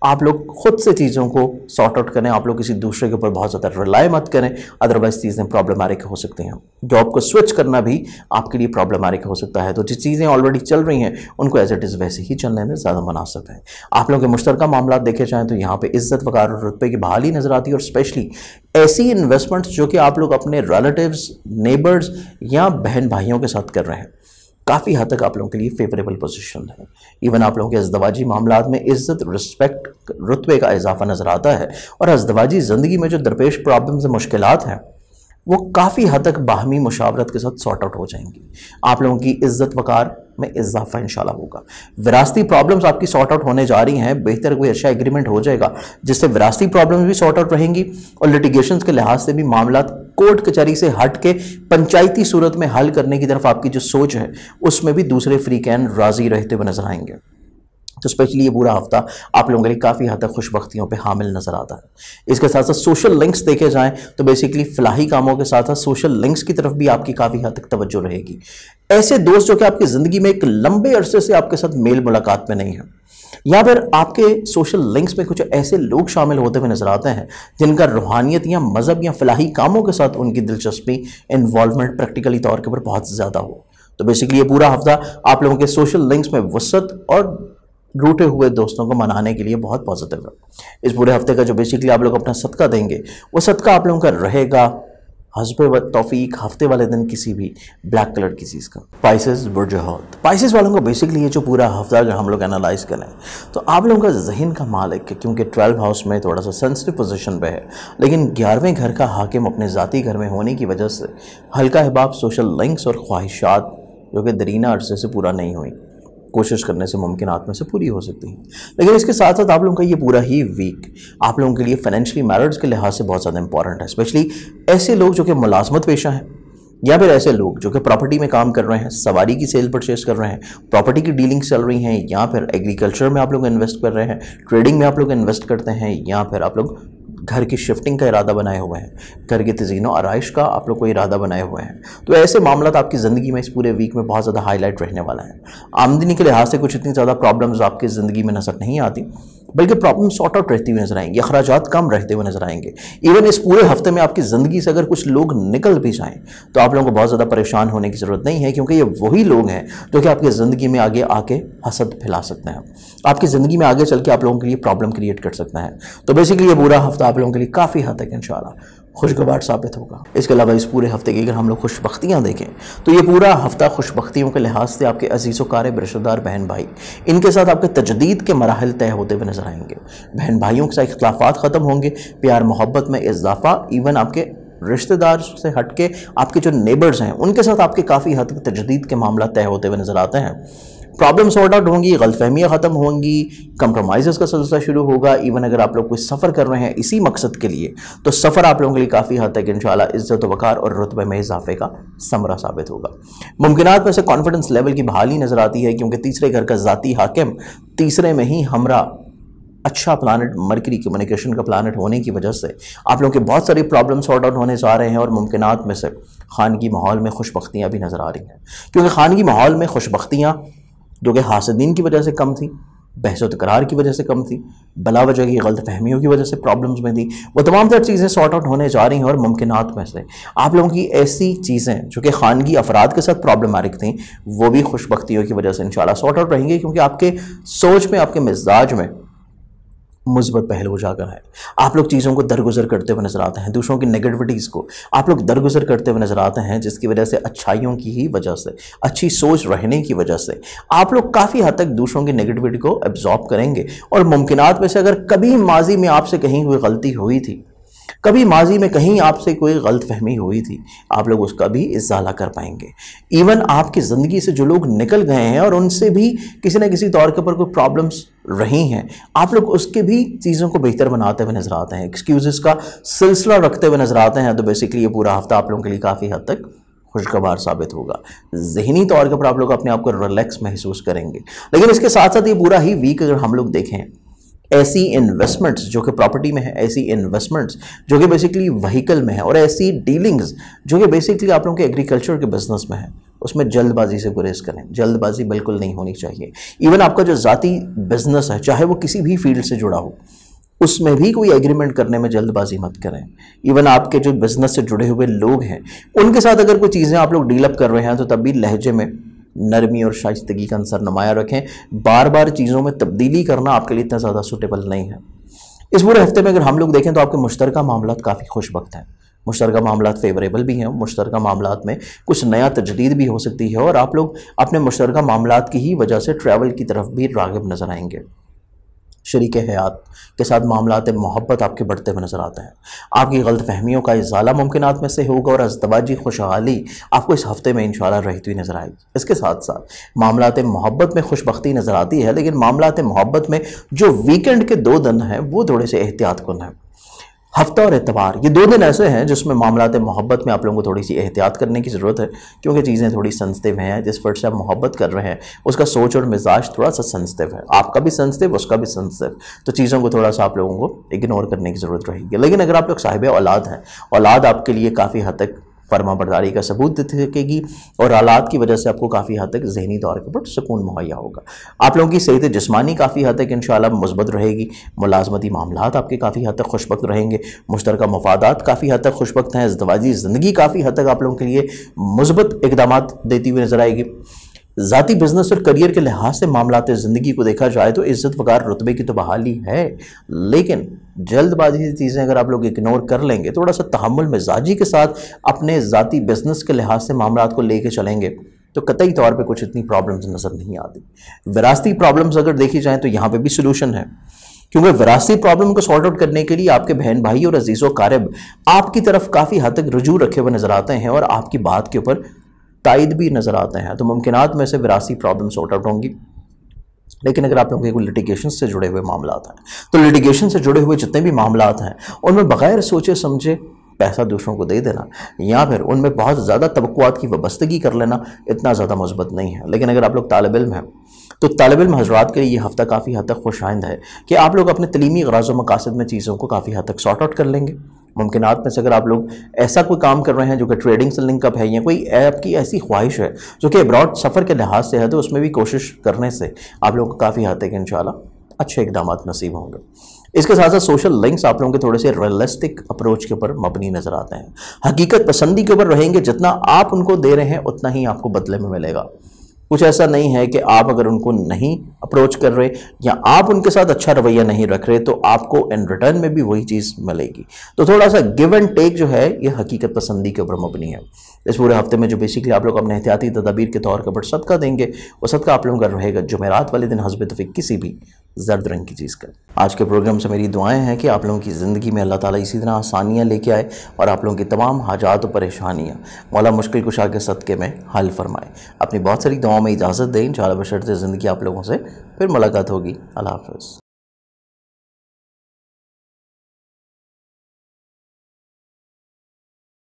आप लोग खुद से चीज़ों को सॉर्ट आउट करें। आप लोग किसी दूसरे के ऊपर बहुत ज़्यादा रिलाय मत करें, अदरवाइज चीज़ें प्रॉब्लमैटिक हो सकती हैं। जॉब को स्विच करना भी आपके लिए प्रॉब्लमैटिक हो सकता है। तो जिस चीज़ें ऑलरेडी चल रही हैं उनको एज इट इज़ वैसे ही चलने में ज़्यादा मुनासिब है। आप लोगों के मुश्तरका मामला देखे जाएँ तो यहाँ पर इज़्ज़त वक़ार और रुतबे की बहाली नज़र आती है और स्पेशली ऐसी इन्वेस्टमेंट्स जो कि आप लोग अपने रिलेटिव्स, नेबर्स या बहन भाइयों के साथ कर रहे हैं, काफ़ी हद तक आप लोगों के लिए फेवरेबल पोजीशन है। इवन आप लोगों के अज़दवाजी मामलात में इज़्ज़त, रिस्पेक्ट, रुतबे का इजाफा नज़र आता है और अज़दवाजी ज़िंदगी में जो दरपेश प्रॉब्लम्स और मुश्किलात हैं वो काफ़ी हद तक बाहमी मुशावरत के साथ सॉर्ट आउट हो जाएंगी। आप लोगों की इज़्ज़त वक़ार में इजाफा इंशाल्लाह होगा। विरासती प्रॉब्लम्स आपकी सॉर्ट आउट होने जा रही हैं, बेहतर कोई अच्छा एग्रीमेंट हो जाएगा जिससे विरासती प्रॉब्लम्स भी सॉर्ट आउट रहेंगी और लिटिगेशंस के लिहाज से भी मामला कोर्ट कचहरी से हट के पंचायती सूरत में हल करने की तरफ आपकी जो सोच है उसमें भी दूसरे फ्रीकैन राजी रहते हुए नजर आएंगे। तो स्पेशली ये पूरा हफ्ता आप लोगों के लिए काफ़ी हद तक खुशबख्तियों पे हामिल नज़र आता है। इसके साथ साथ सोशल लिंक्स देखे जाएं तो बेसिकली फलाही कामों के साथ साथ सोशल लिंक्स की तरफ भी आपकी काफ़ी हद तक तवज्जो रहेगी। ऐसे दोस्त जो कि आपकी ज़िंदगी में एक लंबे अरसे से आपके साथ मेल मुलाकात में नहीं है, या फिर आपके सोशल लिंक्स में कुछ ऐसे लोग शामिल होते हुए नजर आते हैं जिनका रूहानियत या मज़हब या फलाही कामों के साथ उनकी दिलचस्पी, इन्वॉल्वमेंट प्रैक्टिकली तौर के ऊपर बहुत ज़्यादा हो। तो बेसिकली ये पूरा हफ्ता आप लोगों के सोशल लिंक्स में वसअत और रूठे हुए दोस्तों को मनाने के लिए बहुत पॉजिटिव है। इस पूरे हफ्ते का जो बेसिकली आप लोग अपना सदका देंगे वो सदका आप लोगों का रहेगा हस्बे व तौफीक हफ्ते वाले दिन किसी भी ब्लैक कलर की चीज़ का। स्पाइसेस बुर्जहत स्पाइसेस वालों को बेसिकली ये जो पूरा हफ्ता अगर हम लोग एनालाइज करें तो आप लोगों का जहन का मालिक, क्योंकि 12 हाउस में थोड़ा सा सेंसिटिव पोजीशन पे है, लेकिन 11वें घर का हाकिम अपने ज़ाती घर में होने की वजह से हल्का हिबाब सोशल लिंक्स और ख्वाहिशात जो कि दरीना अरसे से पूरा नहीं हुई, कोशिश करने से मुमकिनात में से पूरी हो सकती हैं। लेकिन इसके साथ साथ आप लोगों का ये पूरा ही वीक आप लोगों के लिए फाइनेंशियली मैरिज के लिहाज से बहुत ज़्यादा इंपॉर्टेंट है। स्पेशली ऐसे लोग जो कि मुलाजमत पेशा हैं या फिर ऐसे लोग जो कि प्रॉपर्टी में काम कर रहे हैं, सवारी की सेल परचेज कर रहे हैं, प्रॉपर्टी की डीलिंग्स चल रही हैं, या फिर एग्रीकल्चर में आप लोग इन्वेस्ट कर रहे हैं, ट्रेडिंग में आप लोग इन्वेस्ट करते हैं, या फिर आप लोग घर की शिफ्टिंग का इरादा बनाए हुए हैं, घर के तज़ीनो आराइश का आप लोग को इरादा बनाए हुए हैं। तो ऐसे मामला आपकी ज़िंदगी में इस पूरे वीक में बहुत ज़्यादा हाईलाइट रहने वाला है। आमदनी के लिहाज से कुछ इतनी ज़्यादा प्रॉब्लम्स आपकी ज़िंदगी में नज़र नहीं आती, बल्कि प्रॉब्लम सॉर्ट आउट रहती हुई नजर आएंगी, अखराजात कम रहते हुए नजर आएंगे। इवन इस पूरे हफ्ते में आपकी ज़िंदगी से अगर कुछ लोग निकल भी जाएं तो आप लोगों को बहुत ज़्यादा परेशान होने की ज़रूरत नहीं है, क्योंकि ये वही लोग हैं जो कि आपकी ज़िंदगी में आगे आके हसद फैला सकते हैं, आपकी ज़िंदगी में आगे चल के आप लोगों के लिए प्रॉब्लम क्रिएट कर सकते हैं। तो बेसिकली ये पूरा हफ्ता आप लोगों के लिए काफ़ी हद तक इंशाल्लाह खुशगवार साबित होगा। इसके अलावा इस पूरे हफ्ते की अगर हम लोग खुशबख्तियाँ देखें तो ये पूरा हफ्ता खुशबख्तियों के लिहाज से आपके अजीज़ व क़ारिब रिश्तेदार बहन भाई इनके साथ आपके तजदीद के मराहल तय होते हुए नजर आएंगे। बहन भाइयों के साथ इख्तिलाफ़ात ख़त्म होंगे, प्यार मोहब्बत में इजाफा, इवन आपके रिश्तेदार से हटके आपके जो नेबर्स हैं उनके साथ आपके काफ़ी हद तक तजदीद के मामला तय होते हुए नजर आते हैं। प्रॉब्लम सॉर्ट आउट होंगी, गलतफहमियाँ ख़त्म होंगी, कंप्रोमाइज़ का सिलसिला शुरू होगा। इवन अगर आप लोग कोई सफ़र कर रहे हैं इसी मकसद के लिए तो सफ़र आप लोगों के लिए काफ़ी हद तक इंशाल्लाह इज़्ज़त वक़ार और रुतबे में इजाफे का समरा साबित होगा। मुमकिनात में से कॉन्फिडेंस लेवल की बहाली नज़र आती है, क्योंकि तीसरे घर का ज़ाती हाकिम तीसरे में ही हमरा अच्छा प्लानट मरकरी कम्युनिकेशन का प्लानट होने की वजह से आप लोगों के बहुत सारी प्रॉब्लम सॉर्ट आउट होने जा रहे हैं। और मुमकिनात में से खानगी माहौल में खुशबख्तियाँ भी नज़र आ रही हैं, क्योंकि खानगी माहौल में खुशबख्तियाँ जो कि हासदीन की वजह से कम थी, बहस व तकरार की वजह से कम थी, बला वजह की गलत फहमियों की वजह से प्रॉब्लम्स में थी, वो तमाम तर चीज़ें सॉर्ट आउट होने जा रही हैं। और मुमकिनात में से आप लोगों की ऐसी चीज़ें जो कि खानगी अफराद के साथ प्रॉब्लमेटिक थी वो भी खुशबख्तियों की वजह से इंशाल्लाह सॉर्ट आउट रहेंगी, क्योंकि आपके सोच में, आपके मिजाज में मुस्बत पहलू उजागर है। आप लोग चीज़ों को दरगुजर करते हुए नजर आते हैं, दूसरों की नेगेटिविटीज़ को आप लोग दरगुजर करते हुए नजर आते हैं, जिसकी वजह से अच्छाइयों की ही वजह से, अच्छी सोच रहने की वजह से आप लोग काफ़ी हद तक दूसरों की नेगेटिविटी को एब्जॉर्ब करेंगे। और मुमकिनात में से अगर कभी माजी में आपसे कहीं कोई गलती हुई थी, कभी माजी में कहीं आपसे कोई गलत फहमी हुई थी, आप लोग उसका भी इजाला कर पाएंगे। इवन आपकी ज़िंदगी से जो लोग निकल गए हैं और उनसे भी किसी न किसी तौर के ऊपर कोई प्रॉब्लम्स रही हैं, आप लोग उसके भी चीज़ों को बेहतर बनाते हुए नजर आते हैं, एक्सक्यूज़ेस का सिलसिला रखते हुए नजर आते हैं। तो बेसिकली ये पूरा हफ्ता आप लोगों के लिए काफ़ी हद तक खुशगवार साबित होगा। ज़हनी तौर के ऊपर आप लोग अपने आप को रिलैक्स महसूस करेंगे। लेकिन इसके साथ साथ ये पूरा ही वीक अगर हम लोग देखें, ऐसी इन्वेस्टमेंट्स जो कि प्रॉपर्टी में है, ऐसी इन्वेस्टमेंट्स जो कि बेसिकली व्हीकल में है, और ऐसी डीलिंग्स जो कि बेसिकली आप लोगों के एग्रीकल्चर के बिजनेस में है, उसमें जल्दबाजी से गुरेज करें। जल्दबाजी बिल्कुल नहीं होनी चाहिए। इवन आपका जो ज़ाती बिजनेस है, चाहे वो किसी भी फील्ड से जुड़ा हो, उसमें भी कोई एग्रीमेंट करने में जल्दबाजी मत करें। इवन आपके जो बिजनेस से जुड़े हुए लोग हैं उनके साथ अगर कोई चीज़ें आप लोग डील अप कर रहे हैं तो तब भी लहजे में नरमी और शाइस्तगी का अंसर नुमाया रखें। बार बार चीज़ों में तब्दीली करना आपके लिए इतना ज़्यादा सूटेबल नहीं है। इस पूरे हफ्ते में अगर हम लोग देखें तो आपके मुश्तरका मामलात काफ़ी खुशबख्त हैं, मुश्तरका मामलात फेवरेबल भी हैं, मुश्तरका मामलात में कुछ नया तजदीद भी हो सकती है, और आप लोग अपने मुश्तरका मामलात की ही वजह से ट्रैवल की तरफ भी राग़िब नज़र आएंगे। शरीक हयात के साथ मामलात मोहब्बत आपके बढ़ते हुए नजर आते हैं। आपकी गलत फहमियों का इजाला मुमकिनात में से होगा, और अज़दवाजी खुशहाली आपको इस हफ्ते में इंशाल्लाह रहती हुई नजर आएगी। इसके साथ साथ मामलात मोहब्बत में खुशबख्ती नजर आती है, लेकिन मामलात मोहब्बत में जो वीकेंड के 2 दिन हैं वो थोड़े से एहतियात कुन हैं। हफ्ता और एतवार ये 2 दिन ऐसे हैं जिसमें मामलात मोहब्बत में आप लोगों को थोड़ी सी एहतियात करने की ज़रूरत है, क्योंकि चीज़ें थोड़ी सेंसिटिव हैं। जिस फर्द से आप मोहब्बत कर रहे हैं उसका सोच और मिजाज थोड़ा सा सेंसिटिव है, आपका भी सेंसिटिव, उसका भी सेंसिटिव, तो चीज़ों को थोड़ा सा आप लोगों को इग्नोर करने की ज़रूरत रहेगी। लेकिन अगर आप लोग साहिब औलाद हैं, औलाद आपके लिए काफ़ी हद तक फर्मा बरदारी का सबूत दे सकेगी, और हालात की वजह से आपको काफ़ी हद तक जहनी तौर के ऊपर सुकून मुहैया होगा। आप लोगों की सेहत जिस्मानी काफ़ी हद तक इंशाल्लाह मुस्बत रहेगी। मुलाजमती मामलात आपके काफ़ी हद तक खुशबख्त रहेंगे। मुश्तरका मफादात काफ़ी हद तक खुशबख्त हैं। इज़्दवाजी ज़िंदगी काफ़ी हद तक आप लोगों के लिए मुस्बत इक़दामात देती हुई नजर आएगी। ज़ाती बिजनेस और करियर के लिहाज से मामलात ज़िंदगी को देखा जाए तो इज़्ज़त वक़ार रुतबे की तो बहाली है, लेकिन जल्दबाजी से चीज़ें अगर आप लोग इग्नोर कर लेंगे, थोड़ा सा तहम्मुल मिजाजी के साथ अपने ज़ाती बिजनेस के लिहाज से मामलात को लेके चलेंगे तो कतई तौर पे कुछ इतनी प्रॉब्लम्स नज़र नहीं आती। विरासती प्रॉब्लम्स अगर देखी जाएँ तो यहाँ पर भी सोल्यूशन है, क्योंकि विरासती प्रॉब्लम को सॉर्ट आउट करने के लिए आपके बहन भाई और अजीज़ व क़ारिब आपकी तरफ काफ़ी हद तक रुजू रखे हुए नज़र आते हैं और आपकी बात के ऊपर तायद भी नज़र आते हैं। तो मुमकिनात में से विरासती प्रॉब्लम सॉर्ट आउट होंगी। लेकिन अगर आप लोगों के कोई लिटिगेशन से जुड़े हुए मामलात हैं तो लिटिगेशन से जुड़े हुए जितने भी मामलात हैं उनमें बगैर सोचे समझे पैसा दूसरों को दे देना या फिर उनमें बहुत ज़्यादा तवक्कुआत की वाबस्तगी कर लेना इतना ज़्यादा मुस्बत नहीं है। लेकिन अगर आप लोग तालिब इल्म हैं तो तालिब इल्म हज़रात के लिए ये हफ़्ता काफ़ी हद तक खुशाइंद है कि आप लोग अपने तलीमी ग़राज़ व मकासद में चीज़ों को काफ़ी हद तक सॉर्ट आउट कर लेंगे। मुमकिनात में से अगर आप लोग ऐसा कोई काम कर रहे हैं जो कि ट्रेडिंग से लिंकअप है या कोई आपकी ऐसी ख्वाहिश है जो कि अब्रॉड सफ़र के लिहाज से है, तो उसमें भी कोशिश करने से आप लोगों को काफ़ी हद तक इंशाल्लाह अच्छे इक़दाम नसीब होंगे। इसके साथ साथ सोशल लिंक्स आप लोगों के थोड़े से रियलिस्टिक अप्रोच के ऊपर मबनी नज़र आते हैं। हकीकत पसंदी के ऊपर रहेंगे, जितना आप उनको दे रहे हैं उतना ही आपको बदले में मिलेगा। कुछ ऐसा नहीं है कि आप अगर उनको नहीं अप्रोच कर रहे या आप उनके साथ अच्छा रवैया नहीं रख रहे तो आपको इन रिटर्न में भी वही चीज़ मिलेगी। तो थोड़ा सा गिव एंड टेक जो है ये हकीकत पसंदी के ऊपर मबनी है। इस पूरे हफ्ते में जो बेसिकली आप लोग अपने एहतियाती तदाबीर के तौर पर सदका देंगे, वो सदका आप लोगों का रहेगा जुमेरात वाले दिन हस्ब तौफीक किसी भी जर्द रंग की चीज़ का। आज के प्रोग्राम से मेरी दुआएं हैं कि आप लोगों की ज़िंदगी में अल्लाह ताला इसी तरह आसानियाँ लेके आए और आप लोगों की तमाम हाजात और परेशानियाँ मौला मुश्किल कुशा के सदक़े में हल फरमाए। अपनी बहुत सारी दुआओं में इजाज़त दें, इंशाअल्लाह बशर्ते ज़िंदगी आप लोगों से फिर मुलाकात होगी। अल्लाह हाफ़िज़।